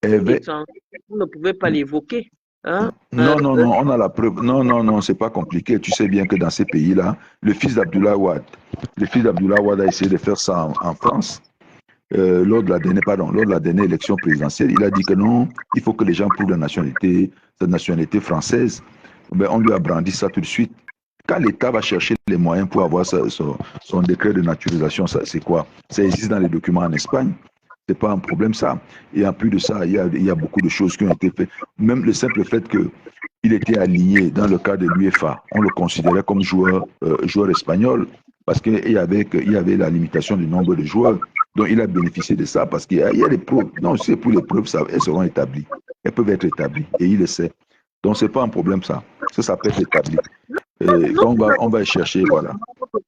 Vous ne pouvez pas l'évoquer. Hein? Non, on a la preuve. Non, c'est pas compliqué. Tu sais bien que dans ces pays-là, le fils d'Abdoulaye Wade a essayé de faire ça en France. Lors de la dernière élection présidentielle, il a dit que non, il faut que les gens prouvent sa nationalité française. Ben, on lui a brandi ça tout de suite. Quand l'État va chercher les moyens pour avoir son décret de naturalisation, c'est quoi? Ça existe dans les documents en Espagne. C'est pas un problème, ça. Et en plus de ça, il y a beaucoup de choses qui ont été faites. Même le simple fait qu'il était aligné dans le cas de l'UEFA, on le considérait comme joueur espagnol parce qu'il y avait la limitation du nombre de joueurs. Donc, il a bénéficié de ça parce qu'il y a des preuves. Non, c'est pour les preuves, elles seront établies. Elles peuvent être établies et il le sait. Donc, c'est pas un problème, ça. Ça peut être établi. Non, On va chercher, voilà.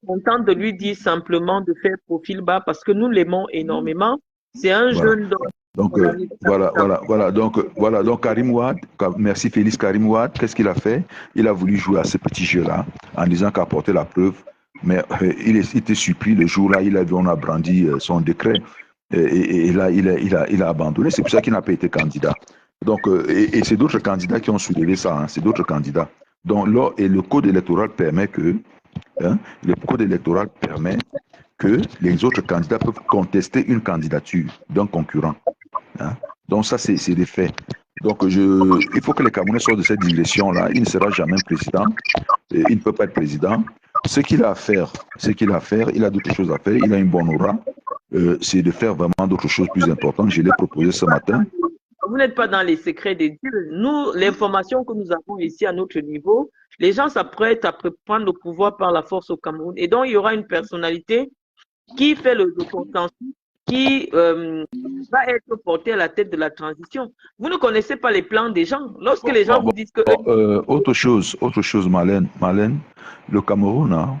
content de lui dire simplement de faire profil bas parce que nous l'aimons énormément. C'est un Voilà. jeune Donc, Donc, Karim Wade, merci Félix. Karim Wade, qu'est-ce qu'il a fait? Il a voulu jouer à ce petit jeu-là en disant qu'il apportait la preuve. Mais il était surpris le jour-là, on a brandi son décret. Et là, il a abandonné. C'est pour ça qu'il n'a pas été candidat. Donc, et c'est d'autres candidats qui ont soulevé ça. Hein, c'est d'autres candidats. Donc, le code électoral permet que les autres candidats peuvent contester une candidature d'un concurrent. Hein. Donc ça, c'est des faits. Donc il faut que les Camerounais sortent de cette digression-là. Il ne sera jamais président. Il ne peut pas être président. Ce qu'il a à faire, il a d'autres choses à faire. Il a une bonne aura. C'est de faire vraiment d'autres choses plus importantes. Je l'ai proposé ce matin. Vous n'êtes pas dans les secrets des dieux. Nous, l'information que nous avons ici à notre niveau, les gens s'apprêtent à prendre le pouvoir par la force au Cameroun. Et donc, il y aura une personnalité qui fait le consensus, qui va être porté à la tête de la transition. Vous ne connaissez pas les plans des gens. Lorsque les gens vous disent que... autre chose, Marlène, le Cameroun,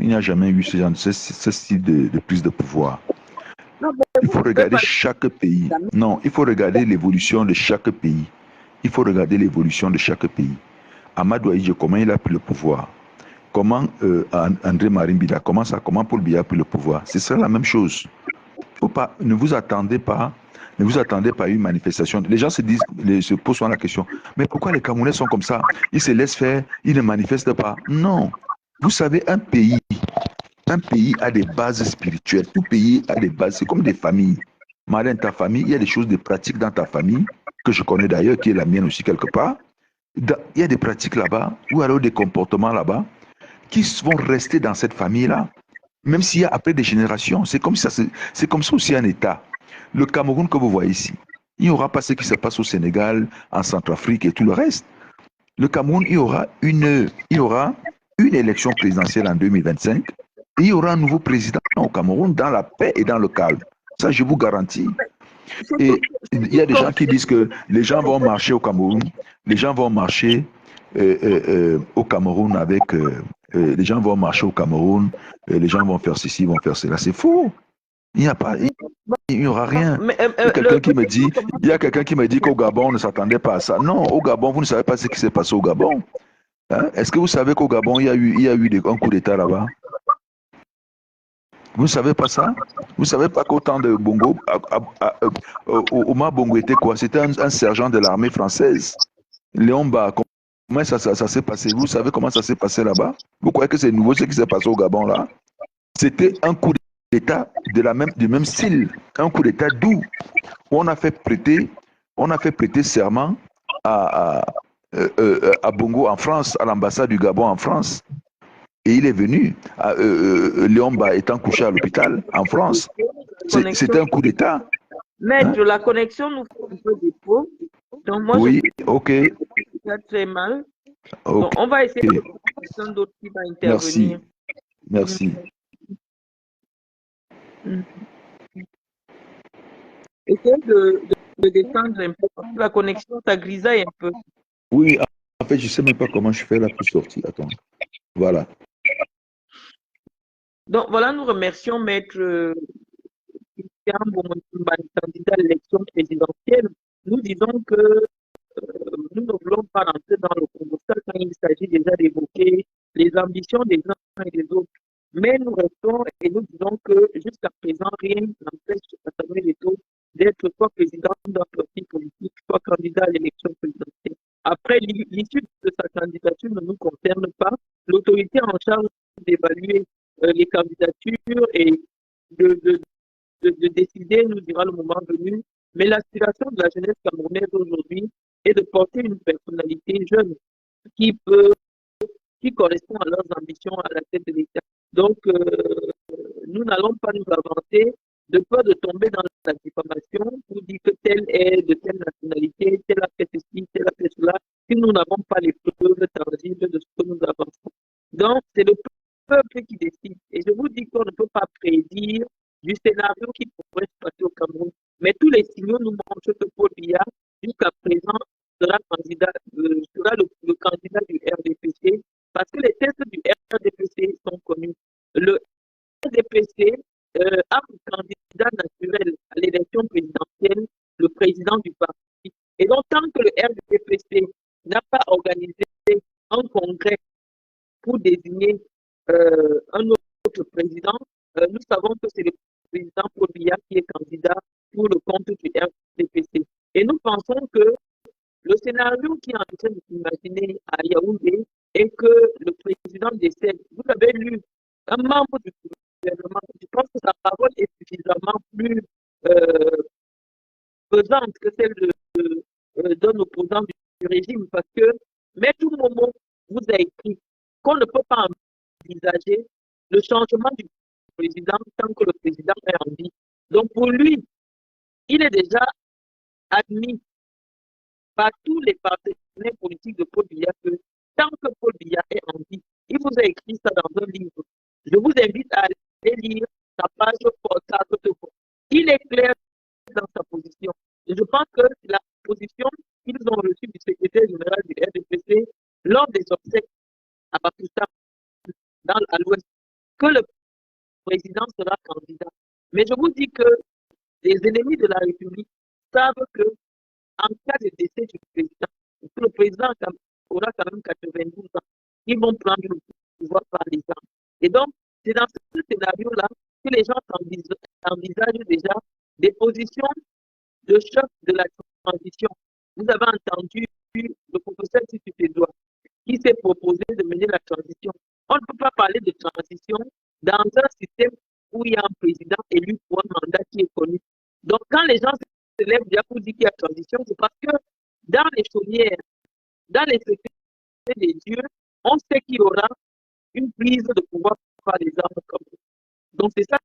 il n'y a jamais eu ce style de prise de pouvoir. Non, il faut regarder chaque pays. Non, il faut regarder l'évolution de chaque pays. Amadou Ahidjo, comment il a pris le pouvoir? Comment André Marimbida, comment Paul Biya a pris le pouvoir? C'est ça la même chose. Ne vous attendez pas à une manifestation. Les gens se posent la question, mais pourquoi les Camerounais sont comme ça? Ils se laissent faire, ils ne manifestent pas. Non. Vous savez, un pays a des bases spirituelles. Tout pays a des bases. C'est comme des familles. Malin, ta famille, il y a des choses, des pratiques dans ta famille, que je connais d'ailleurs, qui est la mienne aussi quelque part. Il y a des pratiques là-bas, ou alors des comportements là-bas, qui vont rester dans cette famille-là. Même s'il y a après des générations. C'est comme ça aussi un État. Le Cameroun que vous voyez ici, il n'y aura pas ce qui se passe au Sénégal, en Centrafrique et tout le reste. Le Cameroun, il y aura une élection présidentielle en 2025. Et il y aura un nouveau président au Cameroun dans la paix et dans le calme. Ça, je vous garantis. Et il y a des gens qui disent que les gens vont marcher au Cameroun. Les gens vont marcher au Cameroun avec... les gens vont marcher au Cameroun. Les gens vont faire ceci, vont faire cela. C'est faux. Il n'y aura rien. Il y a quelqu'un qui me dit qu'au Gabon, on ne s'attendait pas à ça. Non, au Gabon, vous ne savez pas ce qui s'est passé au Gabon. Hein? Est-ce que vous savez qu'au Gabon, il y a eu un coup d'État là-bas? Vous ne savez pas ça? Vous ne savez pas qu'au temps de Bongo, Omar Bongo était quoi? C'était un sergent de l'armée française. Léon Ba, comment ça s'est passé? Vous savez comment ça s'est passé là-bas? Vous croyez que c'est nouveau ce qui s'est passé au Gabon là? C'était un coup d'État du même style, un coup d'État doux, où on a fait prêter serment à Bongo en France, à l'ambassade du Gabon en France. Et il est venu, Léon Ba étant couché à l'hôpital en France. C'était un coup d'État. Maître, la connexion nous fait un peu défaut. Donc moi, oui, ok. Très mal. Okay. Donc, on va essayer de trouver quelqu'un d'autre qui va intervenir. Merci. Essayez de descendre un peu. La connexion, ça grisaille un peu. Oui, en fait, je ne sais même pas comment je fais la plus sortie. Attends. Voilà. Donc, voilà, nous remercions Maître Christian Boumba, candidat à l'élection présidentielle. Nous disons que nous ne voulons pas rentrer dans le conversation quand il s'agit déjà d'évoquer les ambitions des uns et des autres. Mais nous restons et nous disons que jusqu'à présent, rien n'empêche Samuel Eto'o d'être soit président d'un parti politique, soit candidat à l'élection présidentielle. Après, l'issue de sa candidature ne nous concerne pas. L'autorité en charge d'évaluer les candidatures et de décider nous dira le moment venu. Mais l'aspiration de la jeunesse camerounaise aujourd'hui est de porter une personnalité jeune qui correspond à leurs ambitions à la tête de l'État. Donc, nous n'allons pas nous avancer de peur de tomber dans la diffamation pour dire que tel est de telle nationalité, tel a fait ceci, tel a fait cela, si nous n'avons pas les preuves tangibles de ce que nous avançons. Donc, c'est le peuple qui décide. Et je vous dis qu'on ne peut pas prédire du scénario qui pourrait se passer au Cameroun. Mais tous les signaux nous montrent que Paul Biya, jusqu'à présent, sera le candidat du RDPC, parce que les tests du RDPC sont connus. Le RDPC a pour candidat naturel à l'élection présidentielle le président du parti. Et donc, tant que le RDPC n'a pas organisé un congrès pour désigner un autre président, nous savons que c'est le président Paul Biya qui est candidat pour le compte du RDPC. Et nous pensons que le scénario qui est en train de s'imaginer à Yaoundé est que le président décède. Vous avez lu un membre du gouvernement. Je pense que sa parole est suffisamment plus pesante que celle d'un opposant du régime, parce que Maître Momo vous a écrit qu'on ne peut pas envisager le changement du président tant que le président est en vie. Donc pour lui, il est déjà admis par tous les partenaires politiques de Paul Biya que tant que Paul Biya est en vie, il vous a écrit ça dans un livre. Je vous invite à aller lire sa page portable. Il est clair dans sa position. Et je pense que la position qu'ils ont reçue du secrétaire général du RDPC lors des obsèques à Pakistan, à l'Ouest, que le président sera candidat. Mais je vous dis que les ennemis de la République savent que en cas de décès du président, le président aura quand même 92 ans. Ils vont prendre le pouvoir par les armes. Et donc, c'est dans ce scénario-là que les gens envisagent déjà des positions de chef de la transition. Vous avez entendu le professeur Titi-Edouard qui s'est proposé de mener la transition. On ne peut pas parler de transition dans un système où il y a un président élu pour un mandat qui est connu. Donc, quand les gens se lèvent déjà pour dire qu'il y a transition, c'est parce que dans les chaumières, dans les secrets des dieux, on sait qu'il y aura une prise de pouvoir par les armes comme ça. Donc, c'est ça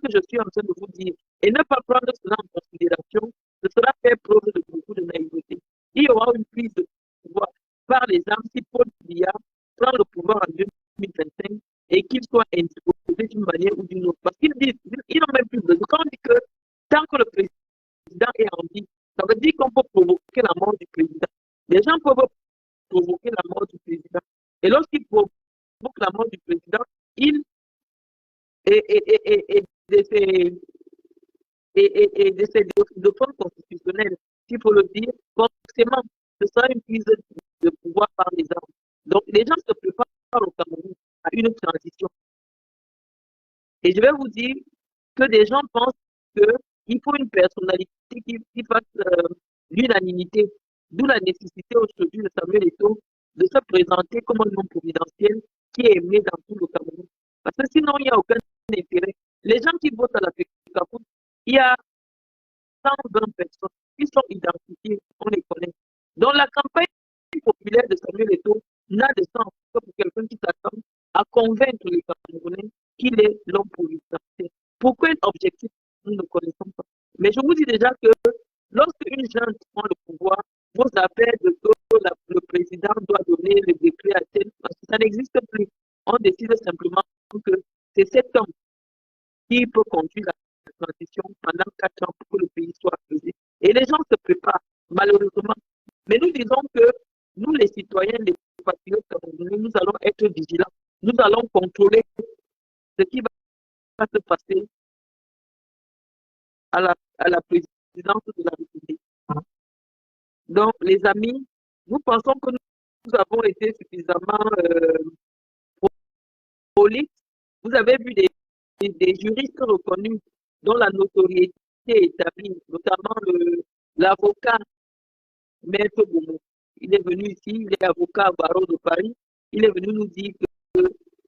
que je suis en train de vous dire. Et ne pas prendre cela en considération, ce sera faire preuve de beaucoup de naïveté. Il y aura une prise de pouvoir par les armes si Paul Biya prend le pouvoir en 2025 et qu'il soit imposé d'une manière ou d'une autre. Parce qu'ils disent, ils n'ont même plus besoin. Quand on dit que tant que le président est en vie, ça veut dire qu'on peut provoquer la mort du président. Les gens peuvent provoquer la mort du président. Et lorsqu'ils provoquent la mort du président, ils de ces défenses constitutionnelles, s'il faut le dire, forcément, ce sera une prise de pouvoir par les armes. Donc, les gens se préparent au Cameroun à une transition. Et je vais vous dire que des gens pensent qu'il faut une personnalité qui fasse l'unanimité, d'où la nécessité aujourd'hui de Samuel Eto'o de se présenter comme un homme providentiel qui est aimé dans tout le Cameroun. Parce que sinon, il n'y a aucun intérêt. Les gens qui votent à la FECAFOOT, il y a 120 personnes qui sont identifiées, on les connaît. Donc la campagne populaire de Samuel Eto'o n'a de sens que pour quelqu'un qui s'attend à convaincre les Camerounais qu'il est l'homme providentiel. Pourquoi un objectif, nous ne connaissons pas. Mais je vous dis déjà que lorsque une jeune prend le pouvoir, vos appels de que le président doit donner le décret à tel, parce que ça n'existe plus. On décide simplement que c'est cet homme qui peut conduire la transition pendant 4 ans pour que le pays soit apaisé. Et les gens se préparent, malheureusement. Mais nous disons que nous, les citoyens, les patriotes camerounais, nous allons être vigilants. Nous allons contrôler ce qui va se passer à la présidence de la République. Donc, les amis, nous pensons que nous avons été suffisamment polis. Vous avez vu des juristes reconnus dont la notoriété est établie, notamment l'avocat Maître Boumou. Il est venu ici, il est avocat à barreau de Paris. Il est venu nous dire que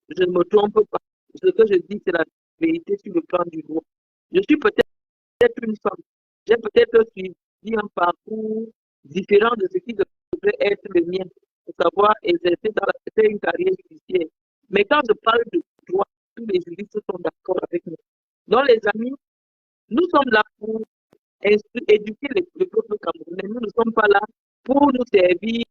je ne me trompe pas. Ce que je dis, c'est la vérité sur le plan du droit. Je suis peut-être une femme. J'ai peut-être suivi un parcours différent de ce qui devrait être le mien, pour savoir exercer une carrière judiciaire. Mais quand je parle de droit, tous les juristes sont d'accord avec nous. Donc, les amis, Nous sommes là pour éduquer le peuple camerounais. Nous ne sommes pas là pour nous servir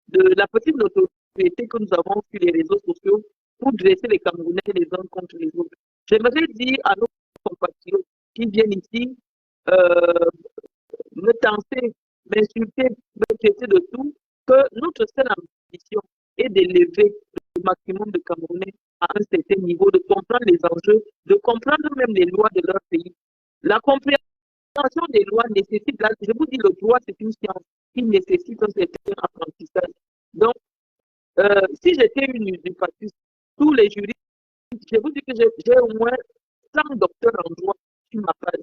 de la petite notoriété que nous avons sur les réseaux sociaux pour dresser les Camerounais les uns contre les autres. J'aimerais dire à nos compatriotes qui viennent ici euh, me tenter, m'insulter, me traiter de tout, que notre seule ambition est d'élever le maximum de Camerounais à un certain niveau, de comprendre les enjeux, de comprendre même les lois de leur pays. La compréhension des lois nécessite, je vous dis, le droit, c'est une science qui nécessite un certain apprentissage. Donc, si j'étais une usurpatrice, tous les juristes, je vous dis que j'ai au moins 100 docteurs en droit sur ma page.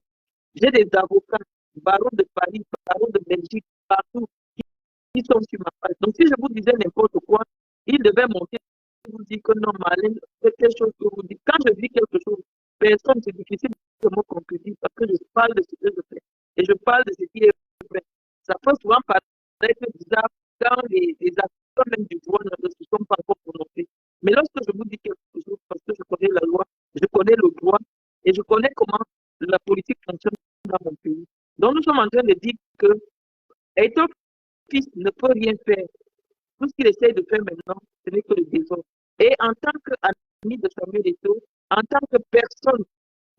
J'ai des avocats, barons de Paris, barons de Belgique, partout, qui sont sur ma page. Donc, si je vous disais n'importe quoi, ils devaient monter et vous dire que non, Marlène, c'est quelque chose que vous dites. Quand je dis quelque chose, personne, c'est difficile de me contredire parce que je parle de ce que je fais et je parle de ce qui est vrai. Ça peut souvent paraître bizarre quand les acteurs même du droit ne se sont pas encore prononcés. Mais lorsque je vous dis quelque chose, parce que je connais la loi, je connais le droit et je connais comment la politique fonctionne dans mon pays. Donc, nous sommes en train de dire que État fils ne peut rien faire. Tout ce qu'il essaie de faire maintenant, ce n'est que le désordre. Et en tant qu'ami de Samuel Eto'o, en tant que personne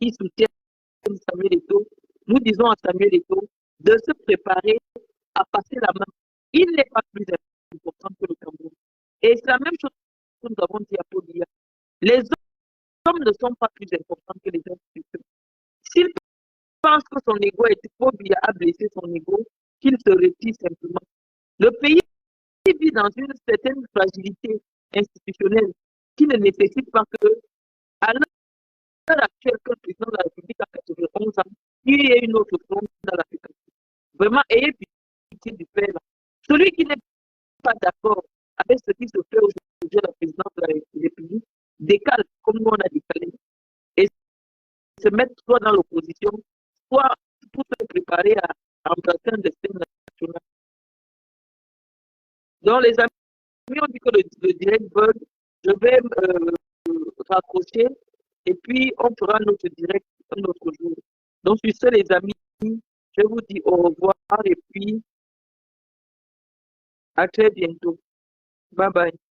qui soutient Samuel Eto'o, nous disons à Samuel Eto'o de se préparer à passer la main. Il n'est pas plus important que le Cameroun. Et c'est la même chose que nous avons dit à Paul Biya. Les hommes ne sont pas plus importants que les institutions. S'il pense que son ego est Paul Biya a blessé son ego, qu'il se retire simplement. Le pays vit dans une certaine fragilité institutionnelle qui ne nécessite pas que, à l'heure actuelle, que le président de la République a 91 ans, il y ait une autre forme dans l'Afrique. Vraiment, ayez pitié du père. Celui qui n'est pas d'accord avec ce qui se fait aujourd'hui à la présidence de la République décale comme nous on a décalé et se mettre soit dans l'opposition, soit pour se préparer à embrasser un destin national. Donc, les amis ont dit que le direct bug, je vais raccrocher et puis on fera notre direct un autre jour. Donc, sur ce, les amis, je vous dis au revoir et puis à très bientôt. Bye bye.